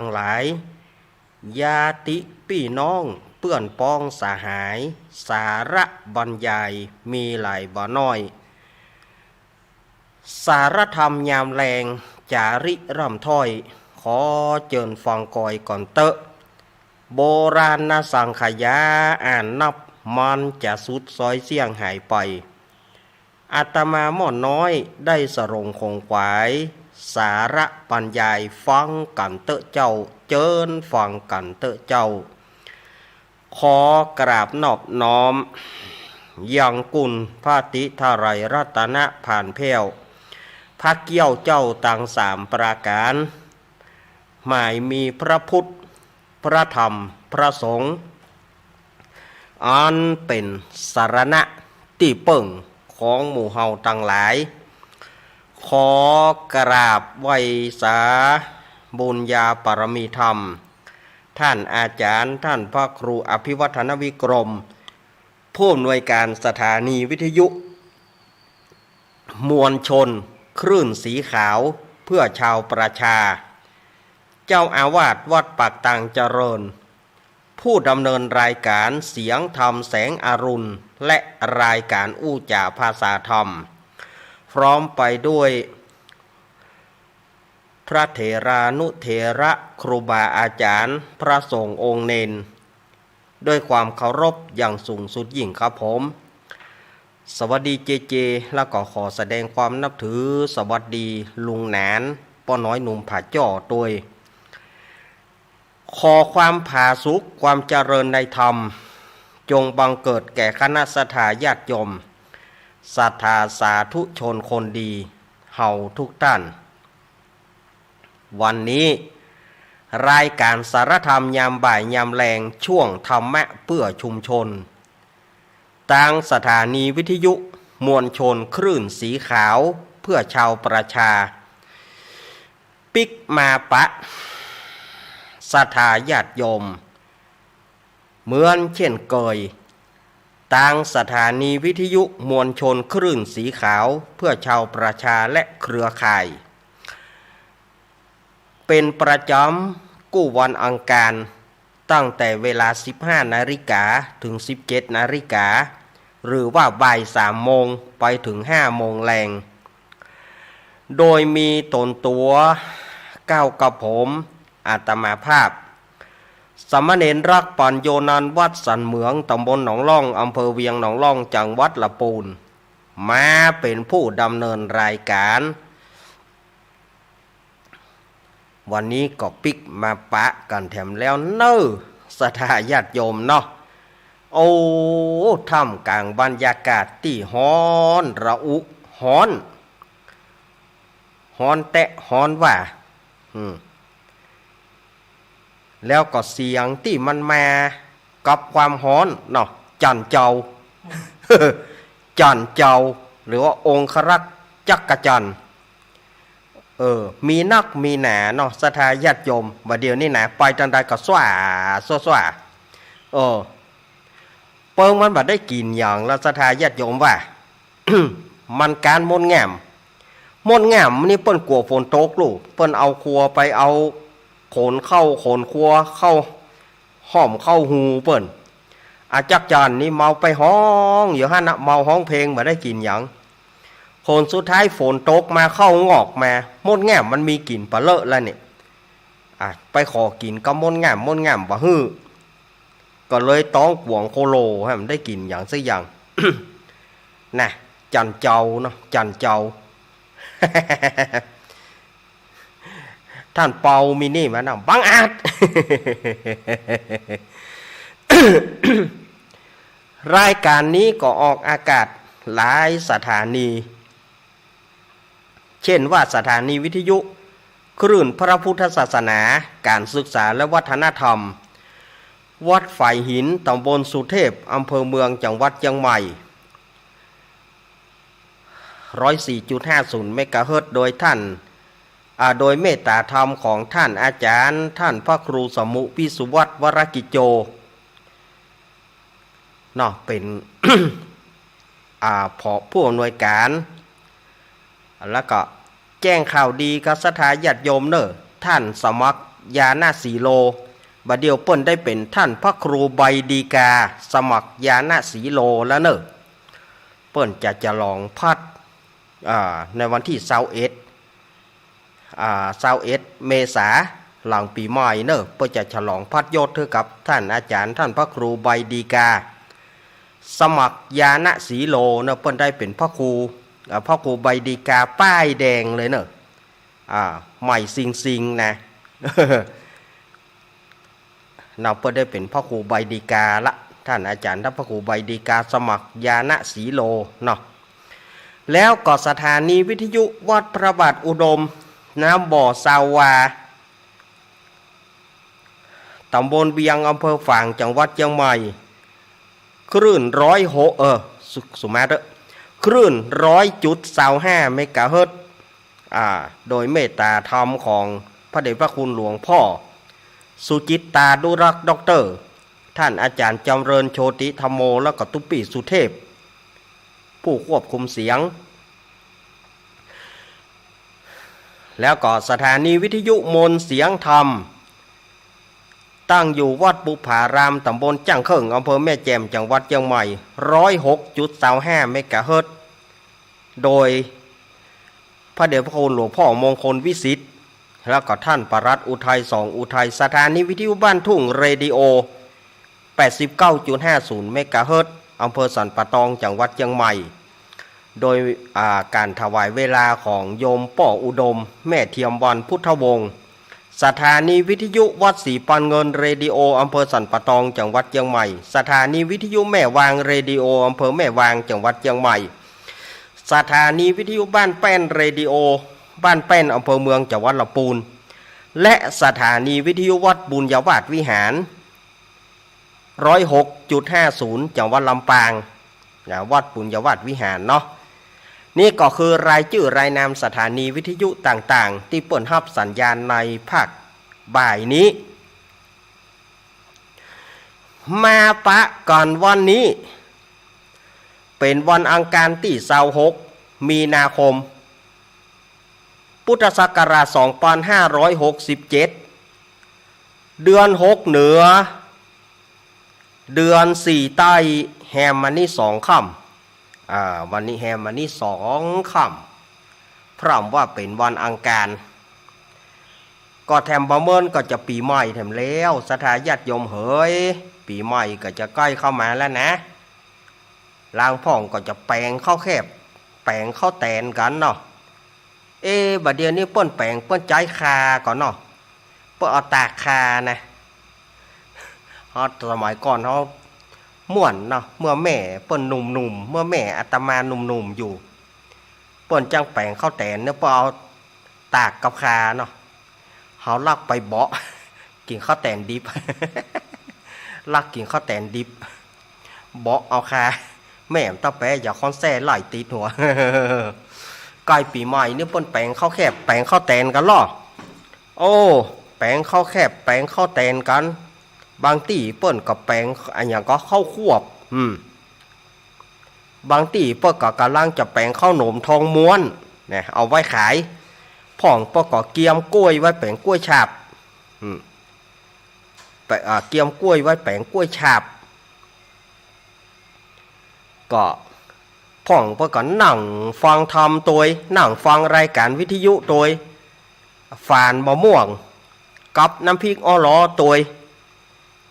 ทั้งหลายญาติพี่น้องเปื้อนป้องสหายสาระบรรยายมีหลายบ่น้อยสารธรรมยามแรงจาริร่ำถ้อยขอเจิญฟังกอยก่อนเตอะโบราณสังขยาอ่านนับมันจะสุดซอยเสี่ยงหายไปอาตมาหม่อนน้อยได้สรงคงขวายสาระบรรยายฟังกันเตอะเจ้าเจิญฟังกันเตอะเจ้าขอกราบนอบน้อมยังกุลพระติทาไรรัตนะผ่านแพ้วพระเกี้ยวเจ้าต่างสามประการหมายมีพระพุทธพระธรรมพระสงฆ์อันเป็นสารณะที่เปิ่งของหมู่เฮาทั้งหลายขอกราบไหว้สาบุญญาปรมีธรรมท่านอาจารย์ท่านพระครูอภิวัฒนวิกรมผู้อำนวยการสถานีวิทยุมวลชนคลื่นสีขาวเพื่อชาวประชาเจ้าอาวาสวัดปากตังเจริญผู้ดำเนินรายการเสียงธรรมแสงอรุณและรายการอู้จ่าภาษาธรรมพร้อมไปด้วยพระเถรานุเถระครูบาอาจารย์พระสงฆ์องค์เนนด้วยความเคารพอย่างสูงสุดยิ่งครับผมสวัสดีเจเจแล้วก็ขอแสดงความนับถือสวัสดีลุงหนานป้อน้อยหนุ่มผาจ่อด้วยขอความผาสุขความเจริญในธรรมจงบังเกิดแก่คณะสัตยาญาติโยมศรัทธาสาธุชนคนดีเฮาทุกท่านวันนี้รายการสารธรรมยามบ่ายยามแรงช่วงธรรมะเพื่อชุมชนทางสถานีวิทยุมวลชนคลื่นสีขาวเพื่อชาวประชาปิกมาปะศรัทธาญาติโยมเหมือนเช่นเคยทางสถานีวิทยุมวลชนคลื่นสีขาวเพื่อชาวประชาและเครือข่ายเป็นประจำกู้วันอังคารตั้งแต่เวลา 15 นาฬิกาถึง 17 นาฬิกาหรือว่าบ่าย 3 โมงไปถึง 5 โมงแรงโดยมีตนตัวก้าวกับผมอาตมาภาพสามเณรรักปัญโยนันท์วัดสันเหมืองตำบลหนองล่องอำเภอเวียงหนองล่องจังหวัดลำพูนมาเป็นผู้ดำเนินรายการวันนี้ก็ปิกมาปะกันแถมแล้วเน้อศรัทธาญาติโยมเนาะโอ้ท่ามกลางบรรยากาศที่ฮ้อนระอุฮ้อนแตะฮ้อนว่าแล้วก็เสียงที่มันมากับความฮ้อนเนาะจันเจ้า จันเจ้าหรือว่าองครักษ์จักรจันทร์มีนักมีหนาเนาะศรัทธาญาติโยมว่าเดี๋ยวนี้นะไปจังใดก็สว่าเปิ้งมันบ่ได้กินอย่างแล้วศรัทธาญาติโยมว่า มันการมนต์แง่มนี่เปิ้นกลัวฝนตกลูกเปิ้นเอาครัวไปเอาโขนครัวเข้าห้อมเข้าหูเปิ้นอาจักจันนี่เมาไปห้องอยู่หั่นน่ะเมาห้องเพลงบ่ได้กินหยังผลสุดท้ายฝนตกมาเข้างอกมามดแง่มมันมีกลิ่นปะเลอะแล้วเนี่ยไปขอกินก็มดแง่มบ่ฮื้อก็เลยต้องกวงโคโลให้มันได้กินอย่างสักอย่าง น่ะจันเจ้าเนาะจันเจ้า ท่านเปามินี่มานะบังอาจ รายการนี้ก็ออกอากาศหลายสถานีเช่นว่าสถานีวิทยุคลื่นพระพุทธศาสนาการศึกษาและวัฒนธรรมวัดฝ่ายหินตำบลสุเทพอำเภอเมืองจังหวัดเชียงใหม่ 104.50 เมกะเฮิรตซ์โดยท่านโดยเมตตาธรรมของท่านอาจารย์ท่านพระครูสมุพิสุวัตรวรกิจโจเนาะเป็น ผู้อำนวยการแล้วก็แจ้งข่าวดีกับศรัทธาญาติโยมเนอะท่านสมัคร ยานาสีโลบัดเดียวเปิ้นได้เป็นท่านพระครูใบดีกาสมัครยานาสีโลแล้วเนอะเปิ้นจะลองพัดในวันที่21เมษาหลังปีใหม่เนอะเพื่อจะฉลองพัดยศเท่ากับท่านอาจารย์ท่านพระครูใบดีกาสมัครยานะสีโลเนอะเพิ่นได้เป็นพระครูใบดีกาป้ายแดงเลยเนอะใหม่ซิงนะ เราเพิ่นได้เป็นพระครูใบดีกาละท่านอาจารย์ท่านพระครูใบดีกาสมัครยานะสีโลเนาะแล้วก็สถานีวิทยุวัดพระบาทอุดมน้ำบ่อซาวาตำบลเบียงอำเภอฝางจังหวัดเชียงใหม่คลื่นสุมาเตอร์คลื่น100.25เมกะเฮิรตซ์โดยเมตตาธรรมของพระเดชพระคุณหลวงพ่อสุจิตตาดุรักษ์ด็อกเตอร์ท่านอาจารย์จำเริญโชติธรรมโมและก็ตุปีสุเทพผู้ควบคุมเสียงแล้วก็สถานีวิทยุมนเสียงธรรมตั้งอยู่วัดบุพารามตำบลจ้างเขิงอำเภอแม่แจ่มจังหวัดเชียงใหม่106.25เมกะเฮิรตซ์โดยพระเดชพระคุณหลวงพ่อมงคลวิสิทธิ์แล้วก็ท่านปรัตอุทัยอุทัยสถานีวิทยุบ้านทุ่งเรดิโอ 89.50 เมกะเฮิรตซ์อำเภอสันป่าตองจังหวัดเชียงใหม่โดยการถวายเวลาของโยมป่ออุดมแม่เทียมวันพุทธวงศ์สถานีวิทยุวัดศรีปันเงินเรดิโออำเภอสันป่าตองจังหวัดเชียงใหม่สถานีวิทยุแม่วางเรดิโออำเภอแม่วางจังหวัดเชียงใหม่สถานีวิทยุบ้านแป้นเรดิโอบ้านแป้นอำเภอเมืองจังหวัดลำพูนและสถานีวิทยุวัดบุญญาวาสวิหาร106.50จังหวัดลำปางวัดบุญญาวาสวิหารเนาะนี่ก็คือรายชื่อรายนามสถานีวิทยุต่างๆที่เปิดรับสัญญาณในภาคบ่ายนี้มาปะก่อนวันนี้เป็นวันอังคารที่26มีนาคมพุทธศักราช2567เดือน6เหนือเดือน4ใต้แฮมมันนี่2ค่ำวันนี้แฮมวันนี้2ค่ำพร้อมว่าเป็นวันอังคารก็แถมประเมินก็จะปีใหม่แถมแล้วสถาญาติโยมเฮ้ยปีใหม่ก็จะใกล้เข้ามาแล้วนะลางพ่องก็จะแปลงเข้าแคบแปลงเข้าแตนกันเนาะบัดเดี๋ยวนี้เปิ้นแปลงเปิ้นใจคาก่อนเนาะเปิ้นเอาตากคานะสมัยก่อนเขาม่วนเนาะเมื่อแม่เปิ้นหนุ่มๆเมื่อแม่อาตมาหนุ่มๆอยู่เปิ้นจังแปลงเข้าแตนเนาะเปิ้นเอาตากกับคาเนาะเขาลักไปเบาะกินข้าวแตนดิบ ลักกินข้าวแตนดิบเบาะเอาคาแม่ตาแปะอย่าคอนแซ่ไหลติดหัว ใกล้ปีใหม่นี่เปิ้นแปลงข้าวแคบแปลงข้าวแตนกันล่อโอ้แปลงข้าวแคบแปลงข้าวแตนกันบางตีเปิ้นก็แปลงอันอย่างก็ข้าวควบบางตีเปิ้นก็กำลังจะแปลงข้าวหนมทองม้วนเนี่ยเอาไว้ขายพ่องเปิ้นก็เกียมกล้วยไว้แปลงกล้วยฉาบเกียมกล้วยไว้แปลงกล้วยฉาบก็พ่องเปิ้นก็นั่งฟังธรรมตัวนั่งฟังรายการวิทยุตัวฝานมะม่วงกับน้ำพริกอ้อล้อตัว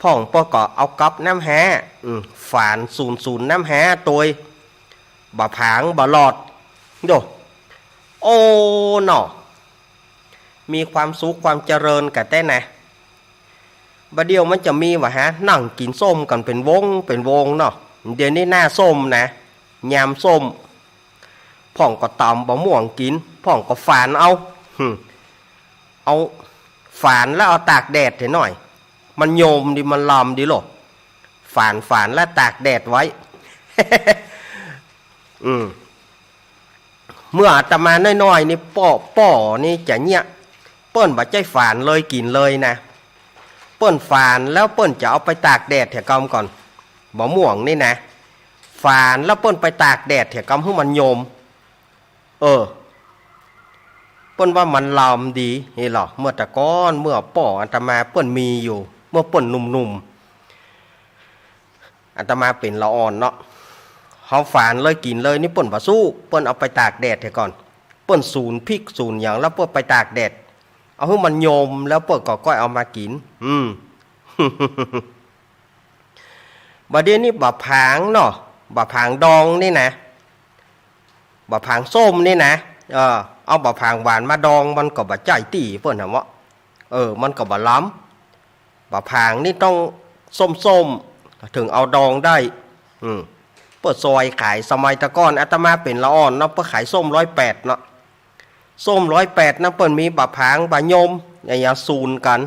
พ่องเปิ้นก็เอากับน้ำแห้ฝานศูนย์น้ำแห้ตัวบะผางบะหลอดโดโอ้เนาะมีความสุขความเจริญกันแต่นะบัดเดียวมันจะมีว่านั่งกินส้มกันเป็นวงเนาะเดี๋ยวนี้หน้าส้มนะยามส้มพ่องก็ตำบะม่วงกินพ่องก็ฝานเอาฝานแล้วเอาตากแดดให้หน่อยมันโยมดิมันลำดิหรอฝานแล้วตากแดดไว้ เมื่ออาตมาน้อยๆนี่ป้อนี่จะเนี่ยเปิ้นบ่ใจฝานเลยกินเลยนะเปิ้นฝานแล้วเปิ้นจะเอาไปตากแดดแถวกำก่อนบะม่วงนี่นะฝานแล้วเปิ้นไปตากแดดแถวกำให้มันโยม เปิ้นว่ามันลามดีเฮ้หรอเมื่อแต่ก้อนเมื่อป่ออาตมาเปิ้นมีอยู่เมื่อเปิ้นหนุ่มๆอาตมาเป็นละอ่อนเนาะเฮาฝานเลยกินเลยนี่เปิ้นบ่สู้เปิ้นเอาไปตากแดดให้ก่อนเปิ้นสูนพริกสูนหยังแล้วเปิ้นไปตากแดดเอาให้มันโยมแล้วเปิ้นก็ก้อยเอามากินบัดเดี๋ยวนี้บะผางเนาะบะผางดองนี่นะบะผางส้มนี่นะเอาบะผางหวานมาดองมันก็บะใจตีเปิ้นน่ะวะมันก็บะล้ำบะผางนี่ต้องส้มๆถึงเอาดองได้เปิดซอยขายสมัยตะก้อนอาตมาเป็นละอ่อนเนาะเปิดขายส้ม108เนาะส้ม108นะเปิ้นมีบะผางบะยมอย่างซูนกัน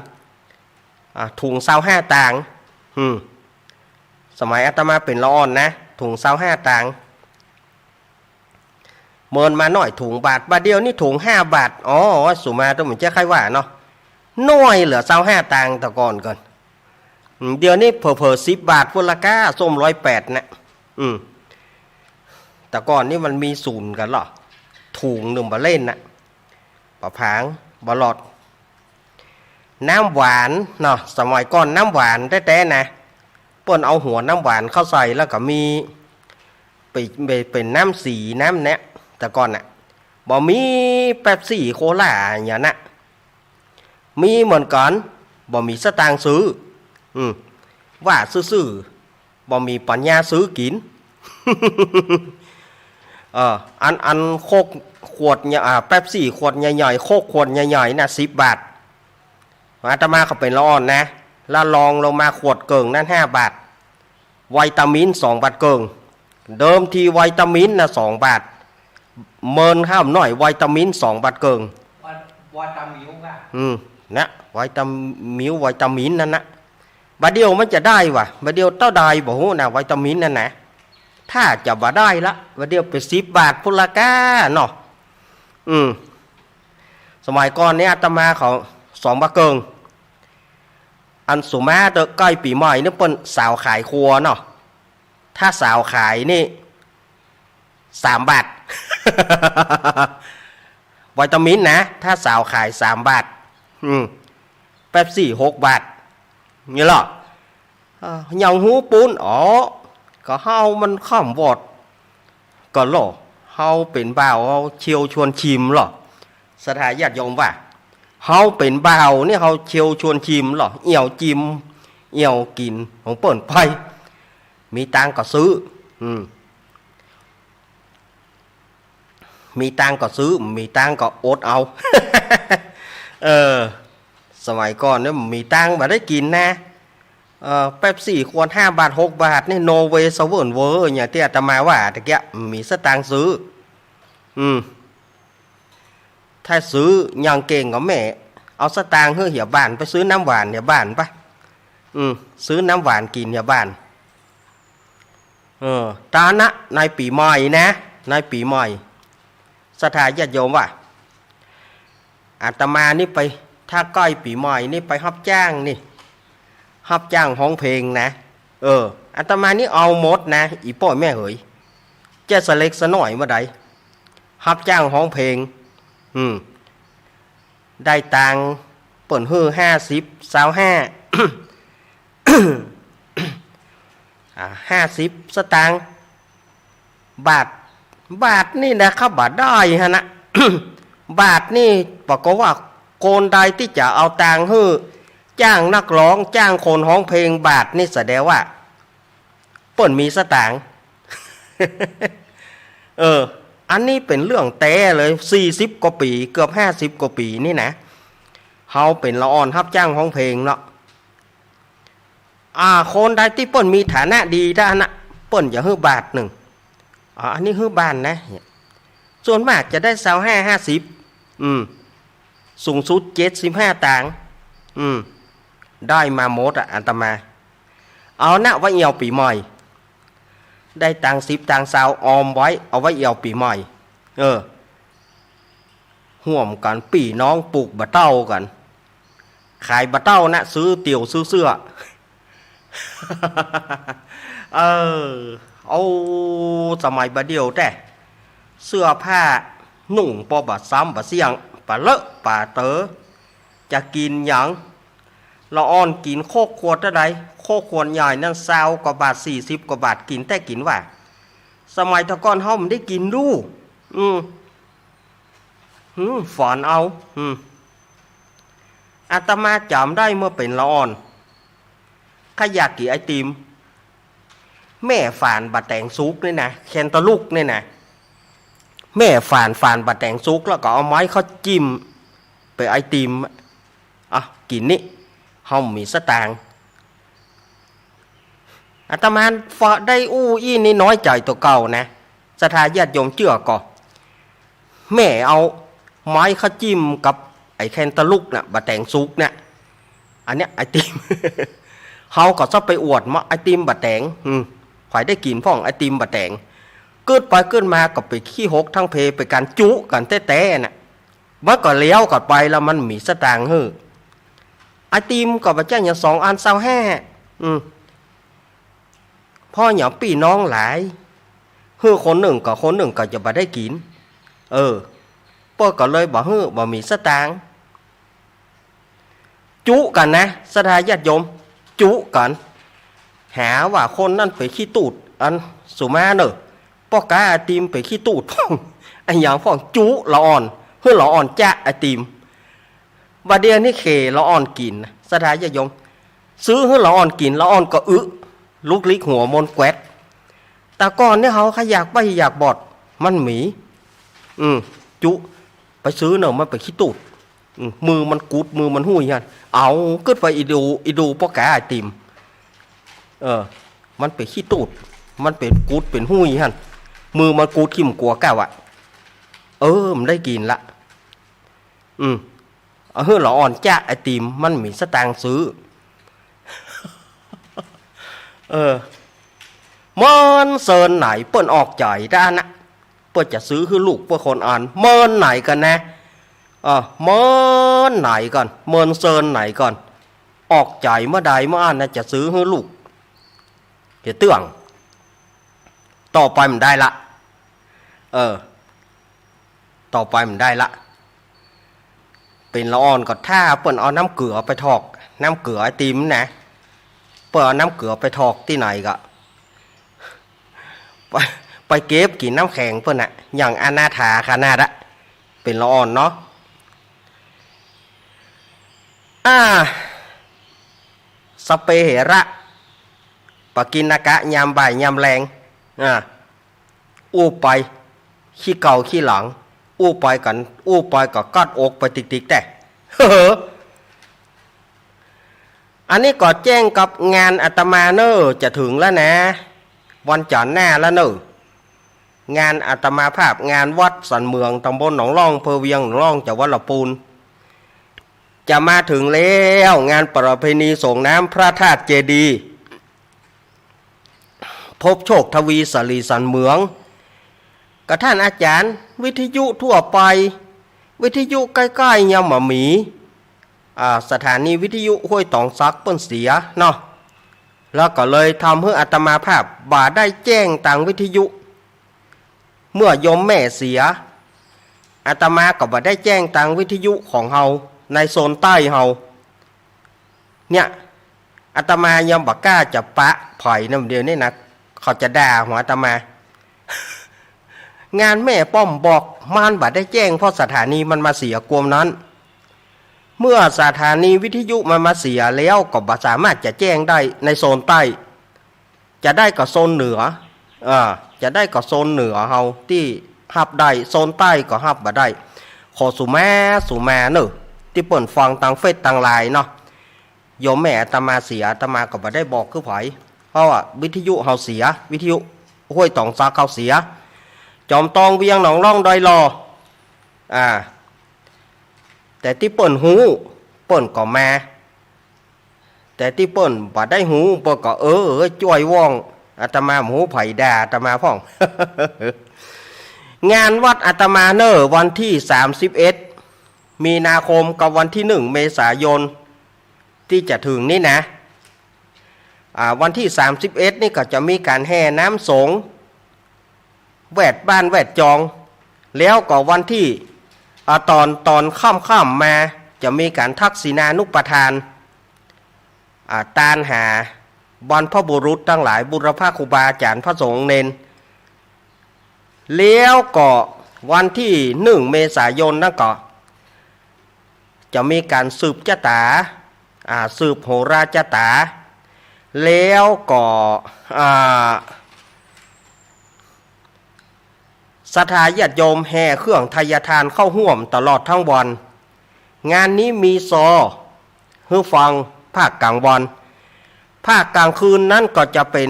ถุง25ต่างสมัยอาตมาเป็นละอ่อนนะถุง25ต่างเมินมาหน่อยถุงบาทเดียวนี่ถุง5 บาทสุมาต้องเหมือนเจ้าใครว่าเนาะน้อยเหลือ25ต่างแต่ก่อนเดี๋ยวนี้เผลอ10 บาทพุ่นละก้าส้ม108นะแต่ก่อนนี่มันมีศูนย์กันหรอถุงหนึ่งบะเล่นนะปะผางบะหลอดน้ำหวานเนาะสมัยก่อนน้ำหวานแท้ๆนะเปิ้นเอาหัวน้ำหวานเข้าใส่แล้วก็มีเป็นน้ำสีน้ำเนี้ยแต่ก่อนน่ะบ่มีเป๊ปซี่โคลาอย่างนั้นมีเหมือนกันบ่มีสตางค์ซื้อว่าซื้อบ่มีปัญญาซื้อกินอันโคกขวดเนี่ยเป๊ปซี่ขวดใหญ่ๆโคกขวดใหญ่ๆน่ะ10 บาทอาตมาเขาเป็นละอ่อนนะแล้วลองลงมาขวดเกิงนั่น5 บาทวิตามิน2 บาทเกิงเดิมทีวิตามินนะ2 บาทเมินข้ามหน่อยวิตามิน2 บาทเกิงวิตามิวค่ะนะวิตามินนั่นนะบาเดียวมันจะได้วะบาเดียวเต้าได้บอกว่านะวิตามินนั่นนะถ้าจะบ่ได้ละบาเดียวไป10 บาทพุละก้าเนาะสมัยก่อนเนี่ยอาตมาเขา2 บาทเกิงอันสุมาเตอใกล้ปีใหม่นี่เปิ้นสาวขายครัวเนาะถ้าสาวขายนี่3 บาทวิตามินนะถ้าสาวขาย3 บาทเป๊ปซี่6 บาทนี่หรอยังหูปูนก็เฮามันข้ามวอดก็หรอเฮาเป็นบ่าวเฮาเชียวชวนชิมหรอสถาญาติโยมว่าเฮาเป็นบ่าวนี่เฮาเชียวชวนชิมหรอเอี่ยวจิมเอี่ยวกินของเปิ้นไปมีตังก็ซื้อมีตังก็ซื้อมีตังก็อดเอา สมัยก่อนเนี่ยมีตังมาได้กินนะเป๊ปซี่ขวด5 บาท6 บาทนี่โนเวสเวิร์นเวอร์อย่างที่อาตมาว่าตะเกียมีสตางค์ซื้อถ้าซื้อยังเก่งกับแม่เอาสตางค์เฮือเหี่ยบ้านไปซื้อน้ำหวานเหี่ยบ้านไปซื้อน้ำหวานกินเหี่ยบ้านตานะในปีใหม่นะในปีใหม่สถาญาติโยมว่าอาตมานี่ไปถ้าใกล้ปีใหม่นี่ไปรับจ้างนี่รับจ้างห้องเพลงนะอาตมานี่เอาหมดนะอีป่อยแม่เหยจะสเล็กสะหน่อยเมื่อใดรับจ้างห้องเพลงได้ตังเปิ่นฮื้อ50 50 สตางค์บาทนี่นะครับบาทได้ฮะนะ บาทนี่บอกว่าโกนใดที่จะเอาตังฮื้อจ้างนักร้องจ้างคนร้องเพลงบาทนี่แสดงว่าเปิ่นมีสตางค์ อันนี้เป็นเรื่องแต่เลย40 กว่าปีเกือบ50 กว่าปีนี่นะเฮาเป็นละอ่อนรับจ้างร้องเพลงเนาะคนใดที่เปิ้นมีฐานะดีด้านนะเปิ้นอย่าฮื้อบาทหนึ่งอันนี้ฮื้อบ้านนะส่วนมากจะได้25 50สูงสุด75 ต่างได้มาหมดอันตมาเอานะไว้เอี่ยวปีใหม่ได้ตัง10 ตัง20ออมไว้เอาไว้เอี่ยวปีใหม่ห่วมกันปีน้องปลูกบะเต้ากันขายบะเต้านะซื้อเตี๋ยวซื้อเสื้อ เอาสมัยบะเดียวแต่เสื้อผ้านุ่งพอบะซ้ำบะเสี่ยง ป่าเลอะป่าเต๋อจะกินหยังละอ่อนกินโคกขวดเท่าใดโคกขวดใหญ่นั่น20 กว่าบาท40 กว่าบาทกินแต่กินว่าสมัยตะก่อนเฮามันได้กินดูฝอนเอาอาตมาจำได้เมื่อเป็นละอ่อนข้าอยากกินไอติมแม่ฝานบะแตงซุกนี่นะแคนตาลูกนี่นะแม่ฝานบะแตงซุกแล้วก็เอาไม้เขาจิ้มไปไอติมกินนี่เฮามีสตางค์อาตมาฝาได้อี้นี่น้อยใจตัวเก่านะศรัทธาญาติโยมเชื่อก่อแม่เอาไม้เขาจิ้มกับไอแคนตาลูกน่ะบะแตงซุกเนี่ยอันเนี้ยไอติม เฮาก็ชอบไปอวดมาไอติมบะแตงข่อยได้กินพ่องไอติมบะแตงเกิดไปเกิดมาก็ไปขี้หกทั้งเพไปการจุกันแต้ๆน่ะมันก็เลี้ยวก็ไปแล้วมันมีสตางค์ไอติมก็บะแจ้งอย่าง2 อัน25พ่ออย่างพี่น้องหลายคนหนึ่งก็จะบ่ได้กินพ่อก็เลยบ่มีสตางค์จุกันนะศรัทธาญาติโยมจุกันหาว่าคนนั่นไปขี้ตูดอันสุมาเนอะป้อกาไอติมไปขี้ตูดพ่องไออย่างพ่องจุละอ่อนละอ่อนจะไอติมบาเดียนี่เคละอ่อนกินศรัทธาญาติโยมซื้อละอ่อนกินละอ่อนก็ลูกลิกหัวมนแกวดแต่ก่อนเนี่ยเขาขอยากไปอยากบอดมันหมีจุไปซื้อเนอะมันไปขี้ตูดมือมันกูดมือมันหุ้ยฮะเอาขึ้นไปอีดูป้อกาไอติมมันไปขี้ตูดมันเป็นกูดเป็นหุ้ยฮะมือมันกูดขิมกลัวก้าวมันได้กินละละอ่อนจ้าไอติมมันมีสตางค์ซื้อมันเซินไหนเปิ้นออกใจด้านนะเปิ้นจะซื้อคือลูกเพื่อคนอ่านเมินไหนกันนะเมินไหนก่อนเมินเซินไหนก่อนออกใจเมื่อใดเมื่ออ่านนะจะซื้อคือลูกเดี๋ยวเตื้องต่อไปมันได้ละต่อไปมันได้ละเป็นละอ่อนก็ถ้าเปิ้นเอาน้ำเกลือไปทอกน้ำเกลือไอติมนะเปิ้นเอาน้ำเกลือไปทอกที่ไหนก็ไปเก็บกินน้ำแข็งเปิ้นน่ะอย่างอนาถาขนาดอะเป็นละอ่อนเนาะสเปเหระปกินนากะยามบ่ายยามแรงอู้ไปขี้เก่าขี้หลังอู้ไปก็กัดอกไปติ๊กๆแต่อันนี้ก็แจ้งกับงานอาตมาเนอะจะถึงแล้วนะวันจันทร์หน้าแล้วเนอะงานอาตมาภาพงานวัดสันเมืองตำบลหนองร่องอำเภอเวียงหนองร่องจังหวัดลำพูนจะมาถึงแล้วงานประเพณีส่งน้ำพระธาตุเจดีย์พบโชคทวีสลีสันเมืองกับท่านอาจารย์วิทยุทั่วไปวิทยุใกล้ๆยามหมีสถานีวิทยุห้วยตองซักเปิ้นเสียเนาะแล้วก็เลยทำให้อาตมาภาพบ่าได้แจ้งต่างวิทยุเมื่อยมแม่เสียอาตมาก็บ่ได้แจ้งต่างวิทยุของเฮาในโซนใต้เฮาเนี่ยอาตมายังบ่กล้าจะปะไผ่น้ำเดียวนี่นะเขาจะด่าหัวอาตมา งานแม่ป้อมบอกมันบ่ได้แจ้งเพราะสถานีมันมาเสียกวมนั้นเมื่อสถานีวิทยุมันมาเสียแล้วก็บ่สามารถจะแจ้งได้ในโซนใต้จะได้กับโซนเหนือจะได้กับโซนเหนือเฮาที่ฮับได้โซนใต้ก็ฮับบ่ได้ขอสุมาเนอะที่เปิ่นฟังทางเฟซทางไลน์เนาะโยมแม่อาตมาเสียอาตมาก็บ่ได้บอกคือไผเพราะว่าวิทยุเฮาเสียวิทยุห้วยตองซักเขาเสียจอมตองเวียงหนองร่องดอยรอแต่ที่เปิ้นหูเปิ้นก็มาแต่ที่เปิ้นบ่ได้หูเปิ้นก็จ่วยว่องอาตมาหูไผด่าอาตมาพ่อง งานวัดอาตมาเนอวันที่31มีนาคมกับวันที่1เมษายนที่จะถึงนี่นะวันที่31นี่ก็จะมีการแห่น้ำสงฆ์แวดบ้านแวดจองแล้วก็วันที่ ตอนค่ำๆมาจะมีการทักษิณานุปทานตานหาบรรพบุรุษทั้งหลายบุรพครูบาอาจารย์พระสงฆ์เนนแล้วก็วันที่1 เมษายนนั่นก็จะมีการสืบชะตาสืบโหราชะตาแล้วก็ศรัทธาญาติโยมแห่เครื่องทายทานเข้าห่วมตลอดทั้งวันงานนี้มีฮือฟังภาคกลางวันภาคกลางคืนนั้นก็จะเป็น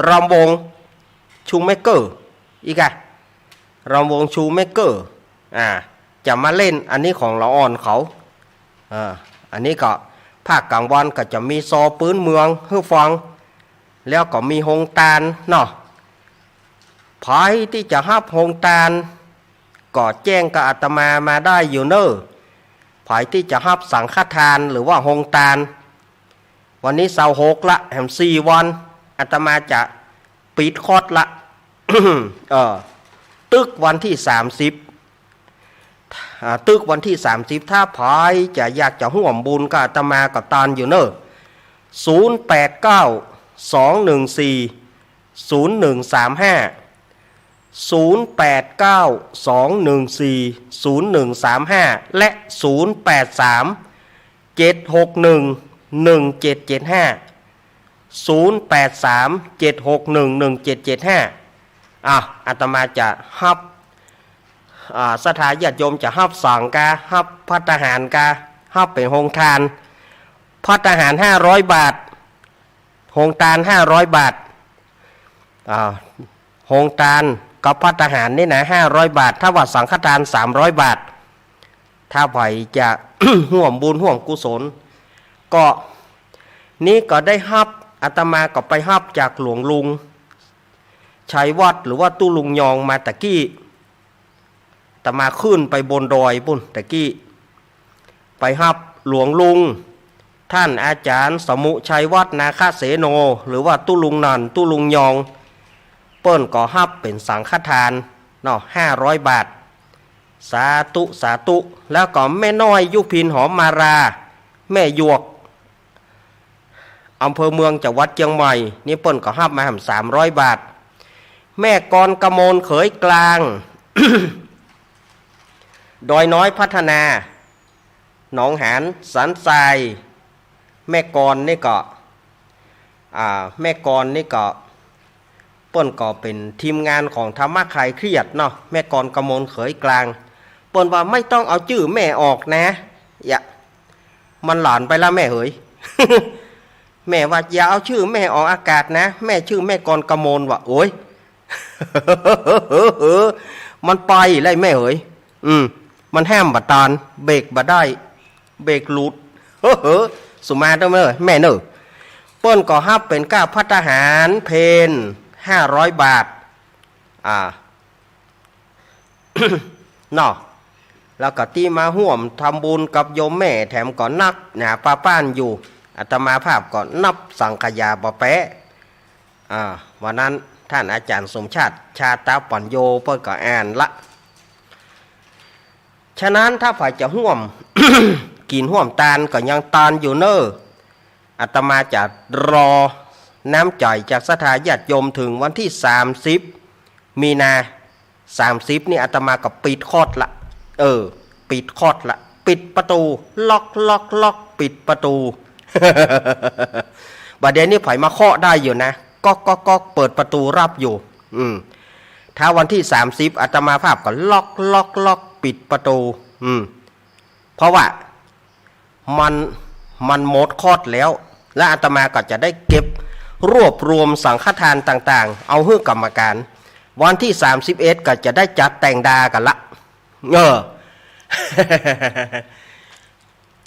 รำวงชูเมเกอร์อีกรำวงชูเมเกอร์จะมาเล่นอันนี้ของละอ่อนเขาอันนี้ก็ภาคกลางวันก็จะมีปืนเมืองฮือฟังแล้วก็มีหงตาลเนาะไผที่จะฮับหงตาลก็แจ้งกับอาตมาได้อยู่เนอะไผที่จะฮับสังฆทานหรือว่าหงตาลวันนี้26ละแห่ง4 วันอาตมาจะปิดคอร์สละ ตึกวันที่30ตึกวันที่30ถ้าไผจะอยากจะร่วมบุญกับอาตมาก็ตานอยู่เนอะ089 214 0135 089-214-0135 และ 083-761-1775 083-761-1775อาตมาจะฮับสถาญาติโยมจะฮับสั่งกาฮับพัฒหารกาฮับเป็นโฮงทานพัฒหาร500 บาทโฮงทาน500 บาทโฮงทานกับพัฒหารนี่นะ500 บาทถ้าว่าสังฆทาน300 บาทถ้าไผจะ ห่วมบุญห่วมกุศลก็นี่ก็ได้ฮับอาตมาก็ไปฮับจากหลวงลุงชัยวัดหรือว่าตู้ลุงยองมาตะกี้อาตมาขึ้นไปบนดอยปุ่นตะกี้ไปฮับหลวงลุงท่านอาจารย์สมุชัยวัดนาคเสโนหรือว่าตู้ลุงนันตู้ลุงยองเปิ้นก็ฮับเป็นสังฆทานเนาะ500 บาทสาธุสาธุแล้วก็แม่น้อยยุพินหอมมาราแม่หยวกอำเภอเมืองจังหวัดเชียงใหม่นี่เปิ้นก็ฮับมา300 บาทแม่กรกมลเขยกลาง ดอยน้อยพัฒนาหนองหานสันทรายแม่กรนี่ก็แม่กรนี่ก็เปิ้นก็เป็นทีมงานของธรรมะคลายเครียดเนาะแม่กรกมลเขยกลางเปิ้นว่าไม่ต้องเอาชื่อแม่ออกนะมันหลานไปแล้วแม่เหย แม่ว่าอย่าเอาชื่อแม่ออกอากาศนะแม่ชื่อแม่กรกมลว่ะโอ้ย มันไปไล่แม่เหยมันแห้มบัดตานเบรกบัดได้เบรกหลุด สุมาเด้อแม่เนอะเปิ้นก็ฮับเป็นก้าพัฒหารเพน500 บาทเนาะแล้วก็ที่มาห่วมทำบุญกับโยมแม่แถมก่อนนักป้านอยู่อาตมาภาพก่อนนับสังขยาบะแปะวันนั้นท่านอาจารย์สมชาติชาตาปัญโยเปิ้นก็อ่านละฉะนั้นถ้าฝ่ายจะห่วม กินห่วมตาลก็ยังตาลอยู่เนอะอาตมาจะรอน้ำใจจากศรัทธาญาติโยมถึงวันที่30 มีนา30นี่อาตมาก็ปิดคอร์สละปิดคอร์สละปิดประตูล็อกปิดประตู บัดเดี๋ยวนี้ไผมาเคาะได้อยู่นะก็เปิดประตูรับอยู่ถ้าวันที่30อาตมาภาพก็ล็อกปิดประตูเพราะว่ามันหมดคอร์สแล้วและอาตมาก็จะได้เก็บรวบรวมสังฆทานต่างๆเอาให้กรรมการวันที่31ก็จะได้จัดแต่งดากันละ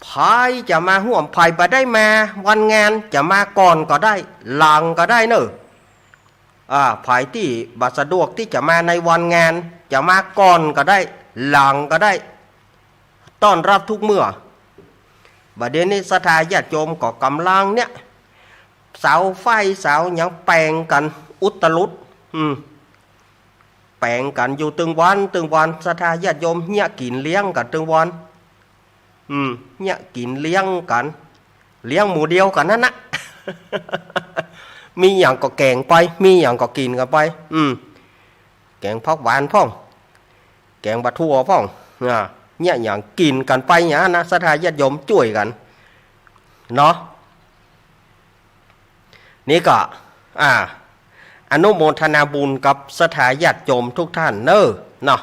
พายจะมาห่วมไผ่บ่ได้มาวันงานจะมาก่อนก็ได้หลังก็ได้เนอะไผ่ที่บัสะดวกที่จะมาในวันงานจะมาก่อนก็ได้หลังก็ได้ต้อนรับทุกเมื่อบัดเดี๋ยวนี้ศรัทธาญาติโยมก็กำลังเนี่ยเสาไฟเสาหยังแปลงกันอุตลุด แปลงกันอยู่ตึงวันศรัทธาญาติโยมเนี่ยกินเลี้ยงกันตึงวันเนี่ยกินเลี้ยงกันเลี้ยงหมูเดียวกันนั่นนะ มีอย่างก็แกงไปมีอย่างก็กินกันไปแกงผักหวานพ่องแกงบะทั่วพ่องเนี่ยอย่างกินกันไปเนี่ยนะศรัทธาญาติโยมช่วยกันเนาะนี่ก็อนุโมทนาบุญกับศรัทธาญาติโยมทุกท่านเนอะเนาะ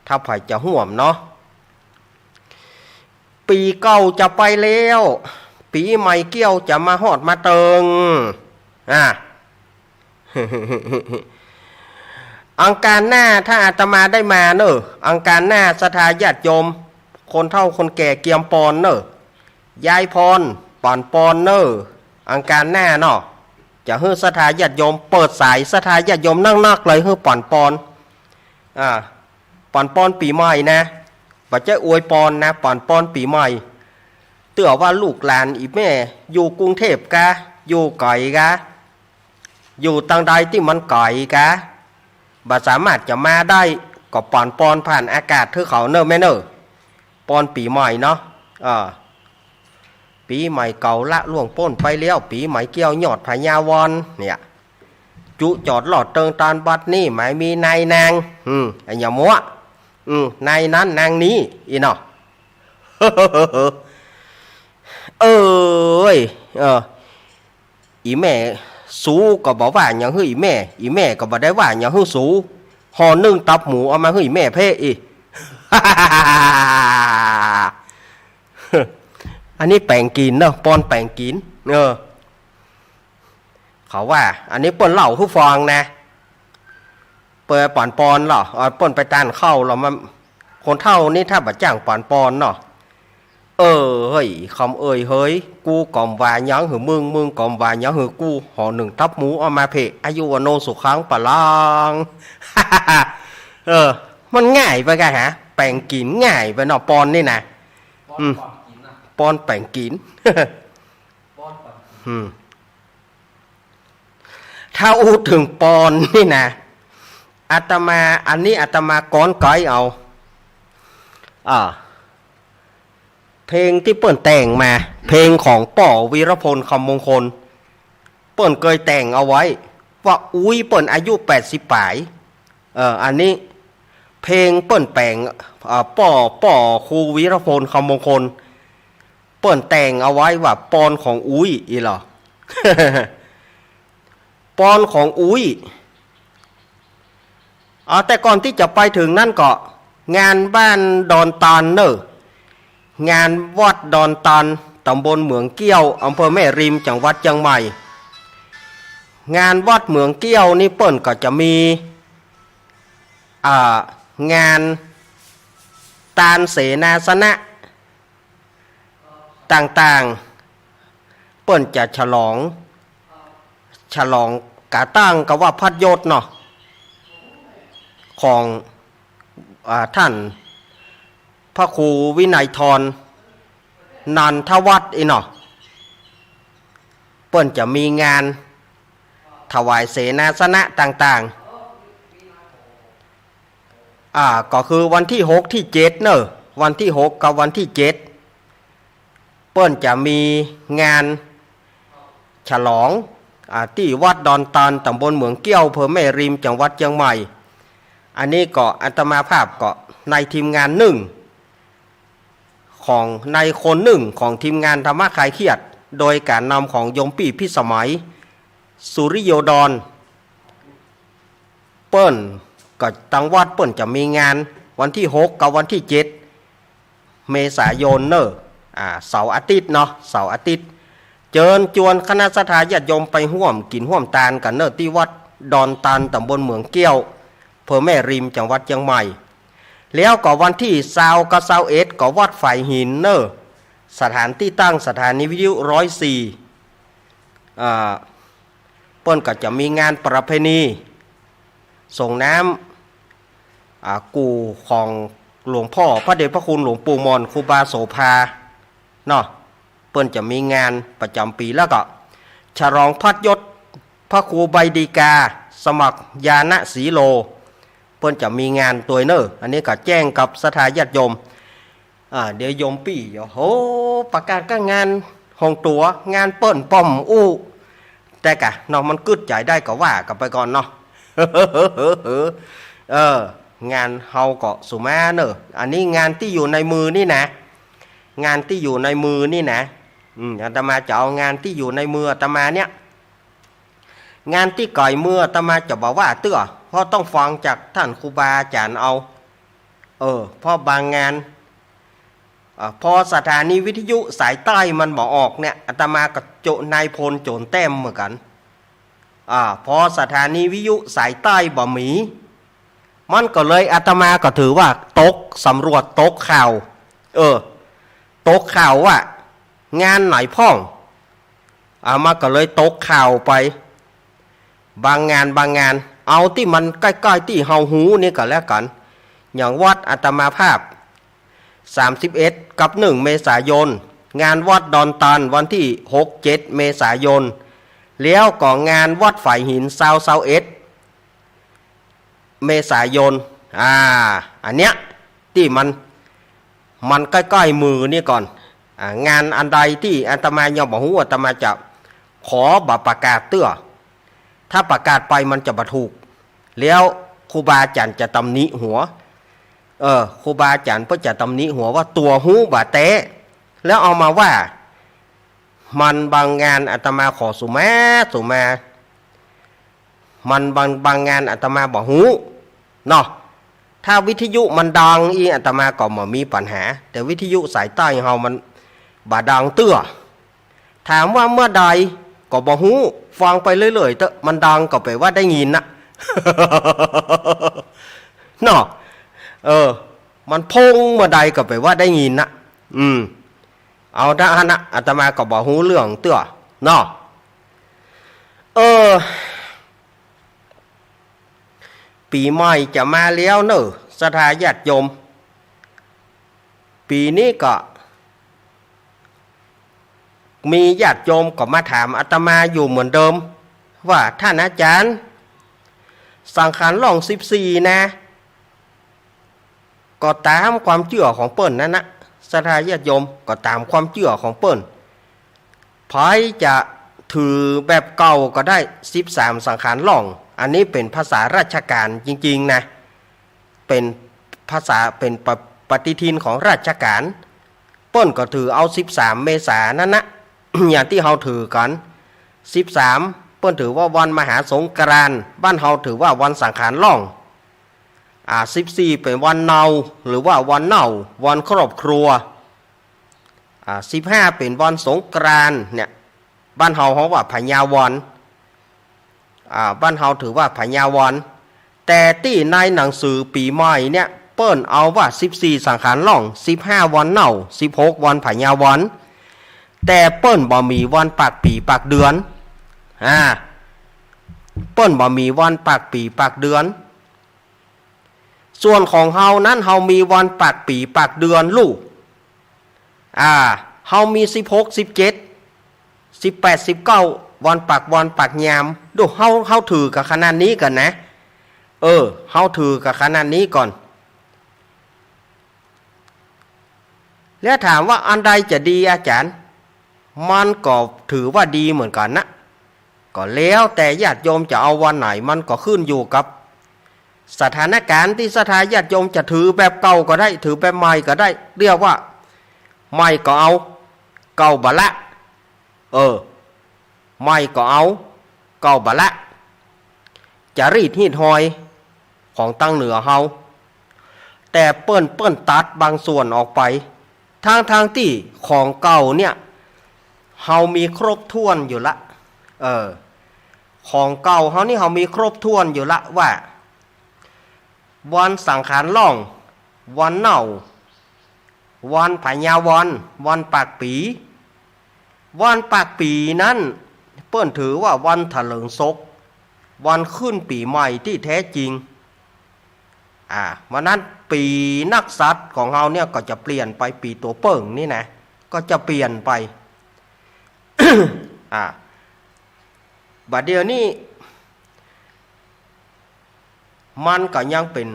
ถ้าไผจะห่วมเนาะปีเก่าจะไปแล้วปีใหม่เกี้ยวจะมาฮอดมาเติงอังการหน้าถ้าอาตมาได้มาเนอะอังการหน้าศรัทธาญาติโยมคนเฒ่าคนแก่เกียมปอนเนอะยายพรป่อนปอนเนอะอังการหน้าเนาะจะให้ศรัทธาญาติโยมเปิดสายศรัทธาญาติโยมนั่งเลยให้ป่อนปอนป่อนปอนปีใหม่นะบ่จะอวยปอนนะป่อนปอนปีใหม่เตื่อว่าลูกหลานอีแม่อยู่กรุงเทพกะอยู่ไกลกะอยู่ตังใดที่มันไกลกะบ่สามารถจะมาได้ก็ป่อนปอนผ่านอากาศเทือกเขาเนอะแม่เนอะปอนปีใหม่เนาะปีใหม่เก่าละล่วงพ้นไปแล้วปีใหม่เกี่ยวยอดพญาวรเนี่ยจุจอดหลอดเติงตานบัดนี่หมายมีนายนางไอ้อย่ามัวนายนั้นนางนี้อีเนาะ อีแม่สูก็บอกว่าอย่างเฮ้ยอีแม่ก็บอกได้ว่าอย่างเฮ้ยสูห่อนึ่งตับหมูเอามาเฮ้ยแม่เพ่อี อันนี้แปลงกินเนาะปอนแปลงกินเขาว่าอันนี้ปนเหล่าผู้ฟองนะเปิดป่อนปอนเหรอปนไปตานเข้าเรามาคนเท่านี่ถ้าบัดจ้างป่อนปอนเนาะเฮ้ยคำเฮ้ยกูก่อมว่ายังหือมึงก่อมว่ายังหือกูห่อหนึ่งทับหมูเอามาเพะอายุวโนสุขังปะลัง มันง่ายไปกันฮะแปลงกินง่ายไปเนาะปอนนี่นะปอนแปลงกิน ถ้าอูถึงปอนนี่นะอาตมาอันนี้อาตมาก้อนก้อยเอาเพลงที่เปิ้นแต่งมาเพลงของป่อวีรพลคำมงคลเปิ้นเคยแต่งเอาไว้ว่าอุ้ยเปิ้นอายุ80ปลายอันนี้เพลงเปิ้นแปลงป่อครูวีรพลคำมงคลเปิ้นแต่งเอาไว้ว่าปอนของอุ้ยอีหรอ ปอนของอุ้ยแต่ก่อนที่จะไปถึงนั่นก็งานบ้านดอนตานเนอะงานวัดดอนตานตำบลเหมืองเกี้ยวอำเภอแม่ริมจังหวัดเชียงใหม่งานวัดเหมืองเกี้ยวนี่เปิ้นก็จะมีงานตานเสนาสนะต่างๆเปิ้นจะฉลองกาตั้งกับว่าพัดยศเนาะของท่านพระครูวินัยธรนันทวัฒน์เนาะเปิ้นจะมีงานถวายเสนาสนะต่างๆก็คือวันที่6ที่7เนอะวันที่6กับวันที่7เปิ้นจะมีงานฉลองที่วัดดอนตานตำบลเหมืองเกี้ยวอำเภอแม่ริมจังหวัดเชียงใหม่อันนี้ก็อาตมาภาพก็ในทีมงานของในคนของทีมงานธรรมะคลายเครียดโดยการนำของโยมปี่พิสมัยสุริโยดรเปิ้นก็ตังวัดเปิ้นจะมีงานวันที่6กับวันที่7เมษายนเนอะเสาร์อาทิตย์เนาะเสาร์อาทิตย์เจิญจวนคณะศรัทธาญาติโยมไปร่วมกินร่วมทานกันเนอะที่วัดดอนตานตำบลเหมืองเกี้ยวอำเภอแม่ริมจังหวัดเชียงใหม่แล้วก็วันที่20กับ21ก็วัดฝ่ายหินเนอะสถานที่ตั้งสถานีวิทยุ104เปิ้นก็จะมีงานประเพณีส่งน้ำกู่ของหลวงพ่อพระเดชพระคุณหลวงปู่มอนครูบาโสภาเนาะเปิ้นจะมีงานประจำปีแล้วก็ฉลองพัดยศพระครูใบดีกาสมัครยานะศรีโล เพิ่นจะมีงานตัวเนออันนี้ก็แจ้งกับสถาญาติโยมเดี๋ยวโยมปี่โหประกาศก็งานห้องตัวงานเปิ้นป้อมอู้แต่กะเนาะมันกึดใจได้ก็ว่ากันไปก่อนเนาะ งานเฮาก็สุมาเนอะอันนี้งานที่อยู่ในมือนี่นะงานที่อยู่ในมือนี่นะอาตมาจะเอางานที่อยู่ในมืออาตมาเนี่ยงานที่ก่อยมืออาตมาจะบอกว่าเตื้อเพราะต้องฟังจากท่านครูบาอาจารย์เอาเพราะบางงานพอสถานีวิทยุสายใต้มันบอกออกเนี่ยอาตมากับโจนายพลโจนแต้มเหมือนกันพอสถานีวิทยุสายใต้บ่มีมันก็เลยอาตมาก็ถือว่าตกสำรวจตกข่าวตกข่าวว่างานไหนพ่องมาก็เลยตกข่าวไปบางงานเอาที่มันใกล้ๆที่เฮาหูนี่ก็แล้วกันอย่างวัดอาตมาภาพ31กับ1เมษายนงานวัดดอนตันวันที่6-7เมษายนแล้วก็งานวัดฝ่ายหิน21เมษายนอันเนี้ยที่มันใกล้ๆมือนี่ก่อนงานอันใดที่อาตมายังบอกว่าอาตมาจะขอประกาศเตื้อถ้าประกาศไปมันจะบ่ถูกแล้วครูบาอาจารย์จะตำหนิหัวครูบาอาจารย์เพื่อจะตำหนิหัวว่าตัวหูบาเตะแล้วเอามาว่ามันบางงานอาตมาขอสุมามันบางงานอาตมาบอกหูเนาะถ้าวิทยุมันดังอีอาตมาก็ไม่มีปัญหาแต่วิทยุสายใต้เฮามันบ่ดังเตื้อถามว่าเมื่อใดก็บอกหูฟังไปเรื่อยๆเตอะมันดังก็ไปว่าได้ยินนะ เนาะมันพงเมื่อใดก็ไปว่าได้ยินนะเอาด้านนะอาตมาก็บอกหูเรื่องเตื้อเนาะปีใหม่จะมาแล้วเนอะสถาญาติโยมปีนี้ก็มีญาติโยมก็มาถามอาตมาอยู่เหมือนเดิมว่าท่านอาจารย์สังขารล่อง14นะก็ตามความเชื่อของเปิ้นนั่นนะสถาญาติโยมก็ตามความเชื่อของเปิ้นไผจะถือแบบเก่าก็ได้13สังขารล่องอันนี้เป็นภาษาราชการจริงๆนะเป็นภาษาเป็นปฏิทินของราชการเปิ้นก็ถือเอา13เมษายนนั่นนะ อย่างที่เฮาถือกัน13เปิ้นถือว่าวันมหาสงกรานต์บ้านเฮาถือว่าวันสังขารล่อง14เป็นวันเนาหรือว่าวันเนาวันครอบครัว15เป็นวันสงกรานต์เนี่ยบ้านเฮาว่าพญาวันบ้านเฮาถือว่าพญาวันแต่ที่ในหนังสือปีใหม่เนี่ยเปิ้นเอาว่า14สังขารล่อง15วันเนา16วันพญาวันแต่เปิ้นบ่มีวันปากปีปากเดือนเปิ้นบ่มีวันปากปีปากเดือนส่วนของเฮานั้นเฮามีวันปากปีปากเดือนลูกเฮามี16 17 18 19วันปากยามดูเฮาถือกับขนาดนี้กันนะเฮาถือกับขนาดนี้ก่อนแล้วถามว่าอันใดจะดีอาจารย์มันก็ถือว่าดีเหมือนกันนะก็แล้วแต่ญาติโยมจะเอาวันไหนมันก็ขึ้นอยู่กับสถานการณ์ที่สถาญาติโยมจะถือแบบเก่าก็ได้ถือแบบใหม่ก็ได้เรียกว่าใหม่ก็เอาเก่าบะละใหม่ก็เอาเก่าบะละจะรีดหีดหอยของตั้งเหนือเฮาแต่เปิ้นตัดบางส่วนออกไปทางที่ของเก่าเนี่ยเฮามีครบถ้วนอยู่ละของเก่าเฮานี่เฮามีครบถ้วนอยู่ละว่าวันสังขารล่องวันเน่าวันพญาวันปากปีวันปากปีนั้นเปิ้นถือว่าวันถลิงศกวันขึ้นปีใหม่ที่แท้จริงวันนั้นปีนักษัตริย์ของเฮาเนี่ยก็จะเปลี่ยนไปปีตัวเปิ่งนี่นะก็จะเปลี่ยนไป บัดเดี๋ยวนี้ มันก็ยังเป็น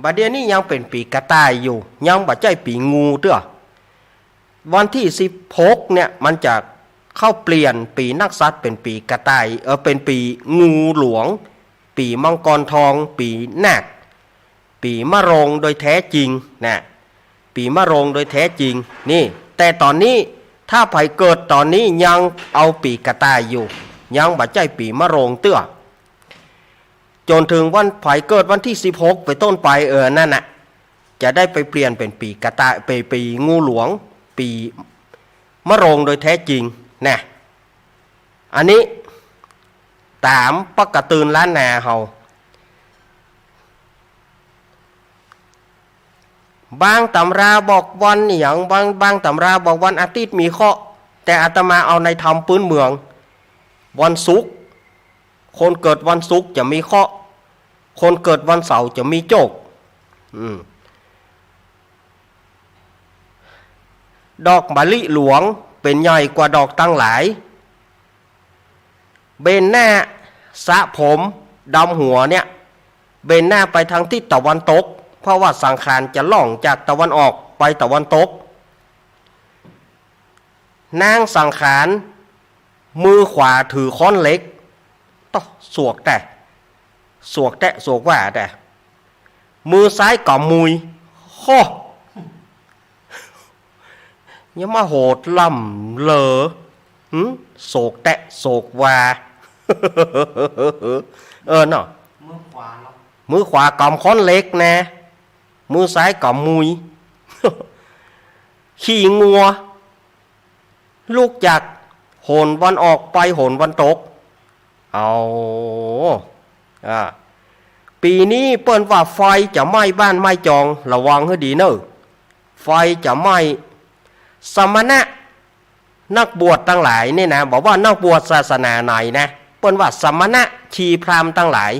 บัดเดี๋ยวนี้ยังเป็นปีกระต่ายอยู่ยังบ่ใจปีงูเด้อวันที่16เนี่ยมันจะเข้าเปลี่ยนปีนักษัตริย์เป็นปีกระต่ายเป็นปีงูหลวงปีมังกรทองปีนาคปีมะโรงโดยแท้จริงนะปีมะโรงโดยแท้จริงนี่แต่ตอนนี้ถ้าไผเกิดตอนนี้ยังเอาปีกระต่ายอยู่ยังบ่ใจปีมะโรงเตื้อจนถึงวันไผเกิดวันที่16ไปต้นไปนั่นน่ะจะได้ไปเปลี่ยนเป็นปีกระต่ายปีงูหลวงปีมะโรงโดยแท้จริงนะอันนี้ตามปกตื่นล้านนาเฮาบางตำราบอกวันอย่างบางตำราบอกวันอาทิตย์มีเคราะห์แต่อาตมาเอาในธรรมพื้นเมืองวันศุกร์คนเกิดวันศุกร์จะมีเคราะห์คนเกิดวันเสาร์จะมีโชคดอกมะลิหลวงเป็นใหญ่กว่าดอกตั้งหลายเบนหน้าสระผมดำหัวเนี่ยเบนหน้าไปทางทิศตะวันตกเพราะว่าสังขารจะล่องจากตะวันออกไปตะวันตกนางสังขารมือขวาถือค้อนเหล็กต่อสวกว่าแต่มือซ้ายก่อมุยข้อยังมาโหดล่ำเลอโศกโศกว่าเนาะมือขวากอมค้อนเล็กนะมือซ้ายกอมมุยขี่งัวลูกจากโหนวันออกไปโหนวันตกเอาปีนี้เปิ้นว่าไฟจะไหม้บ้านไหม้จองระวังให้ดีเนอะไฟจะไหม้สมณะนักบวชตั้งหลายนี่นะบอกว่านักบวชศาสนาไหนนะเปิ้นว่าสมณะชีพราหมณ์ตั้งหลาย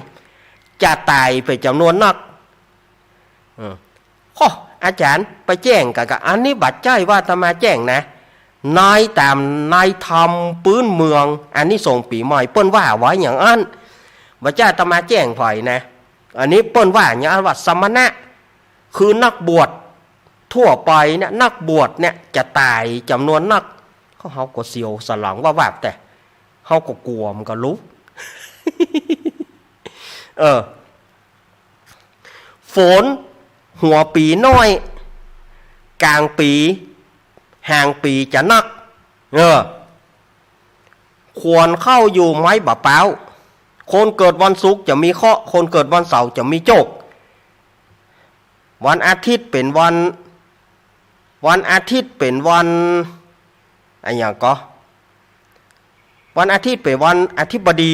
จะตายไปจำนวนนักอาจารย์ไปแจ้งกับอันนี้บัดใจว่าตมาแจ้งนะนายตามนายธรรมปื้นเมืองอันนี้ส่งปีใหม่เปิ้นว่าไว้อย่างอันบัดใจตมาแจ้งไผนะอันนี้เปิ้นว่าอย่างอันว่าสมณะคือนักบวชทั่วไปเนี่ยนักบวชเนี่ยจะตายจำนวนนักเขาก็เสียวสลังว่าแต่เขาก็กลัวมันก็รู้ ฝนหัวปีน้อยกลางปีห่างปีจะนักควรเข้าอยู่ไม้บะเป้าคนเกิดวันศุกร์จะมีเคราะห์คนเกิดวันเสาร์จะมีโชควันอาทิตย์เป็นวันอาทิตย์เป็นวันอะไรอย่างก็วันอาทิตย์เป็นวันอาทิตย์บดี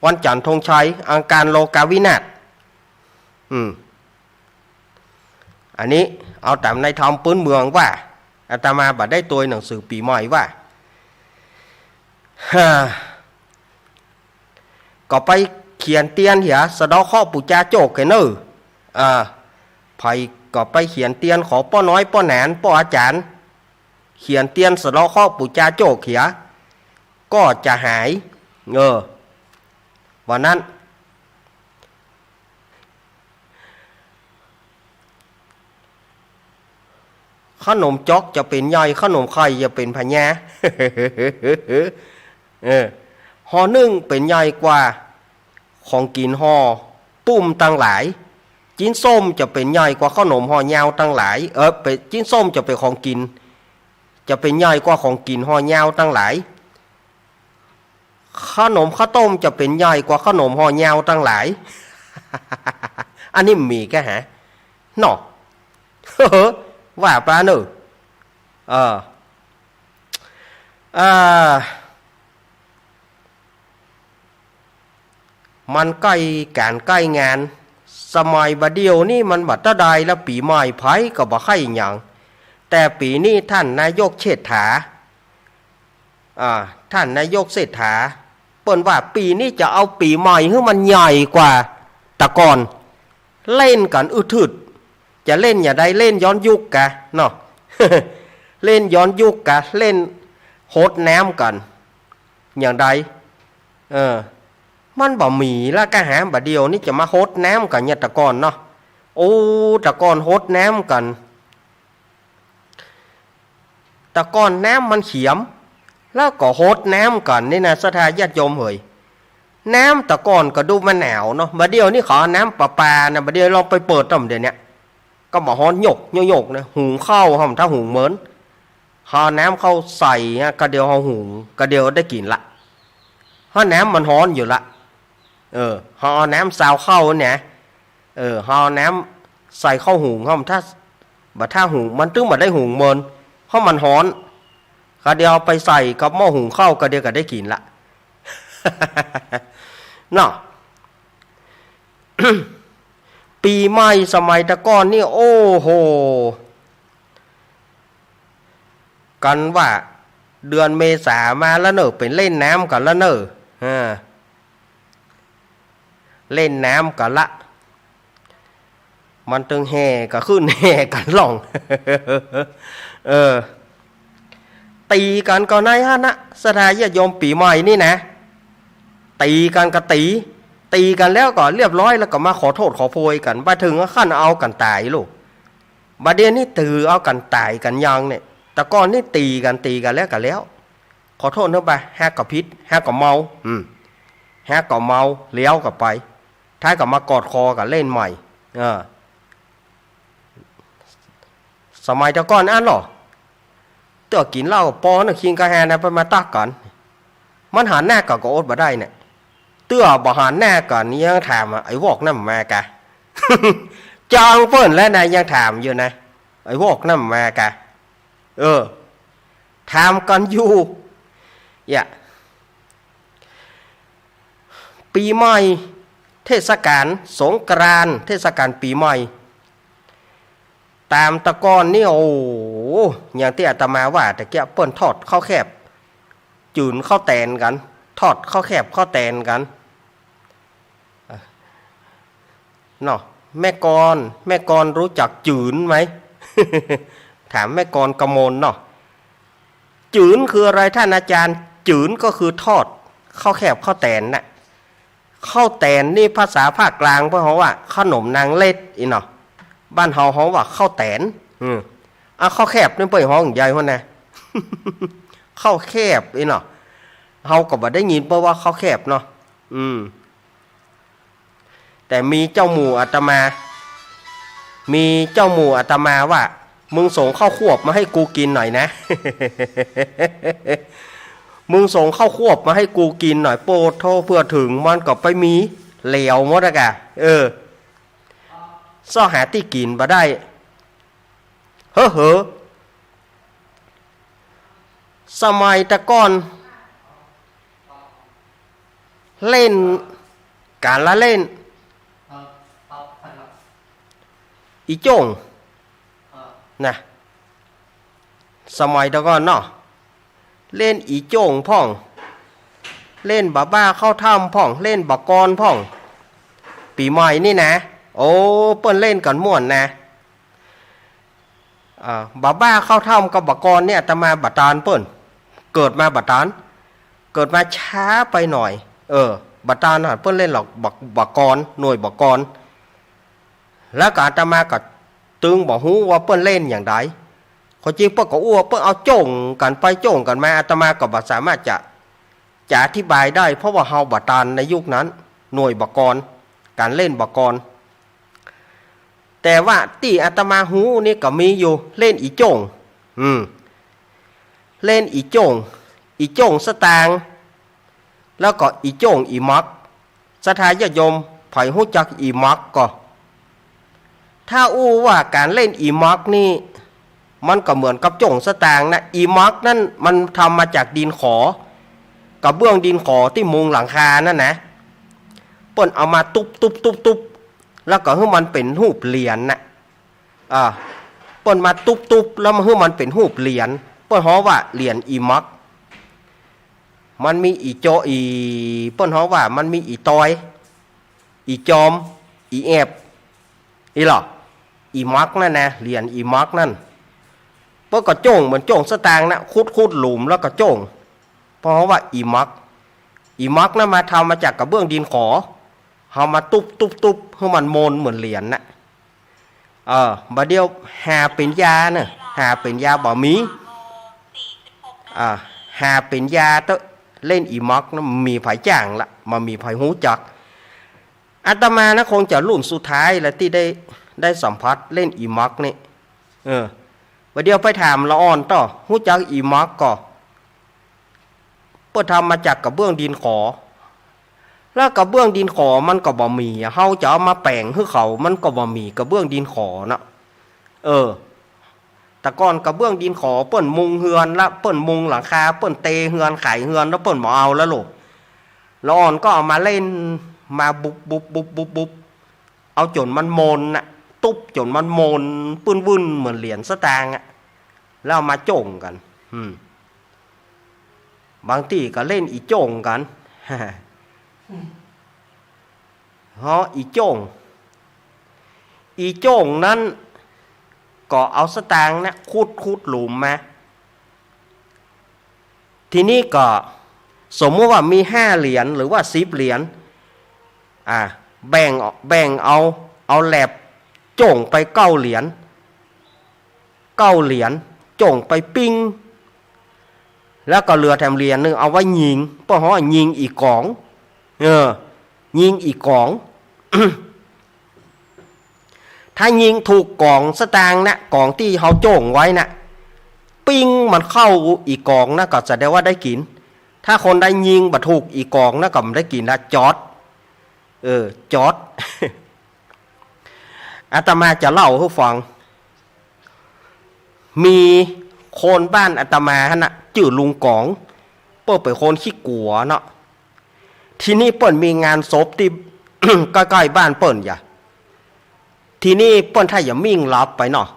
วันจันทร์ธงชัยอังคารโลกาวินาศอันนี้เอาตามในธรรมพื้นเมืองว่าอาตมาบัดได้ตัวหนังสือปีใหม่ว่าก็ไปเขียนเตียนเหียสะดอข้อปู่จาโจกเนอไผก็ไปเขียนเตียนขอป้อน้อยป้อแหนนป้ออาจารย์เขียนเตียนสะดอข้อปู่จาโจกเขียก็จะหายวันนั้นขนมจ๊อกจะเป็นย่อยขนมไข่จะเป็นพะแยห่อนึ่งเป็นใหญ่กว่าของกินห่อปุ้มตั้งหลายจิ้นส้มจะเป็นใหญ่กว่าขนมห่อยาวตั้งหลายเป็นจิ้นส้มจะเป็นของกินจะเป็นใหญ่กว่าของกินห่อยาวตั้งหลายขนมข้าวต้มจะเป็นใหญ่กว่าขนมห่อยาวตั้งหลาย อันนี้มีแค่ฮะเนาะ ว่าปลาเนมันใกล้การใกล้งานสมัยบัดเดียวนี่มันบัดตะไดแล้วปีใหม่ไผก็บ่ใครหยังแต่ปีนี้ท่านนายกเศรษฐาท่านนายกเศรษฐาเปิ้นว่าปีนี้จะเอาปีใหม่ให้มันใหญ่กว่าแต่ก่อนเล่นกันอึดทึดจะเล่นอย่าได้เล่นย้อนยุคกะเนาะ เล่นย้อนยุคกะเล่นโหดแหนมกันอย่างใด มันบ่มีละกะหาบ่เดียวนี่จะมาโฮดน้ำกันเนี่ยตะกอนเนาะโอ้ตะกอนโฮดน้ำกันตะกอนน้ำมันเขียมแล้วก็โฮดน้ำกันนี่นะศรัทธาญาติโยมเฮ้ยน้ำตะกอนก็ดูมันหนาวเนาะบ่เดียวนี่ขอน้ำประปานะบ่เดียวลองไปเปิดต่อมเดี๋ยวนี้ก็บ่ฮ้อนหยกนะหุงข้าวถ้าหุงเหมือนหาน้ำเข้าใส่ก็เดียวเฮาหุงก็เดียวได้กินละเพราะน้ำมันฮ้อนอยู่ละหาน้ำซาวเข้าเนี่ยหาน้ำใส่เข้าหุงถ้าหุงมันตึงบ่ได้หุงเหมือนเพราะมันฮ้อนก็เดียวไปใส่กับหม้อหุงข้าวก็เดียวก็ได้กินละเนาะ ปีใหม่สมัยตะก้อนนี่โอ้โหกันว่าเดือนเมษามาแล้วเนอะเป็นเล่นน้ำกันแล้วเนอะเล่นน้ำกันละมันตึงแห่ก็ขึ้นแห่กันหล่อง ตีกันก็ในฮะนะสถาญาติโยมปีใหม่นี่นะตีกันก็ตีกันแล้วก็เรียบร้อยแล้วก็มาขอโทษขอโพยกันมาถึงก็ขั้นเอากันตายลูกบัดเดี๋ยวนี้ตือเอากันตายกันยังเนี่ยแต่ก่อนนี่ตีกันแล้วก็แล้วขอโทษเถอะไปแฮกกับพิษแฮกกับเมาแฮกกับเมาเลี้ยวกับไปท้ายกับมากอดคอกับเล่นใหม่สมัยแต่ก่อนอันหรอเตื่อกินเหล้าปอนะคิงกะแฮนะไปมาตักกันมันหันหน้ากับก็อดบ่ได้เนี่ยเตื้อบ่หันแน่ก่อนนี่ยังถามไอ้วอกนั่นมากะ จองเปิ้นแล้วนายยังถามอยู่นะไอ้วอกนั่นมากะถามกันอยู่ปีใหม่เทศกาลสงกรานต์เทศกาลปีใหม่ตามตะกอนนี่โอ้อย่างที่อาตมาว่าแต่แกเปิ้นทอดข้าวแคบจืนข้าวแตนกันทอดข้าวแคบข้าวแตนกันเนาะแม่กรรู้จักจืนไหม ถามแม่กรกมลเนาะจืนคืออะไรท่านอาจารย์จืนก็คือทอดข้าวแคบข้าวแตนน่ะข้าวแตนนี่ภาษาภาคกลางเพราะว่าขนมนางเล็ดอีเนาะบ้านเฮาว่าข้าวแตนข้าวแคบนี่เปิ้นฮ้องใหญ่พุ่นน่ะ ข้าวแคบอีเนาะเฮาก็บ่ได้ยินเพราะว่าข้าวแคบเนาะแต่มีเจ้าหมู่อาตมาว่ามึงส่งข้าวควบมาให้กูกินหน่อยนะ มึงส่งข้าวควบมาให้กูกินหน่อยโปรดโทเพื่อถึงมันก็ไปมีเหลวหมดอะกะซ่อหาที่กินบ่ได้เฮ้อสมัยตะก้อนเล่นการละเล่นอีโจ่งนะสมัยตะก่อนเนาะเล่นอีโจ่งพ่องเล่นบ้าเข้าถ้ำพ่องเล่นบักกรพ่องปีใหม่นี่นะโอ้เปิ้นเล่นกันม่วนนะบ้าเข้าถ้ำกับบักกรเนี่ยอาตมาบัตานเปิ้นเกิดมาบัตานเกิดมาช้าไปหน่อยบัตานเปิ้นเล่นหรอกบักกรหน่วยบักกรแล้วก็อาตมาก็ตึงบอกฮู้ว่าเปิ้นเล่นอย่างใดคนจริงเปิ้นก็อ้วเปิ้นเอาโจ่งกันไปโจ่งกันมาอาตมาก็บ่สามารถจะอธิบายได้เพราะว่าเฮาบ่ตานในยุคนั้นหน่วยบักกรการเล่นบักกรแต่ว่าที่อาตมาฮู้นี่ก็มีอยู่เล่นอีโจ่งเล่นอีโจ่งสตางค์แล้วก็อีโจ่งอีมักศรัทธาญาติโยมไผฮู้จักอีมักก็ถ้าอู้ว่าการเล่นอีมักนี่มันก็เหมือนกับจ่งสตางค์นะอีมักนั่นมันทำมาจากดินขอกับเบื้องดินขอที่มุงหลังคานั่นนะเปิ้นเอามาตุบแล้วก็ให้มันเป็นรูปเหรียญน่ะเปิ้นมาตุบแล้วมันให้มันเป็นรูปเหรียญเปิ้นฮ้อว่าเหรียญอีมักมันมีอีโจอีเปิ้นฮ้อว่ามันมีอีตอยอีจอมอีแอบอีหรออีมักนั่นนะเหรียญอีมักนั่นเปิ้นก็โจ่งเหมือนโจ่งสตางค์นะคุดหลุมแล้วก็โจ่งเพราะว่าอีมัก อีม็อกนะมาทำมาจากกระเบื้องดินขอเอามาตุบให้มันโมนเหมือนเหรียญนะบัดเดียวหาเป็นยาเนอะหาเป็นยาบ่มีหาเป็นยาเตอะเล่นอีม็อกนะมีไผจ้างละมามีไผหูจักอาตมานะคงจะรุ่นสุดท้ายแล้วที่ได้สัมผัสเล่นอีม็อกนี่บัดเดียวไปถามละอ่อนต่อหูจักอีม็อกก่อเพื่อทำมาจากกระเบื้องดินขอแล้วกระเบื้องดินขอมันก็บ่มีเฮาจะเอามาแปลงให้เขามันก็บ่มีกระเบื้องดินขอนะแต่ก่อนกระเบื้องดินขอเปิ้นมุงเฮือนละเปิ้นมุงหลังคาเปิ้นเตเฮือนไขเฮือนแล้วเปิ้นบ่เอาแล้วลูกละอ่อนก็เอามาเล่นมาบุบเอาจนมันโมนน่ะตุ๊บจนมันโมนปื้นวุ่นเหมือนเหรียญสตางค์อ่ะแล้วเอามาโจ่งกันบางทีก็เล่นอีโจ่งกันอีโจ่งนั้นก็เอาสตางค์นะขุดหลุมมาทีนี้ก็สมมติว่ามี5 เหรียญหรือว่า10 เหรียญแบ่งเอาแหลบโจ่งไป9 เหรียญโจ่งไปปิ้งแล้วก็เหลือแถมเหรียญนึงเอาไว้ยิงเพราะว่ายิงอีกกองยิงอีกกอง ถ้ายิงถูกกองสตางค์นะกองที่เขาโจ่งไว้นะปิ้งมันเข้าอีกกองนะก็จะได้ว่าได้กินถ้าคนได้ยิงบัดถูกอีกกองนะก็ไม่ได้กินนะจอดจอด อาตมาจะเล่าให้ฟังมีคนบ้านอาตมาฮะนะชื่อลุงกองเปิ้ลเป็นคนขี้กลัวเนาะที่นี่เปิ้ลมีงานศพที่ ใกล้ๆบ้านเปิ้ลอย่าทีนี้เปิ้ลถ้าอย่ามิ่งลับไปเนาะ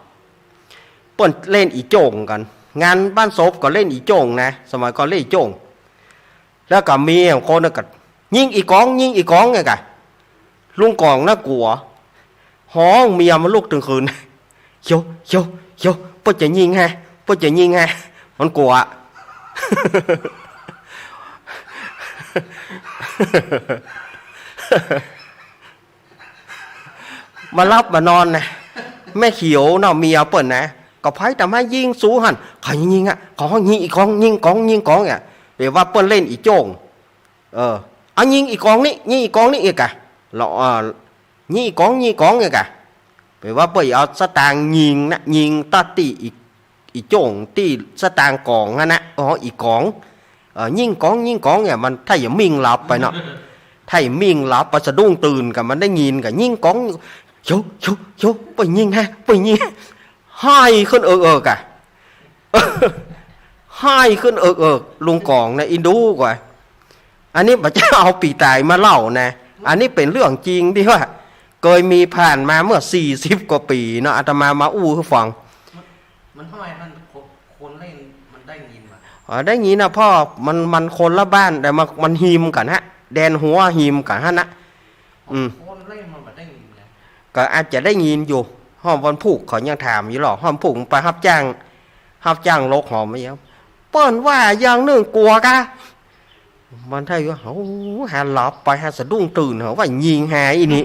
เปิ้ลเล่นอีโจ่งกันงานบ้านศพก็เล่นอีโจ่งนะสมัยก่อนเล่นอีโจ่งแล้วก็มีคนก็ยิงอีกองไงกะลุงกองน่ากลัวห้องเมียมันลุกถึงคืนโยเปิ้ลจะยิงไงมันกลัว มารับมานอนนะแม่เขียวเนาะเมียเปิ้นนะก็ไผทำให้ยิงสู้หันเขายิงเขายิงอีกองยิงกองอ่ะแปลว่าเปิ้นเล่นอีโจ่งเอายิงอีกองนี่อีกอ่ะเรายิงอีกองอีกอ่ะแปลว่าเปิ้นเอาสตางค์ยิงตาติอีโจ่งที่สตางค์กองนะอีกกองยิงกองเนี่ยมันถ้าอย่ามิ่งหลับไปเนาะถ้าอย่ามิ่งหลับไปสะดุ้งตื่นกับมันได้ยินกับยิงกองโยไปยิงให้ขึ้นกะให้ขึ้นลุงกองนะอินดูกว่าอันนี้บัดจะเอาปีตายมาเล่านะอันนี้เป็นเรื่องจริงที่ว่าเคยมีผ่านมาเมื่อ40 กว่าปีเนาะอาตมามาอู้ให้ฟังมันทำไมคนเล่นมันได้ยินวะได้ยินนะพ่อมันคนละบ้านแต่มันหิมกันฮะแดนหัวหิมกันฮะนะคนเล่นมันได้ยินนะก็อาจจะได้ยินอยู่ห้องวันผูกเขายังถามอยู่หรอห้องผูกไปรับจ้างโลกหอมไม่ยังเปิ้นว่าอย่างหนึ่งกลัวกะมันไทยว่าเขาหาหลับไปหาสะดุ้งตื่นเขาว่ายิงหายอีนี่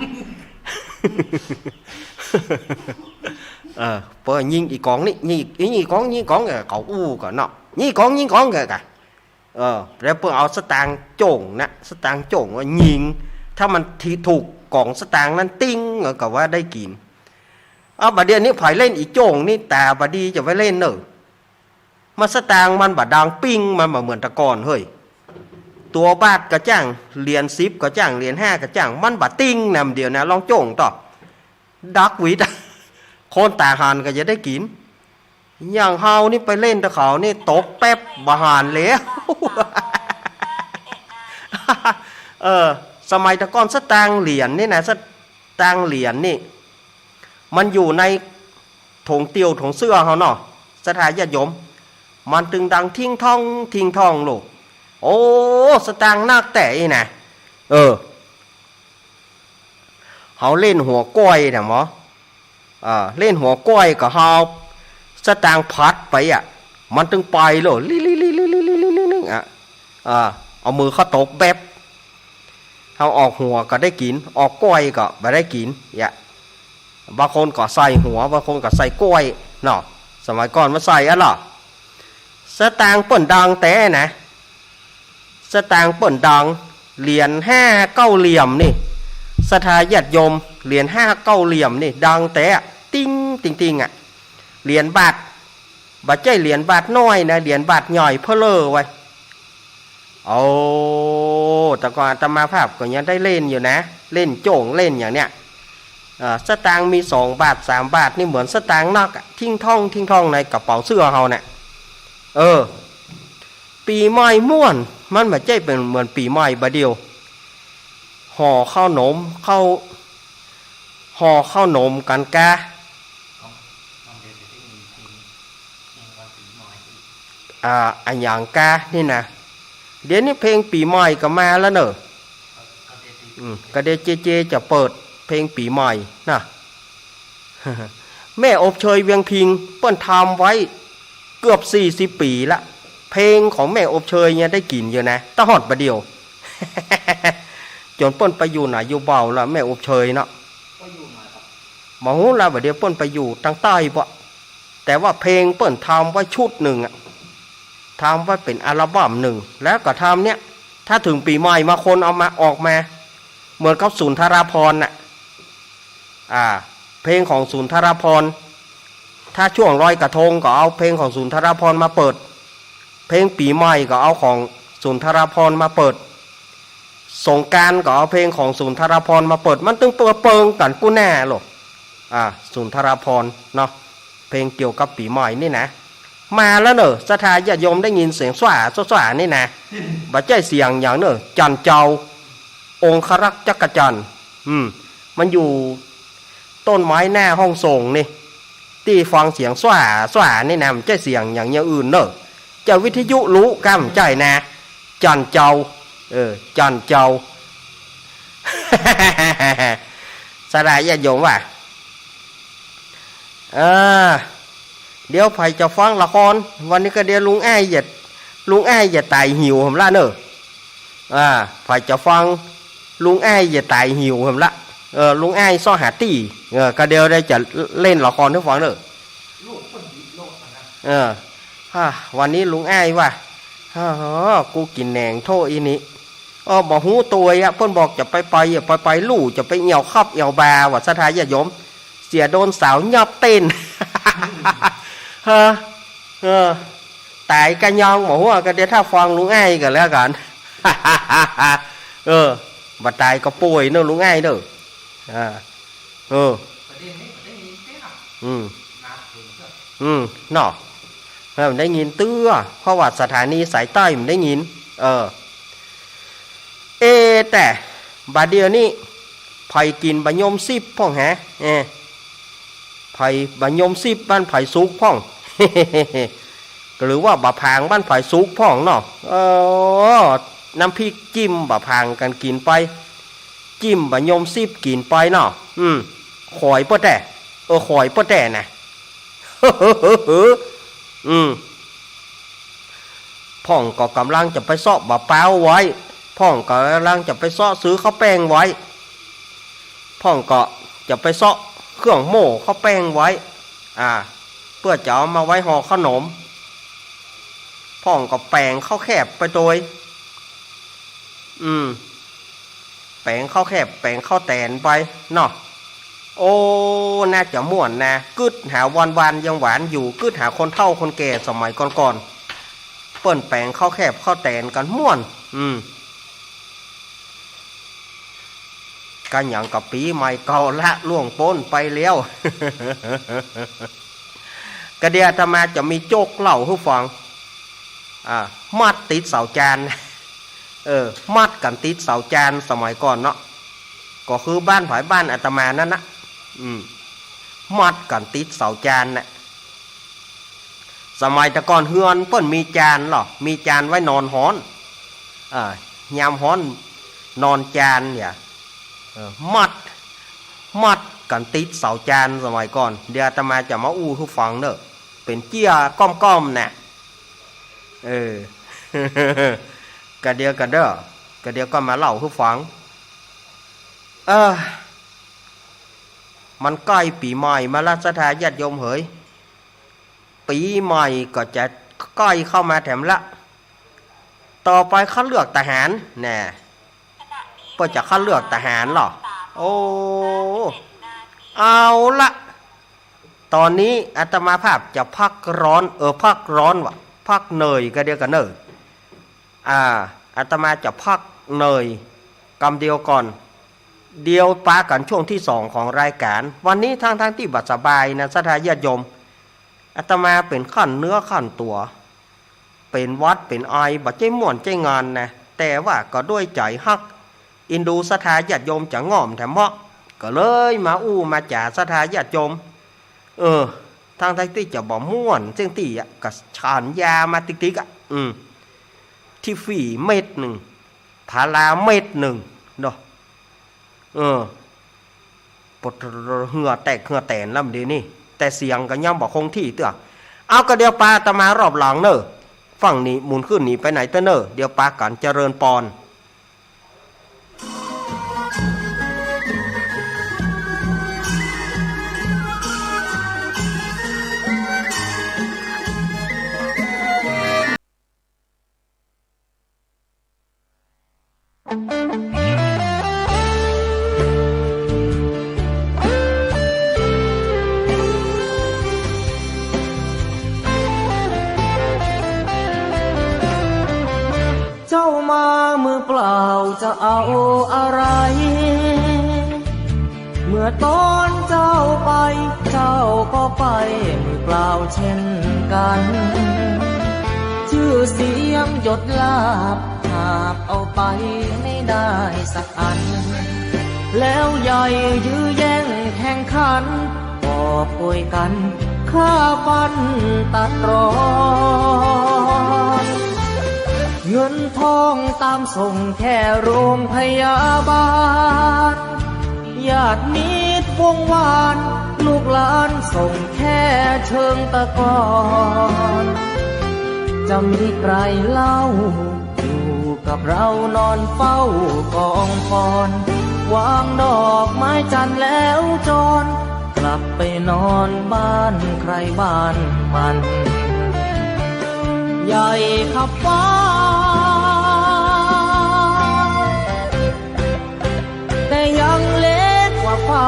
เปิ้นยิงอีกองนี่ยิงอีกองเขาอู้ก่อนเนาะยิงกองกะแล้วเปิ้นเอาสตางค์โจ่งนะสตางค์โจ่งว่ายิงถ้ามันถูกกองสตางค์นั้นติ้งก็ว่าได้กินบัดเดี๋ยวนี้ไผเล่นอีโจ่งนี่แต่บัดดีจะไว้เล่นเนอะมาสตางค์มันบัดดังปิ้งมันเหมือนตะกอนเฮ้ยตัวบาทก็จ้างเหรียญ10ก็จ้างเหรียญ5ก็จ้างมันบัดติ้งนำเดียวนะลองโจ่งต่อดักวิดคนตาหันก็จะได้กินอย่างเฮานี่ไปเล่นตะเขานี่ตกแป๊บบาหานแล้วสมัยตะก้อนสตางค์เหรียญนี่นะสตางค์เหรียญนี่มันอยู่ในถุงเตียวถุงเสื้อเขาเนาะสถานญาติโยมมันตึงดังทิ้งท่องลูกโอ้สตางค์นักแต่อีนะเขาเล่นหัวก้อยนะหมอเล่นหัวก้อยกับเขาสตางค์พัดไปมันตึงไปเลยลิ เอามือเข้าตบแบบเอาออกหัวก็ได้กินออกก้อยก็ไม่ได้กินอย่าบางคนก็ใส่หัวบางคนก็ใส่ก้อยเนาะสมัยก่อนมาใส่อะหรอสตางค์เปิ่นดังแต่นะสตางค์เปิ่นดังเหรียญ5-9เหลี่ยมนี่สถาญาติโยมเหรียญ5-9เหลี่ยมนี่ดังแต่ติ้งติงติงอ่ะเหรียญบาทบาทใจเหรียญบาทน้อยนะเหรียญบาทใหญ่เพื่อเลอไว้เอาแต่ก่อนอาตมาภาพก็ยังได้เล่นอยู่นะเล่นโจ่งเล่นอย่างเนี้ยสตางค์มี2 บาท 3 บาทนี่เหมือนสตางค์นอกทิ้งท่องในกระเป๋าเสื้อเฮาเนี่ยปีใหม่ม่วนมันไม่ใช่เป็นเหมือนปีใหม่บะเดียวห่อข้าวหนมห่อข้าวหนมกันกาอันอย่างกานี่นะเดี๋ยวนี้เพลงปีใหม่ก็มาแล้วเนอะก็เดเจจะเปิดเพลงปีใหม่นะแม่อบเชยเวียงพิงเปิ้นทำไว้เกือบ40 ปีละเพลงของแม่อบเชยเนี่ยได้กินอยู่นะตะหอดประเดียวจนเปิ้นไปอยู่ไหนอยู่เบาแล้วแม่อบเชยเนาะหมอหูเราประเดี๋ยวเปิ้นไปอยู่ทางใต้ปะแต่ว่าเพลงเปิ้นทำไว้ชุดหนึ่งทำไว้เป็นอัลบั้มหนึ่งแล้วก็ทำเนี่ยถ้าถึงปีใหม่มาคนเอามาออกมาเหมือนกับสุนทราภรณ์น่ะเพลงของสุนทราภรณ์ถ้าช่วงลอยกระทงก็เอาเพลงของสุนทราภรณ์มาเปิดเพลงปีใหม่ก็เอาของสุนทราภรณ์มาเปิดสงกรานต์ก็เอาเพลงของสุนทราภรณ์มาเปิดมันตึงเปิงกันกู้แน่หรอสุนทราภรณ์เนาะเพลงเกี่ยวกับปีใหม่นี่นะมาแล้วเนอะสถาญาติโยมได้ยินเสียงสว่านี่นะบัดใจเสียงอย่างเนอะจันเจ้าองครักษ์จักรจันทร์มันอยู่ต้นไม้หน้าห้องส่งนี่ที่ฟังเสียงสว่านี่นะมันใจเสียงอย่างอื่นเนอะจะวิทยุรู้กำใจนะจันเจ้าจันเจ้า สถาญาติโยมว่าเดี๋ยวไผจะฟังละครวันนี้ก็เดี๋ยวลุงอ้ายอย่าตายหิวผมละเนอะไผจะฟังลุงอ้ายอย่าตายหิวผมละลุงอ้ายซ้อหาตีก็เดี๋ยวได้จะเล่นละครให้ฟังเนอะวันนี้ลุงอ้ายว่ากูกินแหนงโทษอีนี้บอกหูตัวเพิ่นบอกจะไปลู่จะไปเหี่ยวคับเหี่ยวบาว่าสถาญาติโยมเสียโดนสาวยับเต้นตายกันยองบอกว่าก็เดี๋ยวถ้าฟังลุงอ้ายกันแล้วกันบัดตายก็ป่วยเนอะลุงอ้ายเนอะเนาะมันได้ยินเตื้อเพราะว่าสถานีสายใต้มันได้ยินแต่บาดเดียวนี้ไผ่กินบะยมซิบพ่องฮะไผ่บะยมซิบบ้านไผ่ซุกพ่อง หรือว่าบะพางบ้านไผ่ซุกพ่องเนาะน้ำพริกจิ้มบะพางกันกินไปจิ้มบะยมซิบกินไปเนาะข่อยป่ะแต่ข่อยป่ะแต่นะ พ่องก็กำลังจะไปซ่อบะเป้าไว้พ่องก็กำลังจะไปซ่อซื้อข้าวแป้งไว้พ่องก็จะไปซ่อเครื่องโม่ข้าวแป้งไว้เพื่อจะเอามาไว้ห่อขนมพ่องก็แปลงข้าวแคบไปโดยแปลงข้าวแคบแปลงข้าวแตนไปเนาะโอ้น่าจะม่วนนะกึดหาวันยังหวานอยู่กึดหาคนเฒ่าคนแก่สมัยก่อนเปิ้นแปลงข้าวแคบข้าวแตนกันม่วนกันอย่างกับปีใหม่เก่าละล่วงพ้นไปแล้ว กระเดียธรรมาจะมีโจกเล่าให้ฟังมัดติดเสาจานมัดกันติดเสาจานสมัยก่อนเนาะก็คือบ้านผายบ้านอาตมานั่นนะมัดกันติดเสาจานน่ะสมัยแต่ก่อนเฮือนเพิ่นมีจานหรอมีจานไว้นอนฮ้อนยามฮ้อนนอนจานเนี่ยมัดกันติดเสาจานสมัยก่อนเดี๋ยวอาตมาจะมาอู้ทุกฟังเนอะเป็นเจี้ยก้อมๆน่ะ กะเดียวกันเด้อกะเดียวก็มาเล่าให้ฟังมันใกล้ปีใหม่มาแล้วศรัทธาญาติโยมเฮ้ยปีใหม่ก็จะใกล้เข้ามาแถมละต่อไปเขาเลือกทหารแน่เพื่อจะเขาเลือกทหารหรอโอ้เอาละตอนนี้อาตมาภาพจะพักร้อนพักร้อนวะพักเนยก็เดียวกันเนยอาตมาจะพักเนยกำเดียวก่อนเดียวปากันช่วงที่2ของรายการวันนี้ทางที่บัดสบายนะศรัทธาญาติโยมอาตมาเป็นขั้นเนื้อขั้นตัวเป็นวัดเป็นไอบัดใจม่วนใจงานนะแต่ว่าก็ด้วยใจฮักอินดูศรัทธาญาติโยมจะง่อมแถมเหมาะก็เลยมามาจ่าศรัทธาญาติโยมทางที่จะบ่ม่วนซึ่งที่กับฉานยามาติ๊กที่ฝีเม็ดหนึ่งพาราเม็ดหนึ่งเนาะปวดเหงื่อแตกเหงื่อแตนลำดีนี่แต่เสียงก็ย่ำบอกคงที่เตื้อเอาก็เดี๋ยวปลาตะมารอบหลังเนอะฝั่งนี้หมุนขึ้นหนีไปไหนเต้อเนอะเดี๋ยวปลากันเจริญปอนเจ้ามามือเปล่าจะเอาอะไรเมื่อตอนเจ้าไปเจ้าก็ไปมือเปล่าเช่นกันชื่อเสียงหยดลาบหาบเอาไปไม่ได้สักอันแล้วใหญ่ยื้อแย่งแข่งขันก็ป่วยกันฆ่าฟันตัดรอนเงินทองตามส่งแค่โรงพยาบาลญาติมิตรวงวานลูกหลานส่งแค่เชิงตะกอนจะมีใครเล่าอยู่กับเรานอนเฝ้ากองฟอนวางดอกไม้จันทร์แล้วจรกลับไปนอนบ้านใครบ้านมันใหญ่ขับฟ้าแต่ยังเล็กกว่าฟ้า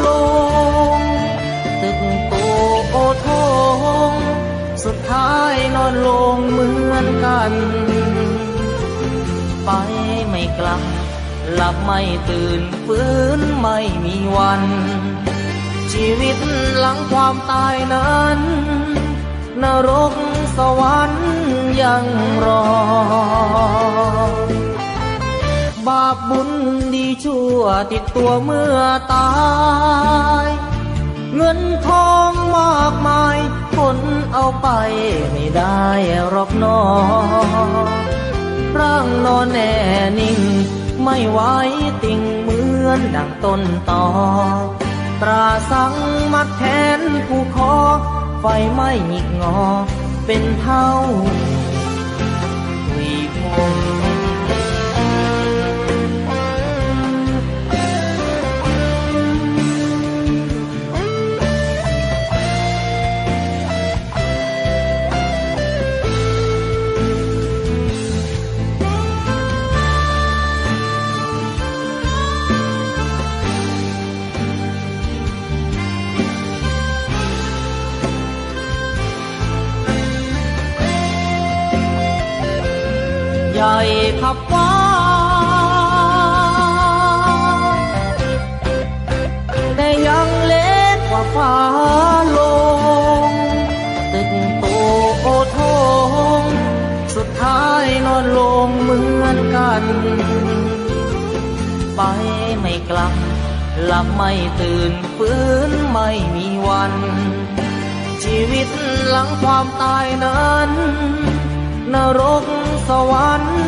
ลงตึกโตโอทงสุดท้ายนอนลงเหมือนกันไปไม่กลับหลับไม่ตื่นฟื้นไม่มีวันชีวิตหลังความตายนั้นนรกสวรรค์ยังรอบาปบุญดีชั่วติดตัวเมื่อตายเงินทองมากมายคนเอาไปไม่ได้หรอกน้อร่างนอนแน่นิ่งไม่ไหวติ่งเหมือนดังต้นตอตราสังมัดแขนผู้คอไฟไม่หงิกงอเป็นเท่าคุยพงใหญ่ขับฟ้าแต่ยังเล็กกว่าฟ้าลงตึกโตโอทงสุดท้ายนอนลงเหมือนกันไปไม่กลับหลับไม่ตื่นฟื้นไม่มีวันชีวิตหลังความตายนั้นนรกสวรรค์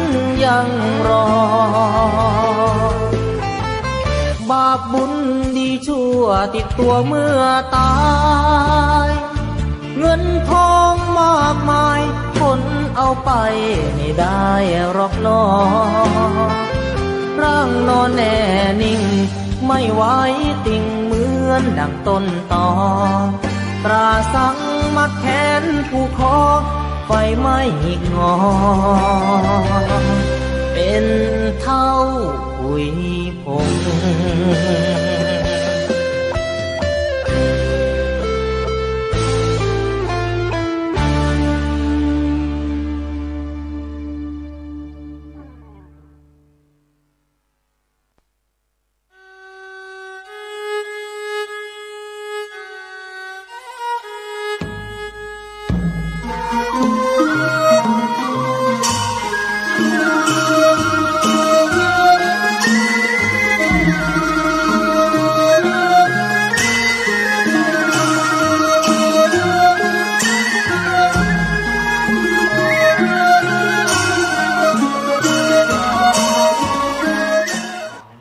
ยังรอบาปบุญดีชั่วติดตัวเมื่อตายเงินทองมากมายคน เอาไปไม่ได้หรอกน้อร่างนอนแน่นิ่งไม่ไหวติ่งเหมือนดังต้นตอตราสังมัดแขนผู้คอไฟไหม้หิกงอเป็นเท่าคุยพง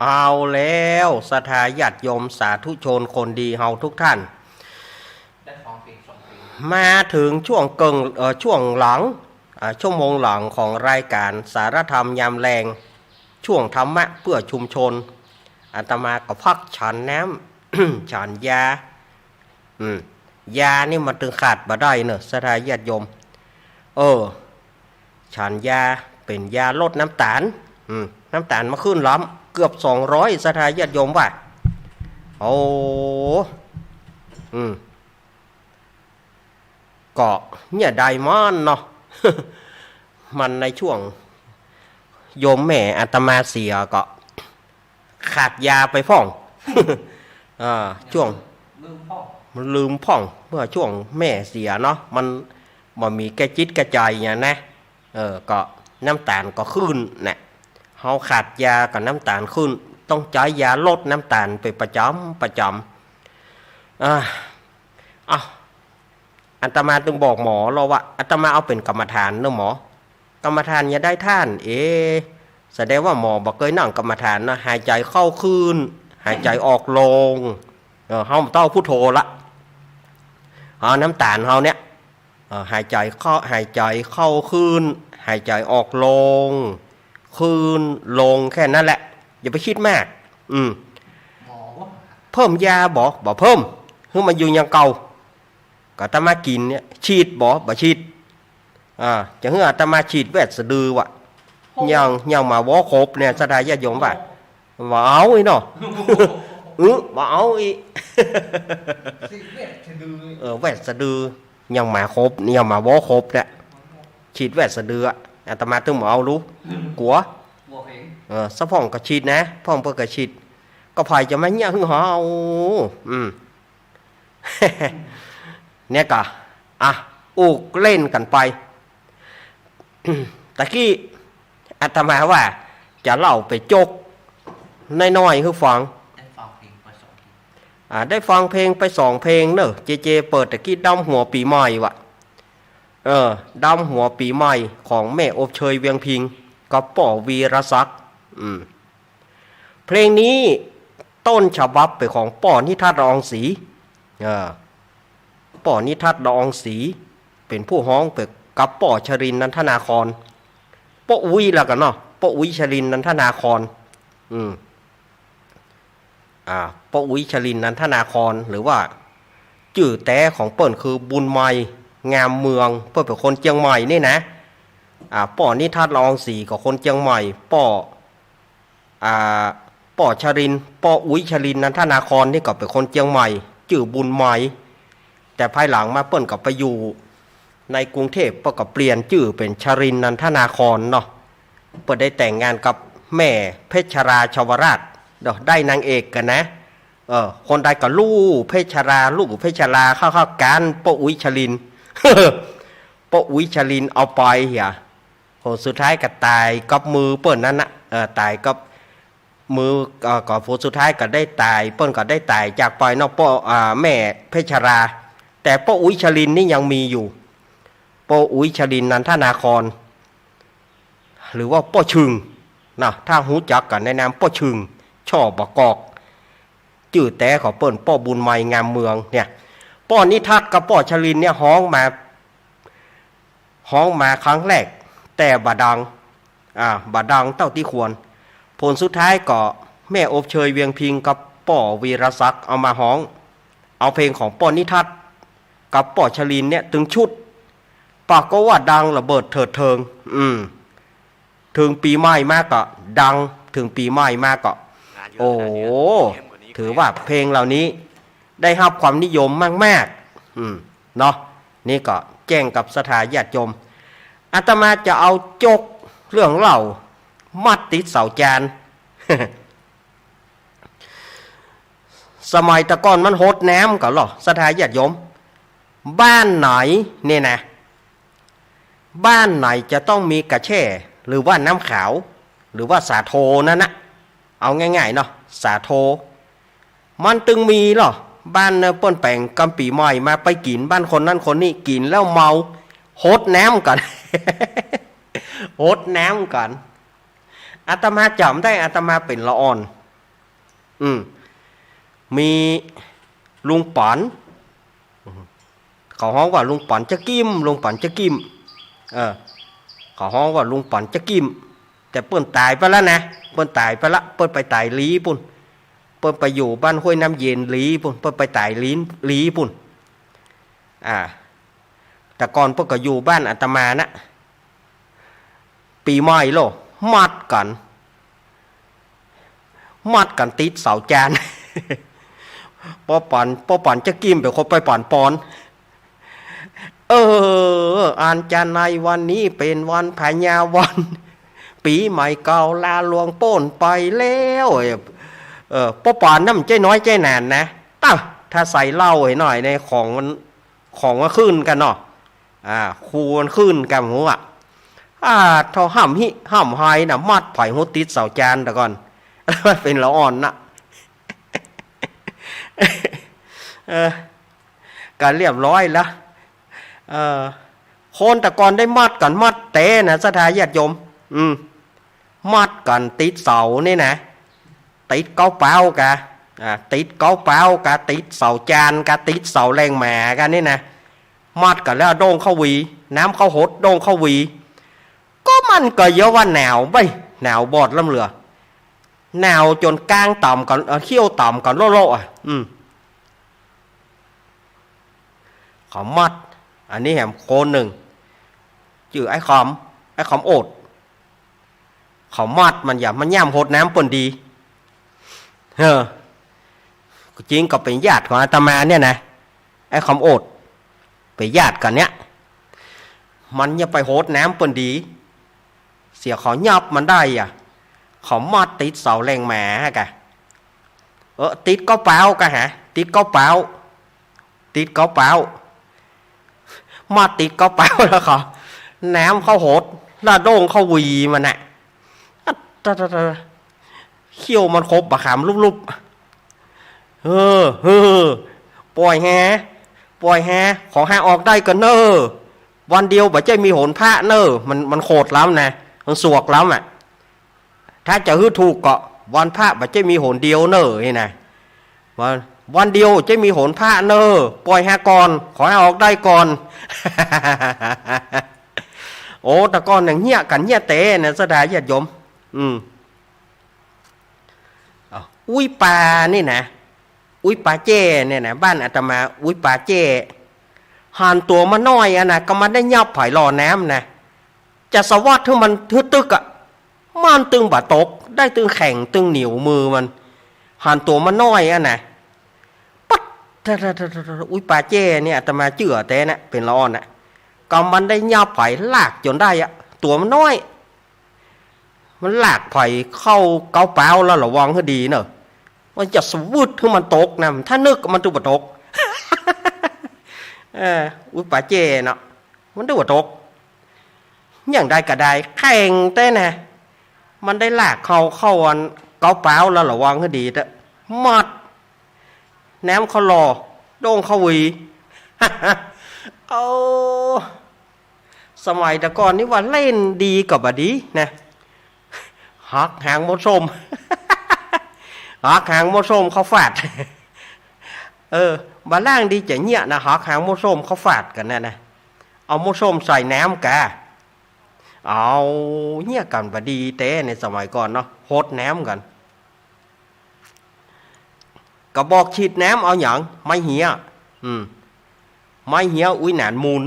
เอาแล้วศรัทธาญาติโยมสาธุชนคนดีเฮาทุกท่านได้2 ปี 2 ปี มาถึงช่วงช่วงหลังชั่วโมงหลังของรายการสารธรรมยามแรงช่วงธรรมะเพื่อชุมชนอาตมาก็พักฉันน้ำ ฉันยายานี่มันถึงขาดบ่ได้เนอะศรัทธาญาติโยมฉันยาเป็นยาลดน้ำตาลน้ำตาลมาขึ้นล้ำเกือบ200ศรัทธาญาติโยมว่ะโอ้ก็เนี่ยไดมอนเนาะ มันในช่วงโยมแม่อาตมาเสียก็ขาดยาไปพ่อง ช่วงลืมพ่องเมื่อช่วงแม่เสียเนาะมันบ่มีแกจิตกระใจอย่างนะก็น้ำตาลก็ขึ้นนะเฮาขาดยากับน้ำตาลขึ้นต้องใช้ยาลดน้ำตาลไปประจำอาตมาต้องบอกหมอเราว่าอาตมาเอาเป็นกรรมฐานเนอะหมอกรรมฐานอย่าได้ท่านแสดงว่าหมอบอกเคยนั่งกรรมฐานนะหายใจเข้าคืนหายใจออกลงเฮาเต้าพุทโธละเอาน้ำตาลเฮาเนี่ยหายใจเข้าคืนหายใจออกลงคืนลงแค่นั้นแหละอย่าไปคิดมากหมอว่าเพิ่มยาบ่เพิ่มคือมันอยู่อย่างเก่าก็อาตมากินเนี่ยฉีดบ่ฉีดจะให้อาตมาฉีดแวดสะดือวะยังมาวอครบเนี่ยศรัทธาญาติโยมว่าบ่เอาอีเนาะบ่เอาอีแวดสะดือยังมาครบยังมาวอครบเนี่ยฉีดแวดสะดืออาตมาตึงบ่เอารู้กลัวสะพ่องก็ฉีดนะพ่องเพิ่นก็ฉีดก็ไผจะมาเนี่ยหึงหาเนี่ยก็อุกเล่นกันไป ตะกี้อาตมาว่าจะเล่าไปจกน้อยๆคือฟังได้ฟังเพลงไป2 เพลงเนอะเจเปิดตะกี้ดำหัวปีใหม่วะดำหัวปีใหม่ของแม่อบเชยเวียงพิงกับป่อวีรศักดิ์เพลงนี้ต้นฉบับเป็นของป่อนิทัศน์ละอองศรีป่อนิทัศน์ละอองศรีเป็นผู้ฮ้องเปิดกับป่อชรินทร์นันทนาครป่ออุ้ยแล้วกันเนาะป่ออุ้ยชรินทร์นันทนาครป่ออุ้ยชรินทร์นันทนาครหรือว่าชื่อแต่ของเปิ้นคือบุญใหม่งามเมืองเปิ้นเป็นคนเชียงใหม่นี่นะป่อนิทัศน์ละอองศรีกับคนเชียงใหม่ป่อชรินป่ออุ้ยชรินนันทนาครนี่ก็เป็นคนเชียงใหม่ชื่อบุญใหม่แต่ภายหลังมาเปิ้นก็ไปอยู่ในกรุงเทพเปิ้นก็เปลี่ยนชื่อเป็นชรินนันทนาครเนาะเปิ้นได้แต่งงานกับแม่เพชรราชวราชได้นางเอกกันนะคนใดก็ลูกเพชรราลูกเพชรราเข้าการป่ออุ้ยชริน ป่ออุ้ยชรินเอาไปเหี่ยผลสุดท้ายก็ตายกับมือเปิ้นนั้นนะตายกับมือก่อนผลสุดท้ายก็ได้ตายเปิ้นก็ได้ตายจากไปนอกป่อแม่เพชรราแต่ป่ออุ้ยชรินนี่ยังมีอยู่ป่ออุ้ยชรินนันทนาครหรือว่าป่อชึงนะถ้าหูจักกันในนามป่อชึงช่อประกอบชื่อแต่ของเปิ้นป่อบุญใหม่งามเมืองเนี่ยป่อนิทัศน์กับป่อชรินเนี่ยฮ้องมา ฮ้องมาครั้งแรกแต่บาดังบาดังเต้าที่ควรผลสุดท้ายก็แม่อบเชยเวียงพิงกับป่อวีรศักดิ์เอามาฮ้องเอาเพลงของป่อนิทัศน์กับป่อชลินเนี่ยถึงชุดปากก็ว่าดังระเบิดเถิดเทิงถึงปีใหม่มากก็ดังถึงปีใหม่มากก็โอ้ถือว่าเพลงเหล่านี้ได้รับความนิยมมากๆเนาะนี่ก็แจ้งกับสถาญาติโยมอาตมาจะเอาจกเรื่องเล่ามัดติดเสาจาน สมัยตะก้อนมันโหดแหนมก็หรอสถาญาติโยมบ้านไหนเนี่ยนะบ้านไหนจะต้องมีกระแช่หรือว่าน้ำขาวหรือว่าสาโทนั่นนะเอาง่ายๆเนาะสาโทมันตึงมีหรอบ้านเปิ้นแปลงกำปีใหม่มาไปกินบ้านคนนั้นคนนี้กินแล้วเมาโหดแหนมกัน โหดแหนมกันอาตมาจำได้อาตมาเป็นละอ่อนมีลุงป๋อนเขาฮ้องว่าลุงป๋อนจะกิ้มลุงป๋อนจะกิ้มเขาฮ้องว่าลุงป๋อนจะกิ้มแต่เปิ้นตายไปแล้วนะเปิ้นตายไปละเปิ้นไปตายลีปุ่นเปิ้นไปอยู่บ้านห้วยน้ำเย็นลีปุ่นเปิ้นไปตายลีปุ่นแต่ก่อนเปิ้นก็อยู่บ้านอาตมานะปีใหม่โลมัดกันติดเสาจาน ป้อปั่นจะกิ้มไปคนไปปั่นปอนอ่านจานในวันนี้เป็นวันพญาวันปีใหม่เก่าลาลวงโป้นไปแล้วป้อปั่นน้ำใจน้อยใจนานนะถ้าใส่เหล้าให้หน่อยในของมันขึ้นกันเนาะคูมันขึ้นกันหัวทอห้ำไฮนะมัดไผ่หัวติดเสาจานแต่ก่อนมันเป็นละอ่อนนะการเรียบร้อยแล้วคนแต่ก่อนได้มัดกันมัดเตะนะสถาญาติโยมมัดกันติดเสานี่นะติดเก้าเป้ากะติดเก้าเป้ากะติดเสาจานกะติดเสาแรงแหม่กันนี่นะมัดกันแล้วโด่งเข้าวีน้ำเข้าหดโด่งเข้าวีก็มันก็เยอะว่าหนาวไปหนาวบอดลำเหลือหนาวจนกลางต่ำกันเขี้ยวต่ำกันโล่เขามัดอันนี้แหมโคนหนึ่งชื่อไอ้ขอมโอดเขามัดมันอย่ามันย่ำหดน้ำปนดีจริงก็เป็นญาติของอาตมาเนี่ยนะไอ้ขอมโอดเป็นญาติกันเนี้ยมันอย่าไปโหดน้ำปนดีเสียเขายับมันได้เขามัดติดเสาแรงแหม่กะติดก็เปล่ากะฮะติดก็เปล่ามาติดก็เปล่าแล้วเขาน้ำเขาโหดแล้วโด่งเขาวีมันน่ะเขี้ยวมันครบปะขามลุบปล่อยแฮขอหาออกได้กันเนอวันเดียวบ่ใจมีโหนพระเนอมันโคตรล้ำนะมันสวกล้ำถ้าจะฮื้อถูกก็วันพระบ่ใจมีโหนเดียวเนอนี่นะวันเดียวจะมีโหนพระเนอปล่อยหาก่อนขอให้ออกได้ก่อน โอ้แต่ก่อนอย่างเงี้ยกันเงี้ยเตะนะสดาญาติโยมอุ้ยปลานี่นะอุ้ยปลาเจ้เนี่ยนะบ้านอาตมาอุ้ยปลาเจ้หันตัวมาน้อยนะก็มันได้ยับไผ่รอน้ำนะจะสวัสดิ์ถึงมันตึกมันตึงบาตกได้ตึงแข็งตึงเหนียวมือมันหันตัวมาน้อยนะปัดอุ้ยปลาเจ้เนี่ยอาตมาเจื่อแต่นะเป็นละอ่อนนะก็มันได้ยับไผ่ลากจนได้ตัวมันน้อยมันลากไผ่เข้าเกาเปล่าแล้วระวังให้ดีเนอะมันจะสวุดถึงมันตกนะถ้านึกมันตัวบาตกอุ้ยปลาเจ้เนาะมันตัวบาตกอย่างใดก็ได้แข่งแต่นะมันได้ลากเข้าอันเกาเปล่าแล้วระวังให้ดีแต่มัดแหนมเขารอโด่งเขาวีเอาสมัยแต่ก่อนนี่ว่าเล่นดีกับบดีนะหักหางมดส้มหักหางมดส้มเขาฟาดบาล่างดีจะเนี้ยนะหักหางมดส้มเขาฟาดกันนะ เอาหม้อส้มใส่น้ำกะเอาเนี่ยกันบดีเต้ในสมัยก่อนเนาะโหดน้ำกันกระบอกฉีดน้ำเอาอย่างไม้เหี้ยไม้เหี้ยอุ้ยหนานมูล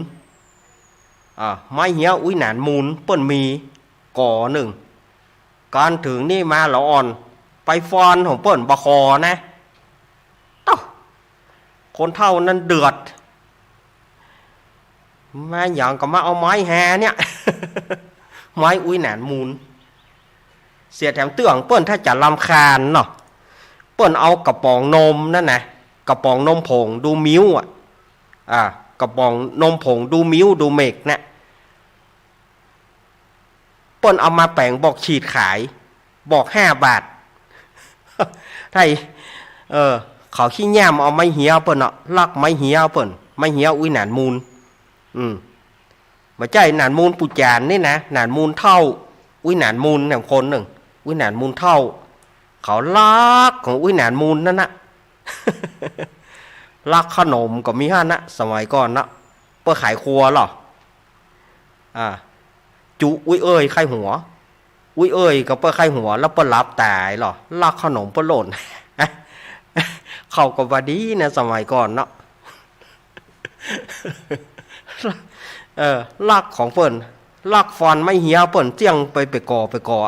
ไม้เหี้ยอุ้ยหนานมูลเปิ้นมีก่อหนึ่งการถึงนี่มาละอ่อนไปฟอนของเปิ้นบะคอนะต้อคนเท่านั้นเดือดมาอย่างก็มาเอาไม้แฮเนี่ย ไม้อุ้ยหนานมูลเสียแถมเตื่องเปิ้นถ้าจะรำคาญเนาะเปิ้นเอากระป๋องนมนั่นนะกระป๋องนมผงดูมิ้วกระป๋องนมผงดูมิ้วดูเมกนะเปิ้นเอามาแปลงบอกฉีดขายบอก5 บาท ไทยเขาขี้แย้มเอาไม้เหี้ยเปิ้นลักไม้เหี้ยเปิ้นไม้เหี้ยอุ้ยหนานมูลไม่ใช่หนานมูลปุจจานนี่นะหนานมูลเท่าอุ้ยหนานมูลเนี่ยคนหนึ่งอุ้ยหนานมูลเท่าเขาลักของอุ้ยหนานมูลนั่นนะลักขนมก็มีฮะนะสมัยก่อนนะเพื่อขายครัวหรอจุอุ้ยเอ้ยไข่หัวอุ้ยเอ้ยก็เพื่อไข่หัวแล้วเพื่อรับตายหรอลักขนมเพื่อหล่น เขาก็บดีนะสมัยก่อนเนาะ ลักของเปิ้นลักฟอนไม่เหี้ยเปิ้นเจียงไปก่อ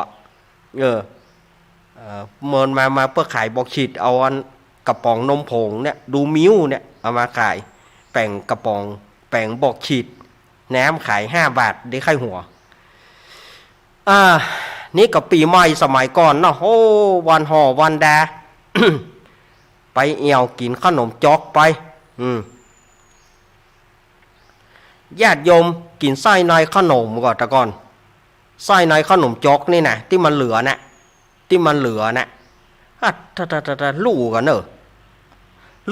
เมินมาเพื่อขายบอกฉีดเอาอันกระป๋องนมผงเนี่ยดูมิ้วเนี่ยเอามาขายแป่งกระป๋องแป่งบอกฉีดน้ำขาย5 บาทได้ไข่หัวนี่ก็ปีใหม่สมัยก่อนเนาะโอ้วันห่อวันแด ไปเอี่ยวกินขนมจอกไปญาติโยมกินไส้ในขนมก่อนแต่ก่อนไส้ในขนมจอกนี่นะที่มันเหลือนะลู่กันเนอะ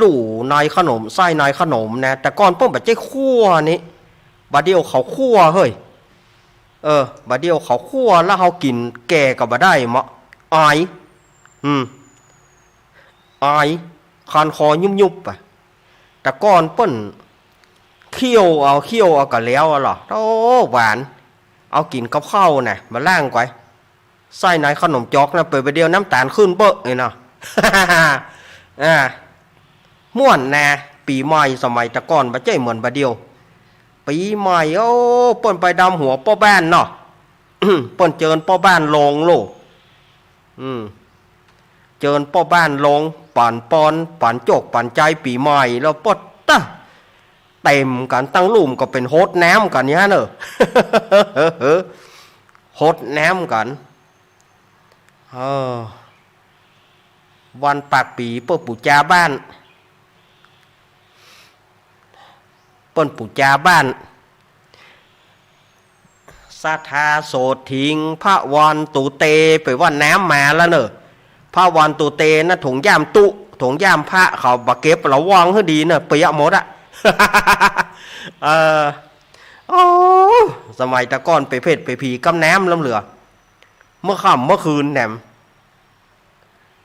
ลู่ในขนมไส้ในขนมนะแต่ก่อนเพิ่งแบบใจคั่วนี่บาเดียวเขาคั่วเฮ้ยบาเดียวเขาคั่วแล้วเขากินแก่กับบาได้มะอายคันคอยุบๆแต่ก่อนเปิ้นเคี่ยวเอากันแล้วหรอโอ้หวานเอากินกับข้าวน่ะมาล่างไว้ไส้ในขนมจอกนะเปิดไปเดียวน้ำตาลขึ้นเบ้อเลยเนาะ ม่วนนะปีใหม่สมัยตะก่อนบ่ใจเหมือนบ่เดียวปีใหม่โอ้เปิ้นไปดำหัวป้อบ้านเนาะ เปิ้นเจิญป้อบ้านลงโลเจิญป้อบ้านลงปั่นปอนปั่นโจกปั่นใจปีใหม่แล้วปดตะเต็มกันตั้งลุ่มก็เป็นโฮดน้ำกันเนี้ยเนอะ โฮดน้ำกันวันปากปีเปิ้นปู่จาบ้านสาธาโสดทิ้งพระวันตูเตไปว่าน้ำมาแล้วเนอะพระวันตูเตนะถุงย่ามตุถุงย่ามพระเขาบะเก็บระวังให้ดีเนอะเปียหมดอะ สมัยตะก้อนไปเพชรไปผีกำน้ำล้ำเหลือเมื่อค่ำเมื่อคืนแหนม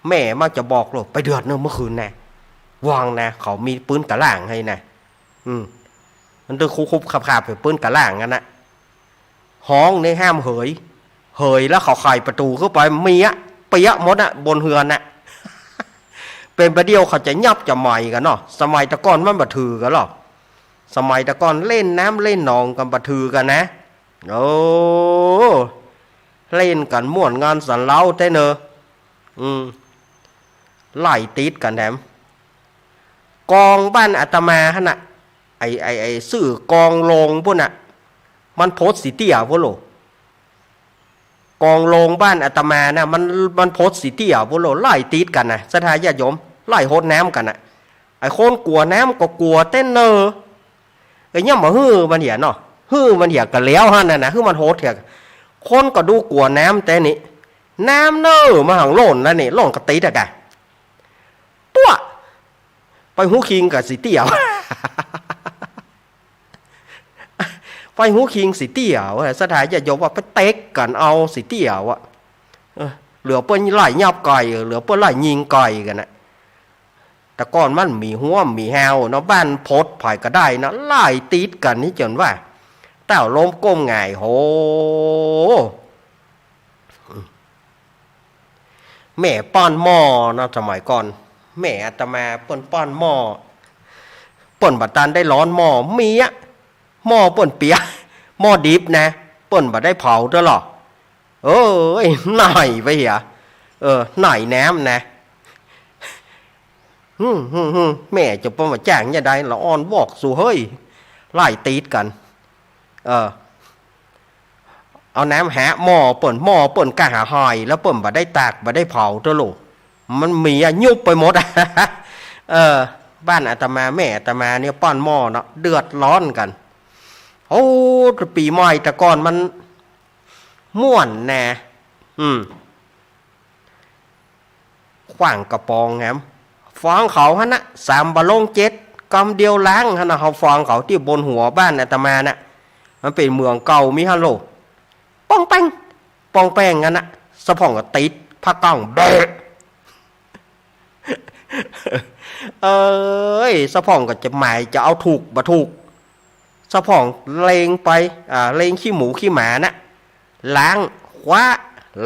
แม่มักจะบอกเลยไปเดือดเนอะเมื่อคืนแน่วางนะเขามีปืนกระล่างให้นะมันต้องคุบขับไปปืนกระล่างกันนะห้องในห้ามเหยแล้วเขาไขประตูเข้าไปมีอะเปียหมดอะบนเฮือนอะ เป็นประเดี๋ยวเขาจะยับจะใหม่กันเนาะสมัยตะก้อนมันบัดถือกันหรอสมัยตะก้อนเล่นน้ำเล่นหนองกันบัดถือกันนะโอ้เล่นกันม่วนงานสันเล้าเต้เนอะไล่ติดกันแถมกองบ้านอาตมาฮะน่ะไอสื่อกองโลงพวกน่ะมันโพสต์สีเตี้ยพวกโลกองโลงบ้านอาตมานะมันโพสต์สีเตี้ยพวกโลไล่ติดกันนะสถาญาติโยมไล่โหดน้ำกันน่ะไอคนกลัวน้ำก็กลัวเต้นเนอไอเนี่ยมาฮื้อมันเหี้ยเนาะฮื้อมันเหี้ยกันแล้วฮะน่ะนะฮื้อมันโหดเถอะคนก็ดูกลัวน้ำแต่นี่น้ำเนอมาหังโล่นแล้วนี่โล่นกระติดอะกันตัวไปหูคิงกับสีเตี้ยว ไปหูคิงสีเตี้ยวสถานจะยกว่าไปเต็กกันเอาสีเตี้ยวเหลือเปิ้นไล่ยับไก่เหลือเปิ้นไล่ยิงไก่กันนะแต่ก่อนมันมีหัวมีแฮวเนาะบ้านพดผ่ายก็ได้นะไล่ติดกันนี่จนว่า เต้าล้มก้มหงายโหแม่ป้อนหม้อนะสมัยก่อนแม่อาตมาเปิ้นป้อนหม้อเปิ้นบัดตันได้ร้อนหม้อมีอะหม้อเปิ้นเปียหม้อดิบนะเปิ้นบัดได้เผาตลอดเอ้ยหน่อยไปเหียหน่อยแหนมนะแม่จะป้อนมาจ้างยังไงละอ่อนบอกสู่เฮ้ยไล่ตีดกันเอาน้ำหาหม้อเปิ่นกะหาหอยแล้วเปิ่นบ่ได้ตากบ่ได้เผาตัวลูกมันมียุบไปหมดบ้านอาตมาแม่อาตมาเนี่ยป้อนหม้อเนาะเดือดร้อนกันโอ้ปีใหม่แต่ก่อนมันม่วนแน่ขว้างกระปองแฮมฟ้องเขาฮะนะ3 บะโลง 7กำเดียวล้างฮะนะเขาฟ้องเขาที่บนหัวบ้านอาตมาน่ะมันเป็นเมืองเก่ามีฮัลโหลป้องแป้งงั้นนะสะพองก็ติดผ้าก้องเบะสะพองก็จะหมายจะเอาถูกบ่ถูกสะพองเลงไปเลงขี้หมูขี้หมานะล้างคว้า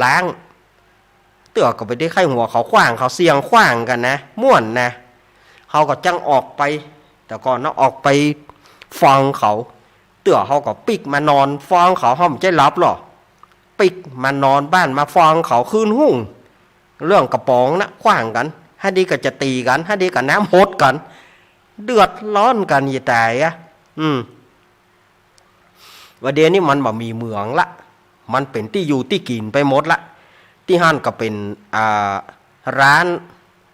ล้างเตือก็ไปได้ไข้หัวเขาขว้างเขาเสียงขว้างกันนะม่วนนะเขาก็จังออกไปแต่ก่อนเนาะออกไปฟังเขาเตือเขาก็ปิกมานอนฟังเขาเขาไม่ใช่รับหรอปิกมานอนบ้านมาฟังเขาคืนหุ่งเรื่องกระป๋องนะขว้างกันให้ดีก็จะตีกันให้ดีก็น้ำหดกันเดือดร้อนกันอย่าตายวันเดียวนี้มันบ่มีเมืองละมันเป็นที่อยู่ที่กินไปหมดละที่ห้านก็เป็นร้าน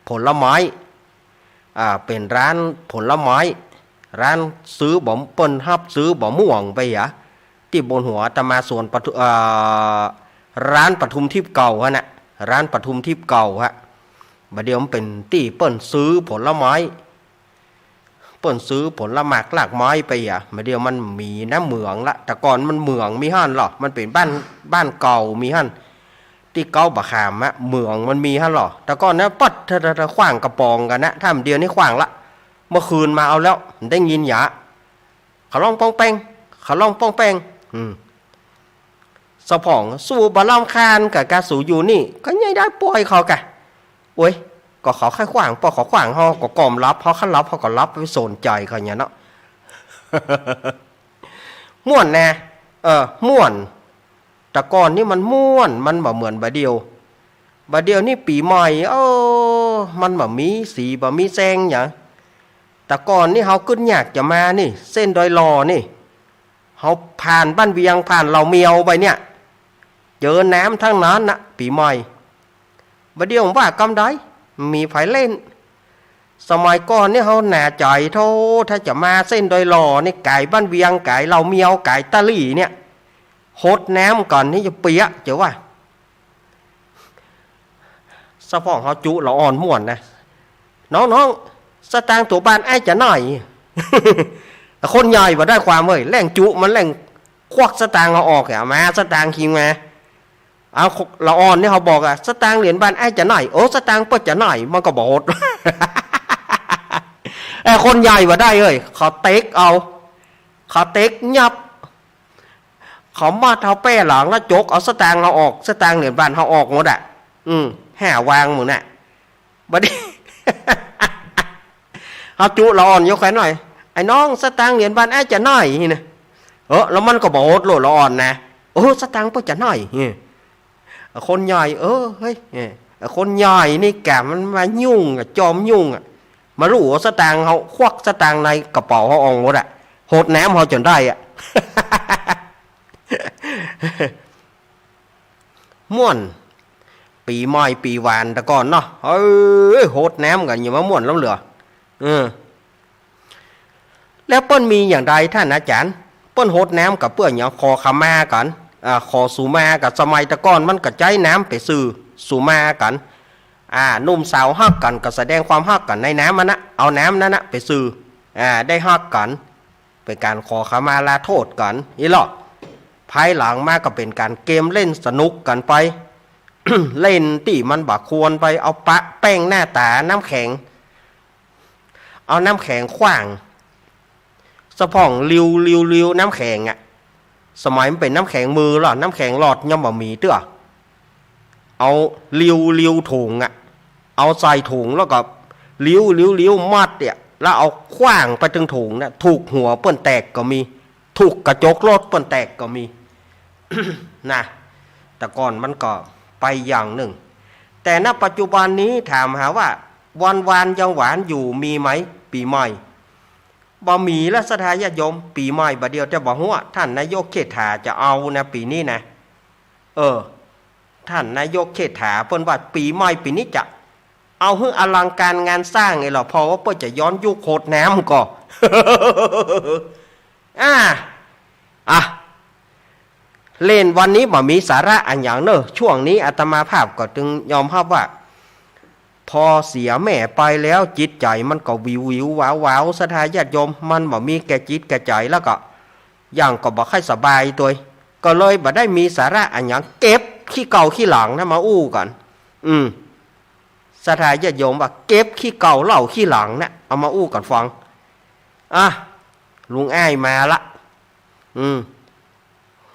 ผลไม้เป็นร้านผลไม้ร้านซื้อบ่เปิ้นฮับซื้อบ่ม่วงไปที่บนหัวตมาส่วนร้านปทุมทิพย์เก่าฮะนะร้านปทุมทิพย์เก่าฮะบัดเดี๋ยวมันเป็นที่เปิ้นซื้อผลไม้เปิ้นซื้อผลหมากลากไม้ไปบัดเดี๋ยวมันมีน้ำเหมืองละแต่ก่อนมันเหมืองมีหั่นหรอมันเป็นบ้านเก่ามีหั่นที่เก่าบะขามอะเหมืองมันมีหั่นหรอแต่ก่อนนะปัดถ้าขว้างกระปองกันนะถ้าเดียวนี้ขว้างละเมื่อคืนมาเอาแล้วได้ยินหยาเขาล่องป้องแป้งสะพองสู้บะล่ำคานกับกาสูอยู่นี่ก็ยังได้ปล่อยเขากะโอ้ยก็เขาแค่ขว้างพอเขาขว้างเขาก็กล่อมรับเขาขั้นรับเขาก็รับไปสนใจเขาอย่างเนาะ ม่วนแน่ม่วนแต่ก่อนนี่มันม่วนมันแบบเหมือนบะเดียวนี่ปีใหม่มันแบบมีสีแบบมีแซงอย่างแต่ก่อนนี่เขาขึ้นอยากจะมานี่เส้นดอยลอนี่เขาผ่านบ้านเวียงผ่านเหล่าเมียวไปเนี่ยเจอน้ำทั้งนั้นนะปีใหม่บัดเดียวผมว่ากำได้มีไผเล่นสมัยก่อนนี่เขาหนาใจเท่าถ้าจะมาเส้นดอยลอนี่ไก่บ้านเวียงไก่เหล่าเมียวไก่ตะลี่เนี่ยหดน้ำก่อนนี่จะเปียเจ้าว่าสะพองเขาจุเราอ่อนม่วนนะน้องสตางค์ตัวบ้านไอ้จะหน่อย คนใหญ่มาได้ความเลยแรงจุมันแรงควักสตางค์เราออกมาสตางค์คิงมาเอาละอ่อนนี่เขาบอกสตางค์เหรียญบ้านไอ้จะหน่อยสตางค์เปิดจะหน่อยมันก็บอก คนใหญ่มาได้เลยเขาเต็กยับเขามาเท้าแป้หลังแล้วจกเอาสตางค์เราออกสตางค์เหรียญบ้านเขาออกหมดห่าวางหมดน่ะบัดนี้ เขาจุละอ่อนยกแขนหน่อยไอ้น้องสตางค์เหรียญบ้านไอ้จะหน่อยนี่นะแล้วมันก็บอกโหดละอ่อนนะสตางค์เปิดจะหน่อยคนใหญ่เฮ้ยคนใหญ่นี่แกมันมายุ่งจอมยุ่งมารู้ว่าสตางค์เขาควักสตางค์ในกระเป๋าเขาออกหมดโหดแหนมเขาจนได้ม่วนปีใหม่ปีวานแต่ก่อนเนาะโหดแหนมกันอย่ามาม่วนแล้วเหลือแล้วเปิ้นมีอย่างไรท่านอาจารย์เปิ้นโหดแหนมกับเปิ้นอย่างคอขามากันคอสูมากับสมัยแต่ก่อนมันก็ใจน้ำไปซื้อสูมากันนุ่มสาวฮักกันก็แสดงความฮักกันในน้ำมันนะเอาน้ำนั้นนะไปซื้อได้ฮักกันเป็นการขอขมาลาโทษกันนี่หรอภายหลังมาก็เป็นการเกมเล่นสนุกกันไป เล่นที่มันบักควรไปเอาปะแป้งหน้าตาน้ำแข็งเอาน้ำแข็งขว้างสะพองริวน้ำแข็ง สมัยมันเป็นน้ำแข็งมือหรอน้ำแข็งหลอดย่อมบ่มีเตื้อเอาลิ้วถุงอะเอาใส่ถุงแล้วก็ลิ้วมัดเนี่ยแล้วเอาขว้างไปถึงถุงนะถูกหัวเปิ้นแตกก็มีถูกกระจกรถเปิ้นแตกก็มี นะแต่ก่อนมันก็ไปอย่างหนึ่งแต่ณปัจจุบันนี้ถามหาว่าวันยังหวานอยู่มีไหมปีใหม่บ่มีและสถานญาติโยมปีใหม่บ่เดียวแต่บ่ฮู้ว่าท่านนายกเขตถาจะเอานะปีนี้นะท่านนายกเขตถาเปิ้นว่าปีใหม่ปีนี้จะเอาให้อลังการงานสร้างไงหรอเพราะว่าเปิ้นจะย้อนยุคโคตรน้ำก็ เล่นวันนี้บ่มีสาระอันอย่างเนอะช่วงนี้อาตมาภาพก็จึงยอมรับว่าพอเสียแม่ไปแล้วจิตใจมันก็วิวว้าวสถานญาติโยมมันบ่มีแก่จิตแก่ใจแล้วก็อย่างก็บ่ค่อยสบายตัวก็เลยบ่ได้มีสาระอันอย่างเก็บขี้เก่าขี้หลังนะมาอู้กันสถานญาติโยมว่าเก็บขี้เก่าเหล่าขี้หลังนะเอามาอู้กันฟังลุงอ้ายมาละ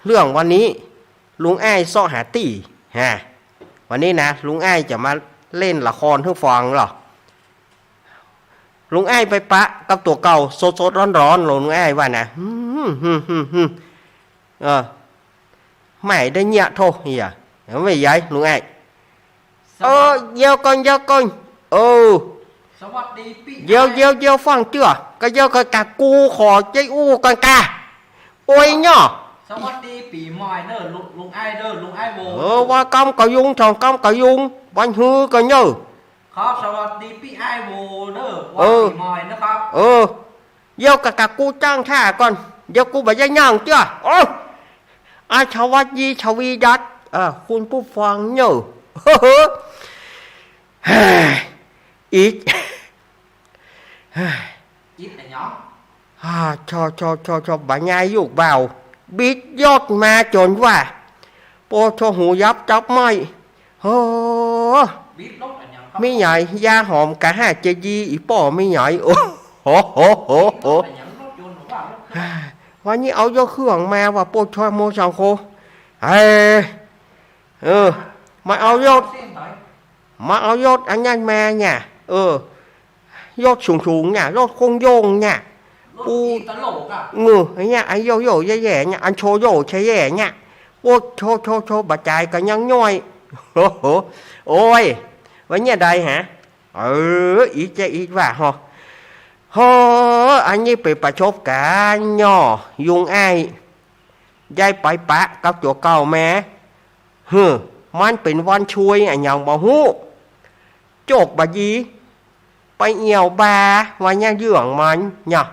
เรื่องวันนี้ลุงอ้ายซ้อหาตี้วันนี้นะลุงอ้ายจะมาเล่นละครให้ฟังหรอลุงอ้ายไปปะกับตัวเก่าสดร้อนลุงอ้ายว่านะไม่ได้เนี้ยโทษเฮียไม่ใหญ่ลุงอ้ายเยี่ยวก่อนสวัสดีปีเยี่ยวฟังเจื่อก็เยี่ยวก็กะกูขอใจอู้กันกะโอ้ยเนาะสวัสดีปีใหม่เด้อลุงไอ้เด้อลุงไอ้โวว่ากำกะยุงทองกำกะยุงวันฮือกันเนาะครับสวัสดีพี่ไอ้โวเด้อวันปีใหม่นะครับเยี่ยวกะกูจ้างท่าก่อนเดี๋ยวกูบ่ได้ย่างเจ้าชวัดยีชวีดัดคุณผู้ฟังเนาะอีกไอ้เนาะชอบบ่ง่ายอยู่เบาบิดยอดมาจนว่าโปชหูยับจับไม่ไม่ใหญ่ยาหอมกะห้าเจยีอีป่อไม่ใหญ่โหวันนี้เอายกเครื่องมาว่าโปชโมสังโคมาเอายอดอันนั้นมาเนี่ยยอดสูงเนี่ยยอดคงโยงเนี่ยปูตลกเนี่ยไอ้โยแย่ๆเนี่ยอันโชโยใช่แย่เนี่ยโอ้โชบาดใจกันยังย่อยโอ้ยวันนี้ได้ฮะอีกจะอีกว่าอันนี้ไปประชบกันย่อยุงไอ้ยายไปปะกับตัวเก่าแม่มันเป็นวันช่วยอันยังบ่ฮู้โจกบะยีไปเหี่ยวบาว่าเนี่ยเรื่องมันเนี่ย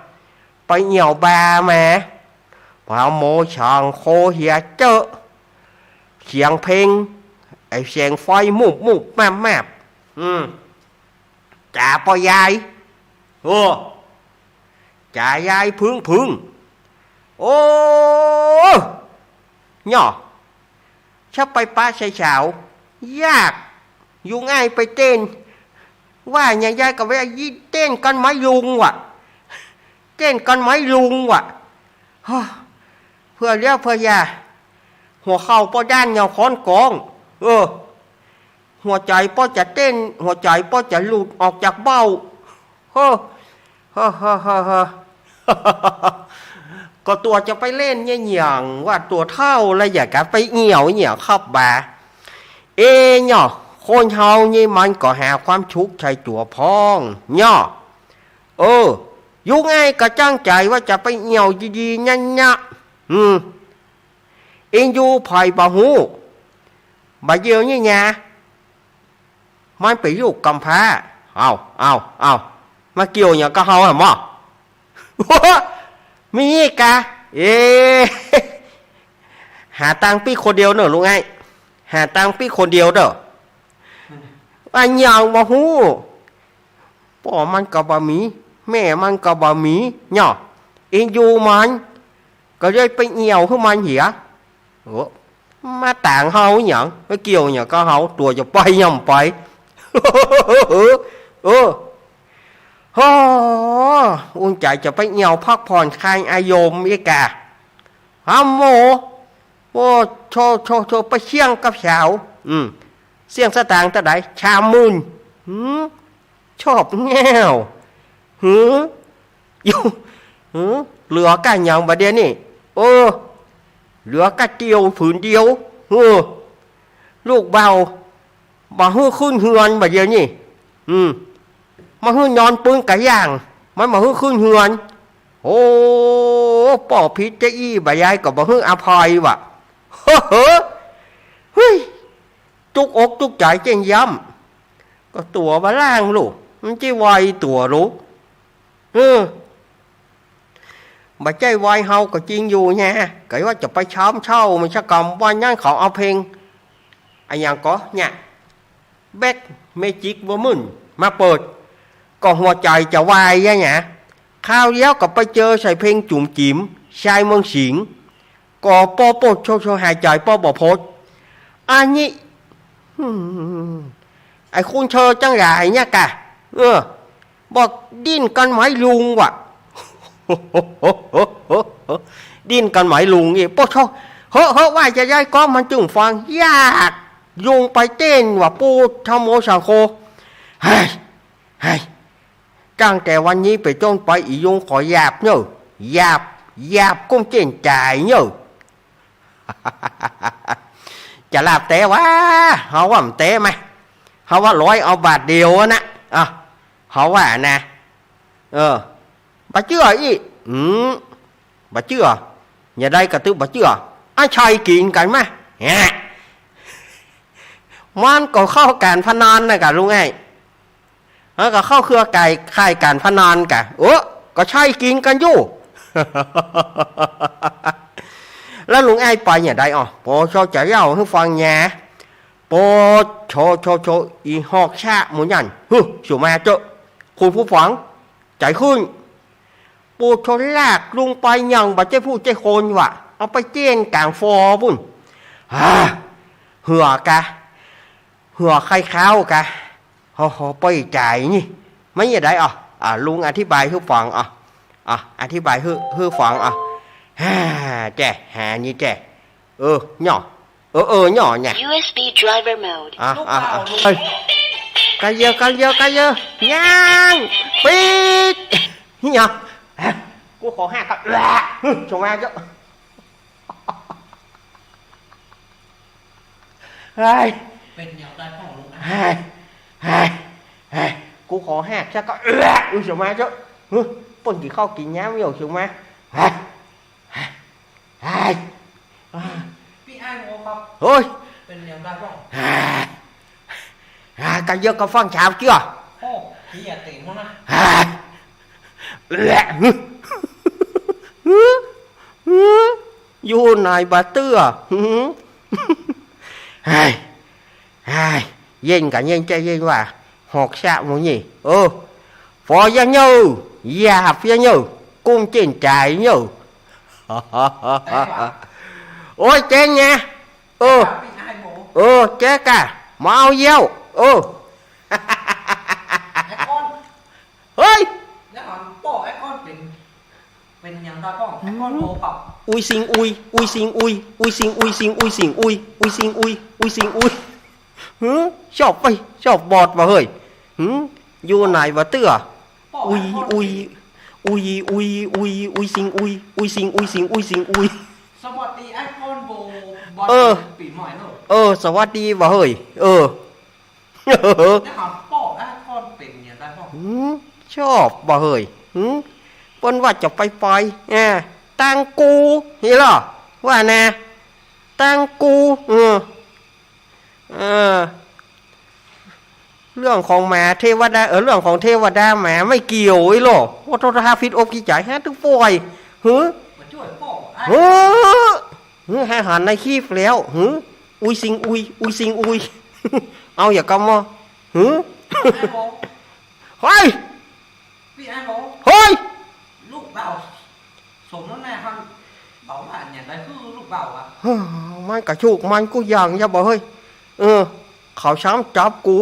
ไปเหี่ยวบาแม่พอโมช่างโคเหียเจอเสียงเพลงไอเสียงไฟมุบแมบจ่าปอยายจ่ายายพึ่งโอ้เนี่ยถ้าไปป้าใส่เฉายากอยู่ง่ายไปเต้นว่าอย่างยายกับว่ายี่เต้นกันไม้ลุงว่ะเต้นกันไม้ลุงว่ะเพื่อเลี้ยวเพื่อยาหัวเข่าป้อด้านเงาค้อนกองหัวใจป้อจะเต้นหัวใจป้อจะหลุดออกจากเบ้าก็ตัวจะไปเล่นเนี่ยอย่างว่าตัวเท่าอะไรอย่างกันไปเหี่ยวขับบาเนาะคนเฮานี่มันก็หาความชุกข์ใช้ตัวพ้องเนาะอยู่ไงก็จ้างใจว่าจะไปเหี่ยวดีๆนั่นนะเองอยู่ไผ่บ่หูบ่เยี่ยวนี่ไงมันไปอยู่กำพร้าเอามาเกี่ยวอย่างก็เฮาหรอหมอมีกะหาตังปีคนเดียวเนอะลุงไงหาตังปีคนเดียวเด้ออันยังบ่ฮู้พ่อมันก็บ่มีแม่มันก็บ่มีเนาะเองอยู่มันก็เลยไปเหี่ยวให้มันเหี่ยมาต่างเฮาหยังไปเกี่ยวหยังก็เฮาตัวจะไปย่ำไปอุ่นใจจะไปเหี่ยวพักผ่อนคลายอารมณ์อีกะ ฮัมโมโอ้โชไปเชียงกับสาวเสียงสตางค์ตะไดชามุนชอบแง่วอยู่เหลือกันอย่างบัดเดียวนี่เหลือกะเดียวผืนเดียวลูกเบาบ่ฮื้อขึ้นเฮือนบัดเดียวนี่มาฮื้อนอนปืนกะย่างมันมาฮื้อขึ้นเฮือนโอ้ป่อพิษจะอี้บ่ยายก็บ่ฮื้ออภัยว่ะเฮ้ยจุกอกจุกใจเจงย้ำก็ตัวบาล่างลูกมันจะไวตัวรู้บ่ใจไวเฮาก็จริงอยู่ไงก็ว่าจะไปช้อมเช่ามันชะกรรมว่าย่างเขาเอาเพลงไอ้ยังก็เนี่ยแบกเมจิกวอร์มึนมาเปิดก็หัวใจจะวายยังไงข้าวเย้าก็ไปเจอใส่เพลงจุ่มจิ๋มชายเมืองสิงก็ปอปดโชหายใจปอบ่พดอันนี้ไอ้คุณเธอจังไรเนี่ยกะบอกดิ้นกันไหมลุงวะดิ้นกันไหมลุงอีกปอชเฮ้ว่าจะย้ายก้อมันจึงฟังยากยุงไปเต้นว่าปูธโมสังโฆเฮ้ยตั้งแต่วันนี้ไปจนไปอียุงขอหยาบเนอะหยาบกุ้งเจนจ่ายเนอะจะลาบเตะวะเขาว่ามันเตะไหมเขาว่าร้อยเอาบาทเดียวนะเขาว่านะbà chưa ý bà chưa nhà đây cả tư bà chưa ai chạy kiện cảnh màมันก็เข้าการพนันนะกะลุงไอ้ก็เข้าเครือไก่ค่ายการพนันกะก็ใช่กินกันอยู่ แล้วลุงไอ้ไปnhà đâyโปcho trẻ giàuให้ฟังnhàโปchoอีหอกชะหมูยันสู่มาเจอคุณผู้ฟังใจขึ้นปูโชลากลุงไปยังบัดเจ้าผู้เจ้าคนวะเอาไปเจียนกลางฟอบุ่นเหือกะเหือใครเข้ากะหอไปจ่ายนี่ไม่ยังไงลุงอธิบายให้ฟังอธิบายให้ฟังแจ้หานี่แจ้หน่อหน่อเนี่ย USB driver mode กันเยอะยังปิดนี่เหรอกูขอห้ากับชงมาเยอะเป็นอย่างไรพ่อลุงกูขอห้าชักก็ชงมาเยอะปุ่นกี่ข้าวกินย้ำอยู่ชงมาพี่ไอ้โมครับเฮ้ยเป็นอย่างไรพ่อกันเยอะก็ฟังชาวchưaพี่อย่าติ่งเขานะอยู่ไหนbà Tư Yên cả nhiên chơi yên và học sao một nhỉ phó gia nhâu giáp gia nhâu cung trên trái nhâu ôi chết nha chết cả mau gieoเฮ้ยแล้วพ่อไอ้ก้อนเป็นอย่างไรพ่อไอ้ก้อนโมกับอุ้ยสิงชอบไปชอบบอดมาเฮ้ยอยู่ไหนวะเตื้ออุ้ยสิงสวัสดีไอ้ก้อนโบบอดปีใหม่เนอะสวัสดีวะเฮ้ยแล้วพ่อไอ้ก้อนเป็นอย่างไรพ่อชอบบ่เฮ้ยเปิ้นว่าจะไปตังกูนี่หรอว่านะตังกูเรื่องของแหมเทวดาเรื่องของเทวดาแหมไม่เกี่ยวไอ้หรอว่าโทรหาฟิตอกกี่จ่ายฮะทุกฝ่ายมาช่วยพ่อให้หันในขี้แล้วอุ้ยสิงเอาอย่ากำมาเฮ้ยพี่ไอ้โมเฮ้ยลูกเบาสมน้ำหน้าครับเบาผ่านอย่างไรคือลูกเบามันกระชุกมันกูอย่างจะบอกเฮ้ยเขาช้ำจับกู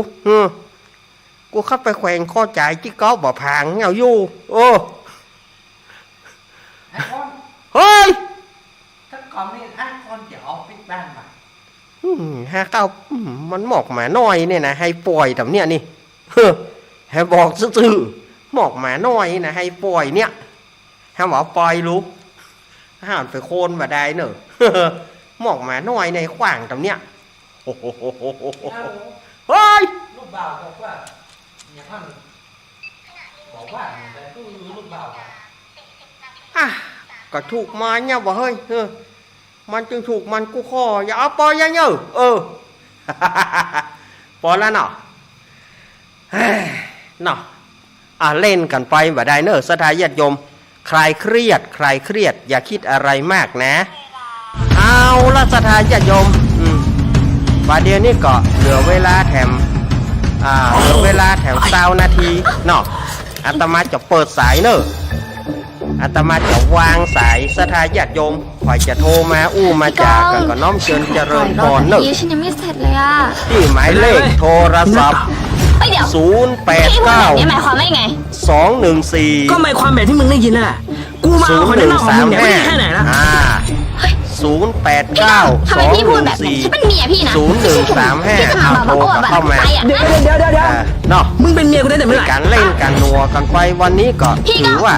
เข้าไปแขวนข้อจ่ายที่เขาบ่ผ่านเงาอยู่ไอ้ก้อนเฮ้ยถ้า ฮะเก้ามันหมอกหมาน้อยเนี่ยนะให้ปล่อยแต่เนี่ยนี่เฮ้อให้บอกซื่อๆหมอกหมาน้อยนะให้ปล่อยเนี่ยให้บอกปล่อยรู้ห้ามไปโคนมาได้เนอะหมอกหมาน้อยในขวางแต่เนี่ยโอ้โหเฮ้ย ลูกบ่าวบอกว่าเนี่ยท่านบอกว่าแต่ก็ลูกบ่าว อ่ะก็ถูกมาเนี่ยบ่เฮ้ยมันจึงถูกมันกูคออย่าเอาปล่อยยังเนอะพอแล้วเนาะเนาะเล่นกันไปบ่ได้เนอะสถานญาติโยมคลายเครียดอย่าคิดอะไรมากนะเอาละสถานญาติโยมประเดี๋ยวนี้ก็เหลือเวลาแถม20 นาทีเนาะอาตมาจะเปิดสายเนอะอาตมาจะวางสายสถานญาติโยมคอยจะโทรมามาจากกันก็น้อมเชิญเจริญพรเนอะ ฉันยังไม่เสร็จเลยอ่ะ ที่หมายเลขโทรศัพท์เดี๋ยว089พี่พูดแบบนี้หมายความว่าไง214ก็หมายความแบบที่มึงได้ยินนั่นแหละกูมาเอาคนได้นอกของมึงเนี่ยไม่ได้แค่ไหนนะ089 ทำไมพี่พูดแบบนี้ฉันเป็นเมียพี่นะ0135โทรเข้ามาเดี๋ยวเนาะ มึงเป็นเมียกูได้แต่เมื่อไหร่ การเล่นการนัวกันไปวันนี้ก็ถือว่า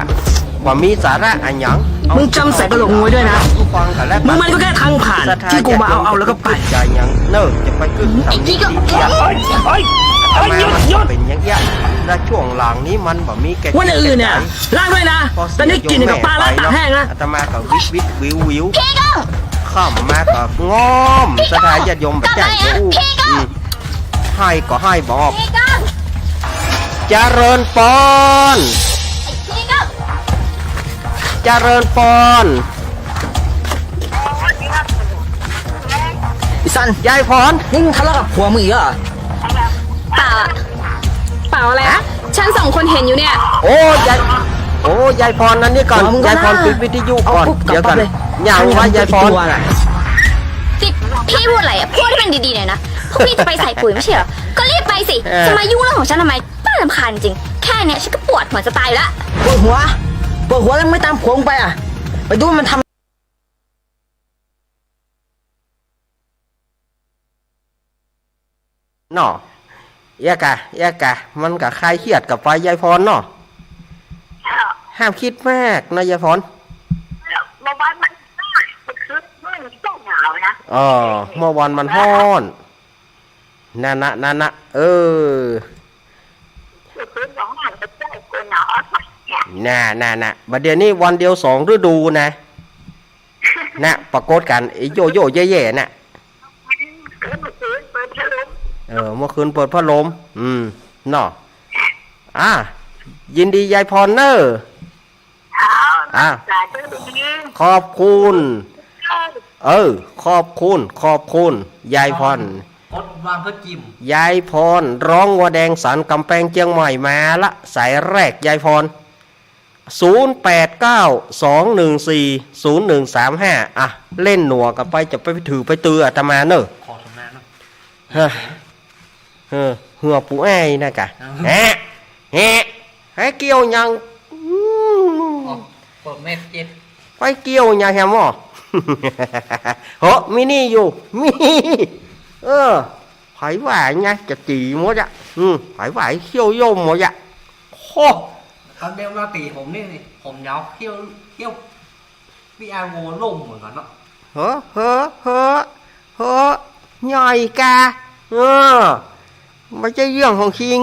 มีสาระอันหยัง มึงจำใส่กระโหลกงูไว้ด้วยนะ ฟังกันแล้ว มึงมันก็แค่ทางผ่านที่กูมาเอาแล้วก็ไป ใจยังเนิ่จะไปขึ้นทำนี้ดีจังหยุดเป็นอย่างเงี้ยและช่วงหลังนี้มันแบบมีแก่ วันอื่นเนี่ยล้างด้วยนะตอนนี้กินกับปลาล้างตากแห้งนะ อาตมากับวิวข้ามมากับง้อมสถานญาติโยมแบบแจ้งอู้ให้ก็ให้บอกเจริญปอนเจริญปอนอีสัน ยายพร นี่มึงทะเลาะกับผัวมึงอีกเหรอ เปล่าอะไรนะฉันสองคนเห็นอยู่เนี่ย ยายพรนั่นนี่ก่อนยายพรปิดวิทยุก่อนเดี๋ยวกันอย่างว่ายายพรพี่พูดอะไรอ่ะพูดให้มันดีๆหน่อยนะพวกพี่จะไปใส่ปุ๋ยไม่ใช่เหรอก็รีบไปสิจะมายุ่งเรื่องของฉันทำไมน่ารำคาญจริงแค่เนี้ยฉันก็ปวดหัวจะตายแล้วปวดหัวแล้วไม่ตามผัวมึงไปอ่ะไปดูมันทำเนาะยากะมันกับใครเครียดกับไปยายพรเนาะห้ามคิดมากนะยายพรเมื่อวานมันคือมันต้องหนาวนะเมื่อวานมันฮ้อนนั่นนะคือสองวันจะได้กูหนาวน่ะบัดเดี๋ยวนี้วันเดียว2 ฤดูนะนะปรากฏกันไอ้โยแย่ๆน่ะเมื่อคืนเปิดพัดลมเนาะยินดียายพรเนอร์ขอบคุณขอบคุณยายพรกดวางเพื่อจิ้มยายพรร้องวัวแดงสันกำแพงเชียงใหม่มาละสายแรกยายพร0892140135เล่นหนัวกันไปจะไปถือไปตืออาตมาเนอะขอทำงานเนาะเหือปูไอ้นะกะแฮะให้เกี่ยวยังเปิดเม็ดเจ็ดไปเกี่ยวยังแฮมอ่ะมินี่อยู่มีไผว่าไงจะจีหมดอ่ะไผว่าเขี้ยวโยมหมดอ่ะเขาเดียวมาตีผมนี่ผมยาวเขี้ยวพี่อาโวลุ่มเหมือนกันเนาะใหญ่กาไม่ใช่เรื่องของคิง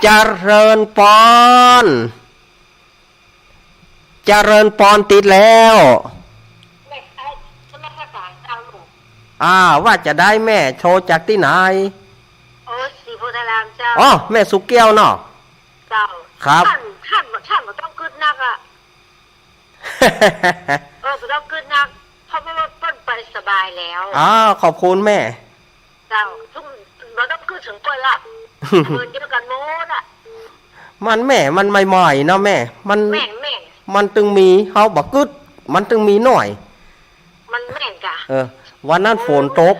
เจริญปอนติดแล้วว่าจะได้แม่โทรจากที่ไหนสีโพธารามเจ้าแม่สุกแก้วเนาะเจ้าครับท่านมันต้องกึดนักอ่ะมันต้องกึดนักเพราะว่าต้นไปสบายแล้วขอบคุณแม่เจ้าทุกเราต้องกึดถึงตัวละเงินเดียวกันโมดอ่ะมันแม่มันใหม่ๆเนาะแม่มันตึงมีเฮาบักกึดมันตึงมีหน่อยมันแม่นกะวันนั้นฝนตก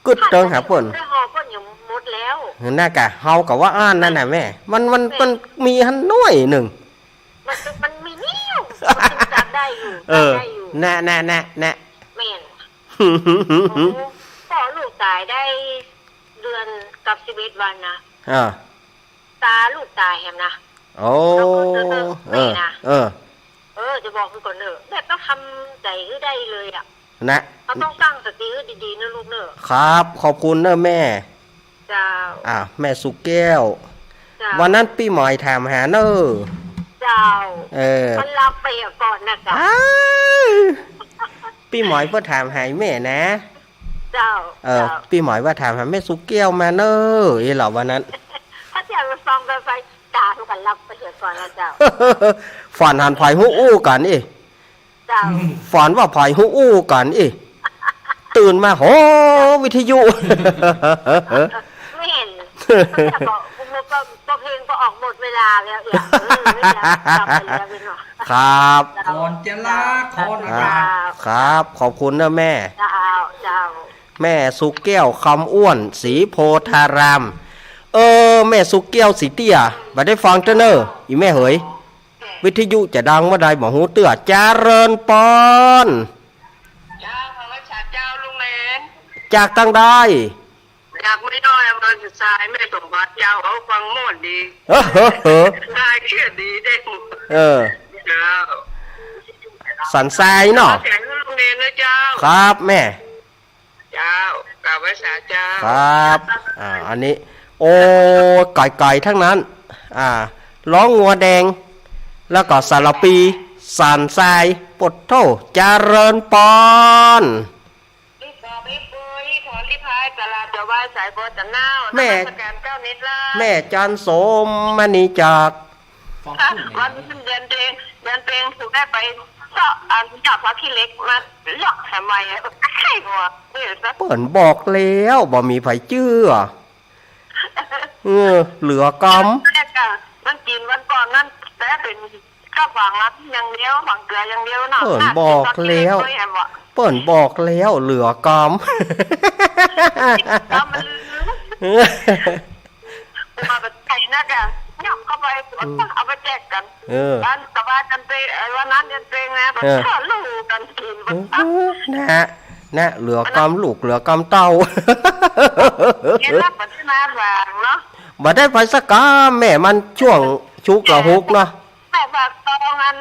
กึดเติงหาเปิ้นได้ฮอเปิ้นอยู่หมดแล้วน่ากะเฮากับว่าอ่านนั่นน่ะแม่มันมีหันน้อยหนึ่งมันมีนิ้วมันจัด ได้อยู่ เออ ได้อยู่ แน่แน่แน่แน่ แม่นพ่อลูกตายได้เดือนกับ11 วันนะ อ่า ตาลูกตายแฮมนะ โอ้เออเออ จะบอกคุณก่อนเนอะแบบต้องทำใจให้ได้เลยอ่ะ นะ เราต้องตั้งสติให้ดีๆนะลูกเนอะ ครับขอบคุณเนอะแม่ เจ้า แม่สุแก้ว เจ้า วันนั้นพี่หมอยถามหาเนอะ เจ้า เออ มันรับไปก่อนนะเจ้า อ้าวพี่หมอยเพื่อถามหายแม่นะ เจ้า พี่หมอยว่าถามหาแม่สุแก้วมาเนอะอีหรอวันนั้น ถ้าจะมาฟังไปตาทุกคนรับไปเถอะก่อนนะเจ้า ฝันหันไผ่หูอู้กันอี เจ้า ฝันว่าไผ่หูอู้กันอีตื่นมาโหวิทยุ ไม่เห็นแต่บอกก็เพลงก็ออกหมดเวลาแล้วอย่าไม่อยากกลับไปแล้วพี่หน่อย ครับ ก่อนจะลาขอนะ อ่า ครับ ขอบคุณนะแม่ เจ้าเจ้า แม่สุแก้วคำอ้วนสีโพธาราม แม่สุแก้วสีเตี้ยมาได้ฟังเจ้าเนอะอีแม่เหยวิทยุจะดังเมื่อใดบอกหูเตื้อเจริญปอน เจ้าพระวัชเจ้าลุงแมน จากตั้งได้ อยากไม่น้อยมาสุดท้ายไม่สมบัติเจ้าเขาฟังโม่นดี เฮ้อเฮ้อเฮ้อ ได้เครียดดีได้ เออ เจ้า สันทรายเนาะ แข่งลุงแมนนะเจ้า ครับแม่ เจ้ากับวัชเจ้า ครับ อันนี้ โอ้ไก่ทั้งนั้น ร้องงัวแดง แล้วก็สารปีสันทรายปดโทเจริญปอน รีบบอกรีบปุยขอรีบพายตลาดจะไหว้สายโบจะเน่า แม่ สแกนเจ้านิดละ แม่จันโสมมณีจาก ฟัง ค่ะ พูดไหน วันเดือนเพลงถูกได้ไปเจาะจับพระขี้เล็กมาเจาะทำไมใช่หัวนี่ซะ เปิ่นบอกแล้วบ่มีไผเชื่อเหลือกำ แรกอะมันกินวันก่อนนั่นแต่เป็นข้าวฝังรัดอย่างเดียวฝังเกลืออย่างเดียวเนาะ เปิ่นบอกแล้ว เปิ่นบอกแล้วเหลือกำ แล้วมันมาไปไก่น่าจะเนี่ยเข้าไปเอาไปแจกกัน บ้านกับบ้านกันเตะวันนั้นกันเตะนะแบบข้าลูกกันกิน นะเหลือกำลูกเหลือกำเต้า เนี่ยรับมาที่นาหลังเนาะ บ่ได้ไปสักกาแม่มันช่วงชุกละฮุกเนาะ แม่ฝากตองอัน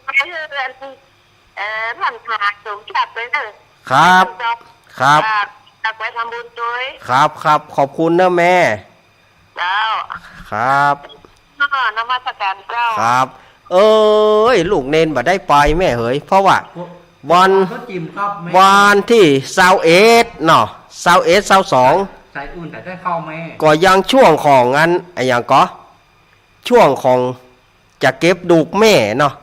ไปเรื่อยท่านหากสมจัดไปเลย ครับครับ จัดไปทำบุญด้วย ครับขอบคุณนะแม่ เจ้า ครับ นมัสการเจ้า ครับ ลูกเนนบ่ได้ไปแม่เหยเพราะว่า วัน ก็จิ้มครับแม่ วันที่21เนาะ21 22 ใส่อุ่นแต่ได้เข้าแม่ ก็ยังช่วงของอันไอ้อย่างก็ช่วงของจะเก็บดูกแม่เนาะ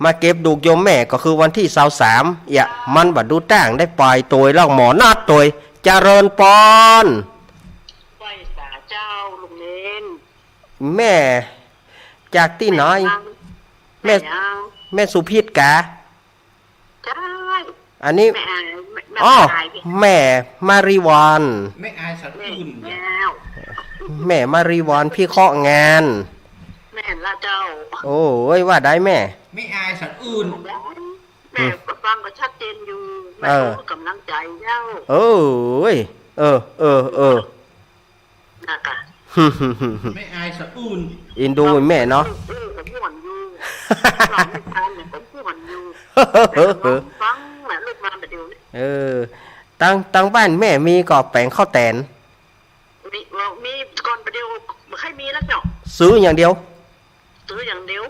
มาเก็บดูกโยมแม่ก็คือวันที่23อย่ามันบัดดูต่างได้ไปตัวแล้วหมอนัดตัวเจริญปอน ไหว้สาเจ้าลุงเน้น แม่จากที่ไหนแม่สุพิษกะ ใช่ อันนี้ แม่ อ๋อ ตายพี่ แม่มาริวาน ไม่อายสัตว์ แม่ อื่น แล้ว แม่มาริวานพี่เคาะงาน แม่ละเจ้า โอ้ยว่าได้แม่ ไม่อายสัตว์อื่น แม่ก็ฟังก็ชัดเจนอยู่แม่ก็กำลังใจเจ้า เอ้ยเออ นะคะ ไม่อายสัตว์อื่น อินดูแม่เนาะ ก็ม่วนอยู่เราไม่ทานเนี่ยก็ม่วนอยู่แต่ฟังแม่ลูกมาแต่เดียวนี้ ตั้งบ้านแม่มีก็แปลงข้าวแตน มีก่อนประเดียวไม่ค่อยมีแล้วเนาะ ซื้ออย่างเดียว ซื้ออย่างเดียว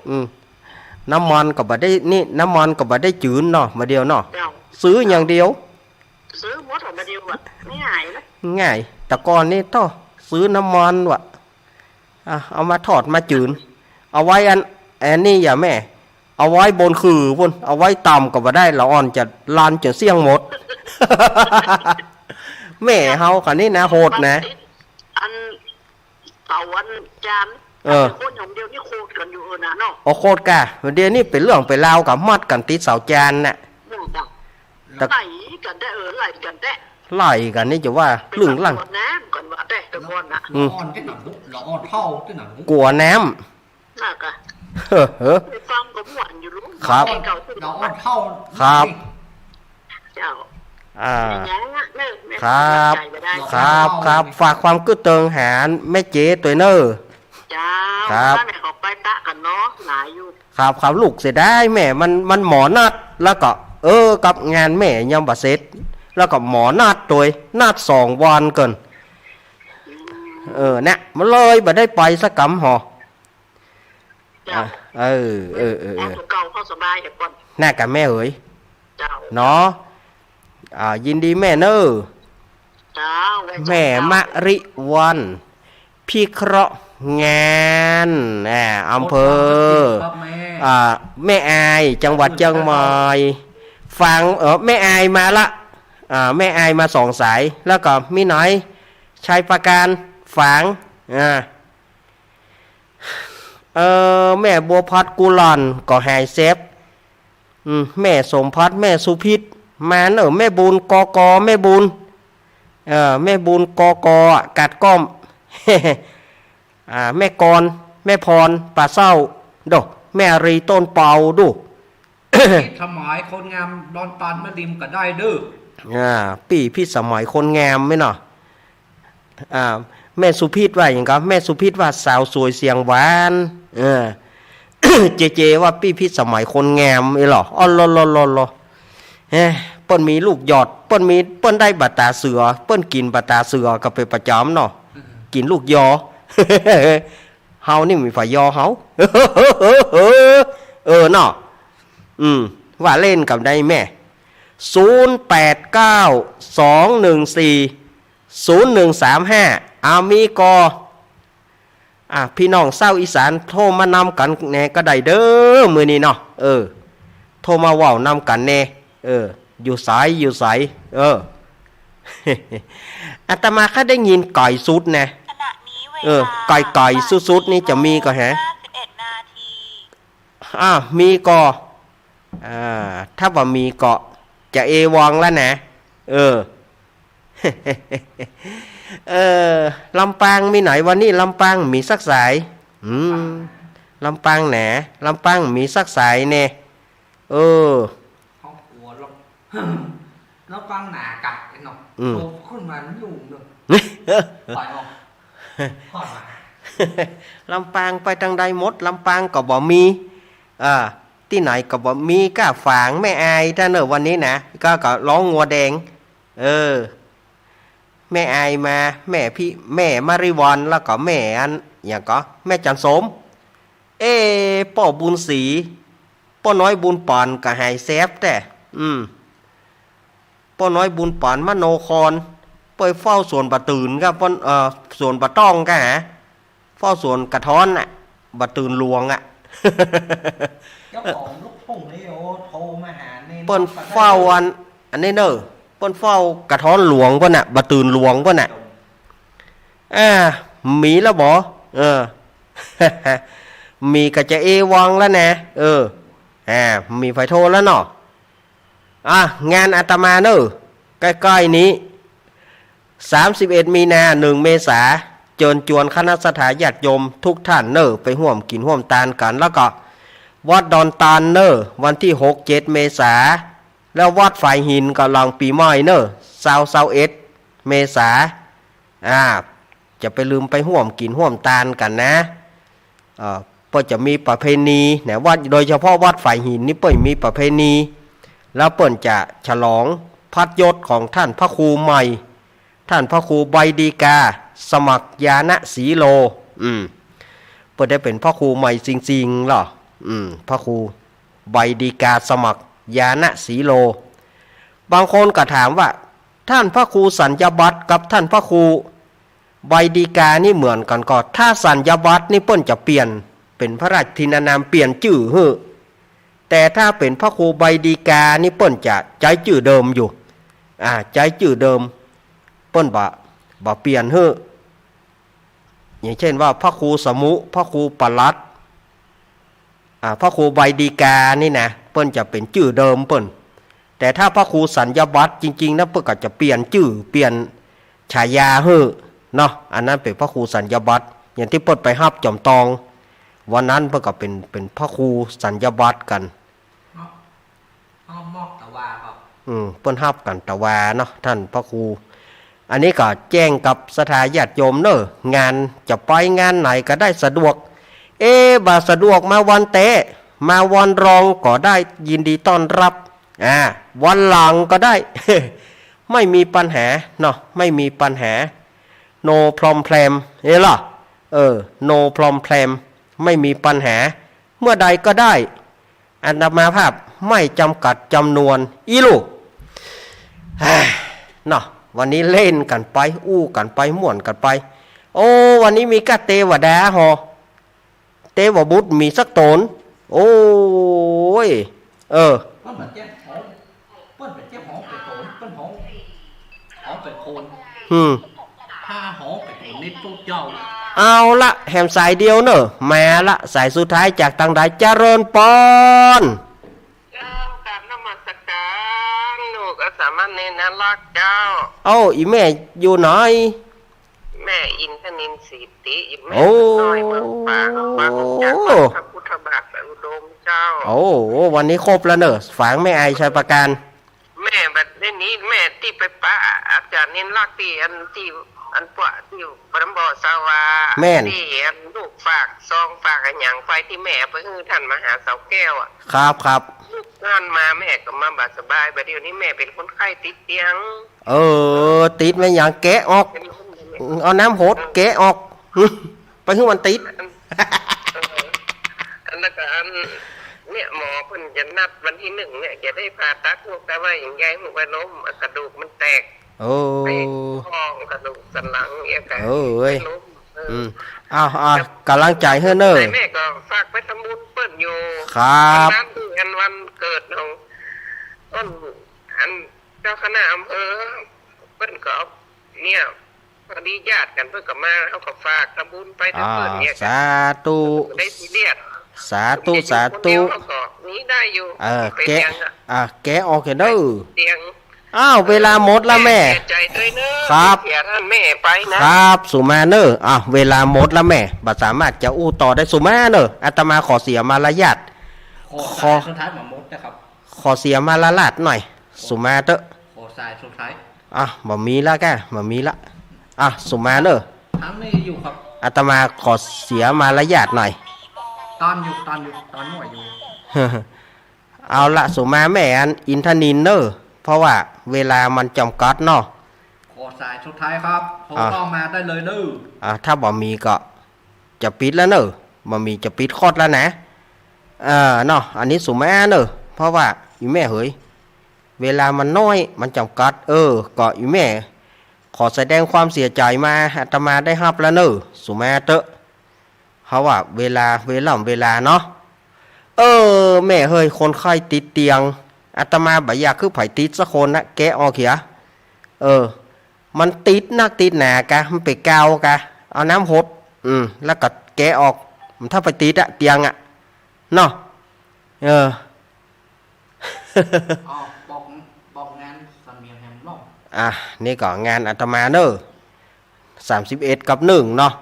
น้ำมันก็บ่ได้นี่น้ำมันก็บ่ได้จืดเนาะมาเดียวเนาะ เจ้า ซื้ออย่างเดียว ซื้อหมดของประเดียวอ่ะไม่หายนะ ง่ายแต่ก่อนนี่ต้องซื้อน้ำมันวะเอามาทอดมาจืดเอาไว้อันนี้อย่าแม่ เอาไว้บนคือพุ่นเอาไว้ต่ำก็บ่ได้ละอ่อนจะลานจะเสี่ยงหมด แม่เฮาคันนี้นะโหดนะ อันเต่าอันจานคนของเดียวนี่โคตรกันอยู่นะเนาะ โอ้โคตรกะเดี๋ยวนี้เป็นเรื่องเป็นราวกับมัดกันติดเสาจานน่ะ ไหลกันได้ไหลกันได้ ไล่กันนี่จะว่าเรื่องหลัง น้ำก่อนว่าแต่ก่อนนะ ละอ่อนที่หนังละอ่อนเท่าที่หนัง กลัวน้ำ น่ะกะ ไปฟังกับหวานอยู่รู้ ครับ เพลงเก่าสุด เราอ่อนเท่า ครับ เจ้า À, อย่างนั้นเนอะแม่ ครับ ใจไม่ได้ ครับฝากความกึศเติงหาแม่เจ๊ตัวเนอ เจ้า ครับ ถ้าไหนเขาไปตะกันเนาะหลายอยู่ ครับลูกเสียได้แม่มันหมอนัดแล้วก็กับงานแม่ยังบ่เสร็จแล้วก็หมอนัดตัวนัด2 วันเกินเนี่ยมันเลยบ่ได้ไปสักกำหอ เจ้า เอาตัวเก่าเข้าสบายเห็นก่อน น่ากับแม่เอ๋ย เจ้า เนาะยินดีแม่เนอ เจ้าไว้เจ้า แม่มะริวันพี่เคราะห์งานอำเภอ ครับแม่ แม่อายจังหวัดเชียงใหม่ฟังแม่อายมาละแม่อายมา2 สายแล้วก็มีหน่อยชัยประการฝังแม่บัวพัดกุลอนก็หายเซฟแม่สมพัดแม่สุพิษมาแม่บุญกแม่บุญแม่บุญกกัดก้อม แม่กรแม่พรป่าเศร้าดอกแม่รีต้นเป่าดู สมัยคนงามดอนตันมาดิมก็ได้เด้อ ปีพี่สมัยคนงามไหมเนาะแม่สุพิษว่าอย่างกับแม่สุพิษว่าสาวสวยเสียงหวาน เจว่าปีพี่สมัยคนงามไอ้หรออ๋อลเปิ้นมีลูกหยอดเปิ้นได้บัตตาเสือเปิ้นกินบัตตาเสือก็ไปประจำเนาะกินลูกยอ เฮานี่มีฝ่ายยอเฮา เนาะว่าเล่นกับได้แม่0892140135มีกอพี่น้องเศร้าอีสานโทรมานำกันแน่ก็ได้เด้อมื้อนี้เนาะโทรมาเว้านำกันแน่อยู่ไส อาตมาก็ได้ยินไก่สุดนะไก่สุดๆนี่จะมีก็ฮะมีก็ถ้าว่ามีก็จะเอวังแล้วนะลำปางมีไหนวันนี้ลำปางมีสักสายลำปางแหนลำปางมีสักสายเน่เขาหัวลงแล้วฟังหนากัดไอ้หนอกโตขึ้นมามันยุ่งเลยปล่อยออกปล่อยมา ลำปางไปทางใดหมดลำปางก็บ่มีที่ไหนก็บ่มีก้าฝางแม่อายถ้าเนอะวันนี้นะก็ร้องงัวแดงแม่อายมาแม่มาริวันแล้วก็แม่อันอย่างก็แม่จันสมป้อบุญศรีป้อน้อยบุญปอนก็หายแซฟแต่ป้อน้อยบุญปอนมโนครไปเฝ้าสวนบะตื่นก็ป้อนสวนบะต้องก็หาเฝ้าสวนกระท้อนน่ะบะตื่นหลวงเจ้าของลูกทุ่งนี่โทรมาหาเนี่ย เปิ้นเฝ้าอันนี้เนอะเปิ้นเฝ้ากระท้อนหลวงป่ะน่ะบะตื่นหลวงป่ะน่ะมีแล้วบ่มีก็จะเอวังแล้วนะมีไฟโทรแล้วเนาะงานอาตมาเนอะใกล้ๆนี้31 มีนา1 เมษาเชิญชวนคณะสถาญาติโยมทุกท่านเนอะไปร่วมกินร่วมทานกันแล้วก็วัดดอนตาลเนอะวันที่6-7 เมษาแล้ววัดฝ่ายหินก็หลังปีใหม่เนอะ21 เมษาจะไปลืมไปร่วมกินร่วมทานกันนะเปิ้นจะมีประเพณีนะว่าโดยเฉพาะวัดฝ่ายหินนี่เปิ้นมีประเพณีแล้วเปิ้นจะฉลองพัดยศของท่านพระครูใหม่ท่านพระครูใบดีกาสมัครยานะสีโลเปิ้นได้เป็นพระครูใหม่จริงๆหรอพระครูใบดีกาสมัครยานะสีโลบางคนก็ถามว่าท่านพระครูสัญญบัตรกับท่านพระครูใบดีกานี่เหมือนกันก็ถ้าสัญญบัตรนี่เปิ้นจะเปลี่ยนเป็นพระราชทินานามเปลี่ยนชื่อแต่ถ้าเป็นพระครูใบดีกานี่เปิ้นจะใจชื่อเดิมอยู่ใจชื่อเดิมเปิ้นบ่เปลี่ยนอย่างเช่นว่าพระครูสมุพระครูปลัดพระครูใบดีกานี่นะเปิ้นจะเป็นชื่อเดิมเปิ้นแต่ถ้าพระครูสัญญบัตรจริงๆนะเปิ้นก็จะเปลี่ยนชื่อเปลี่ยนฉายาเนาะอันนั้นเป็นพระครูสัญญบัตรอย่างที่เปิ้นไปฮับจอมตอง วันนั้นเพื่อก็เป็นพระครูสัญญบัตรกันเนาะเอามอกตะวาครับ เปิ้นฮับกันตะวาเนาะท่านพระครูอันนี้ก็แจ้งกับสถาญาติโยมเนอะงานจะไปงานไหนก็ได้สะดวกบาสะดวกมาวันเตะมาวันรองก็ได้ยินดีต้อนรับวันหลังก็ได้ ไม่มีปัญหาเนาะไม่มีปัญหา no problem เฮ้ล่ะno problem ไม่มีปัญหาเมื่อใดก็ได้อาตมาภาพไม่จำกัดจำนวนอีลูกเนาะวันนี้เล่นกันไปอู้กันไปม่วนกันไปโอ้วันนี้มีกะเตวดาหอเตวบุตรมีสักตนโอ้ยเปิ้นแบบเจ็บหอมเปิ้นแบบเจ็บหอมไปโตนเปิ้นหอมไปโคนผ้าหอมไปโคนนิดตุ๊กเจ้าเอาละแหมสายเดียวเนอะมาละสายสุดท้ายจากทางใดเจริญปอนการนมัสการลูกสามารถเนนรักเจ้าอีแม่อยู่ไหนแม่อินทนินสีติแม่น้อยเมืองปางจากพระพุทธบาทอุดมเจ้าวันนี้ครบแล้วเนอะฝางแม่ไอชัยประการแม่แบบนี้แม่ที่ไปป้าอาจารย์เน้นรักที่อันปะที่ปรมบ่อสาวาที่ลูกฝากซองฝากอันอย่างไฟที่แม่ไปคือท่านมหาเสาแก้วครับท่านมาแม่ก็มาบาดสบายแบบเดี๋ยวนี้แม่เป็นคนไข้ติดเตียงติดไม่อย่างแกะออกเอาน้ำโหดแกะออกไปคือมันติดอันนั้นก็เนี่ยหมอเพิ่นจะนัดวันที่1เนี่ยจะได้ผ่าตัดพวกแต่ว่าอย่างไงหัวล้มกระดูกมันแตกไปท้องกระดูกสันหลังเนี่ยกันกำลังใจให้เนอะแม่ก็ฝากไปทำบุญเปิ้นอยู่ครับวันเกิดของอันเจ้าคณะอำเภอเปิ้นก็เนี่ยพอดีญาติกันเพิ่นก็มาเขาก็ฝากทำบุญไปทั้งเปิ้นเนี่ยสาธุได้ซีเรียสสาธุนี้ได้อยู่แกออกเด้อเวลาหมดแล้วแม่ครับท่านแม่ไปนะครับสุมาเนอเวลาหมดแล้วแม่บัดสามารถจะอู้ต่อได้สุมาเนออาตมาขอเสียมารยาทขอสุดท้ายมาหมดนะครับขอเสียมารยาทหน่อยสุมาเตอะขอสายสุดท้ายบ่มีละแกบ่มีละสุมาเนอทั้งนี้อยู่ครับอาตมาขอเสียมารยาทหน่อยตอนหน่วยอยู่เอาละสุมาแม่อันอินทนินเนอเพราะว่าเวลามันจำกัดเนาะขอสายสุดท้ายครับผมต้องมาได้เลยเด้อถ้าบ่มีก็จะปิดแล้วเนอะบ่มีจะปิดคอดแล้วนะเนาะอันนี้สุมาเนอะเพราะว่าอีแม่เฮ้ยเวลามันน้อยมันจำกัดก็อีแม่ขอแสดงความเสียใจมาอาตมาได้รับแล้วเนอะสุมาเตอะเพราะว่าเวลาเนาะแม่เฮ้ยคนไข้ติดเตียงอาตมาบ่อยากคือไผติดสักคนนะแกะออกเขียมันติดนักติดหนากะมันไปกาวกะเอาน้ำหดแล้วก็แกะออกถ้าไปติดเตียงเนาะบอกงานสามีแฮมล่องนี่ก็งานอาตมาเนอะ31 กับ 1เนาะ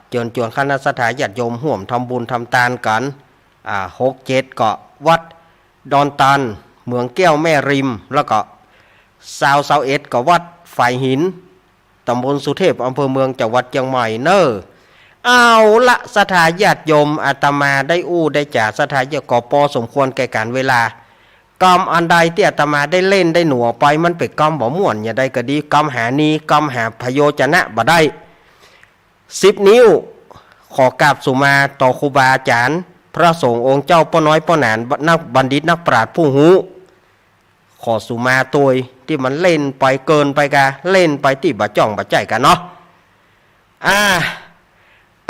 เชิญชวนคณะสัตยาติโยมร่วมทำบุญทำทานกัน6 7ก็วัดดอนตันเมืองแก้วแม่ริมแล้วก็21ก็วัดฝ่ายหินตำบลสุเทพอำเภอเมืองจังหวัดเชียงใหม่เนอะเอาละสถาญาติโยมอาตมาได้ได้จากสถาญาติก็พอสมควรแก่การเวลากรรมอันใดที่อาตมาได้เล่นได้หนัวไปมันเป็นกรรมบ่ม่วนอย่าได้ก็ดีกรรมหานีกรรมหาพโยชนะบ่ได้10 นิ้วขอกราบสุมาต่อครูบาอาจารย์พระสงฆ์องค์เจ้าป้อน้อยป้อหนานนักบัณฑิตนักปราชญ์ผู้หูขอสุมาตัวที่มันเล่นไปเกินไปกะเล่นไปที่บะจ่องบะใจกันเนาะ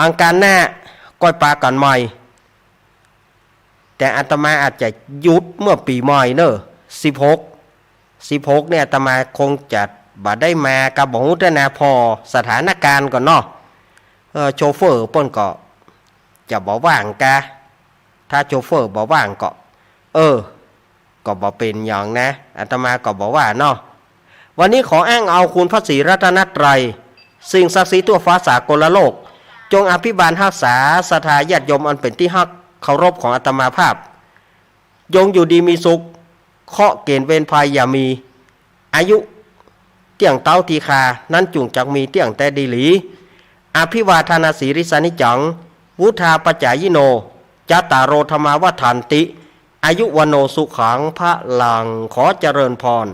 อังการหน้าก้อยปลากันใหม่แต่อาตมาอาจจะหยุดเมื่อปีใหม่เนอะ16เนี่ยอาตมาคงจะบ่ได้มากับบ่ฮู้แต่นาพอสถานการณ์ก่อนเนาะโชเฟอร์เปิ้นก็จะบ่ว่างกะถ้าโชเฟอร์บ่ว่างก็ก็บ่เป็นอย่างนะอาตมาก็บอกว่าเนาะวันนี้ขออ้างเอาคุณพระศรีรัตนตรัยสิ่งศักดิ์สิทธิ์ทั่วฟ้าสากลโลก จงอภิบาลรักษาศรัทธาญาติโยมอันเป็นที่ฮักเคารพของอาตมาภาพยงอยู่ดีมีสุขเคาะเกณฑ์เวรภัยอย่ามีอายุเตี่ยงเต้าทีคานั้นจุงจักมีเตี่ยงแต่ดีหลีอภิวาทนาสีริสานิจังวุธาปจายิโนจัตตารโรธรรมาวัฏันติอายุวโนสุขังพระลังขอเจริญพร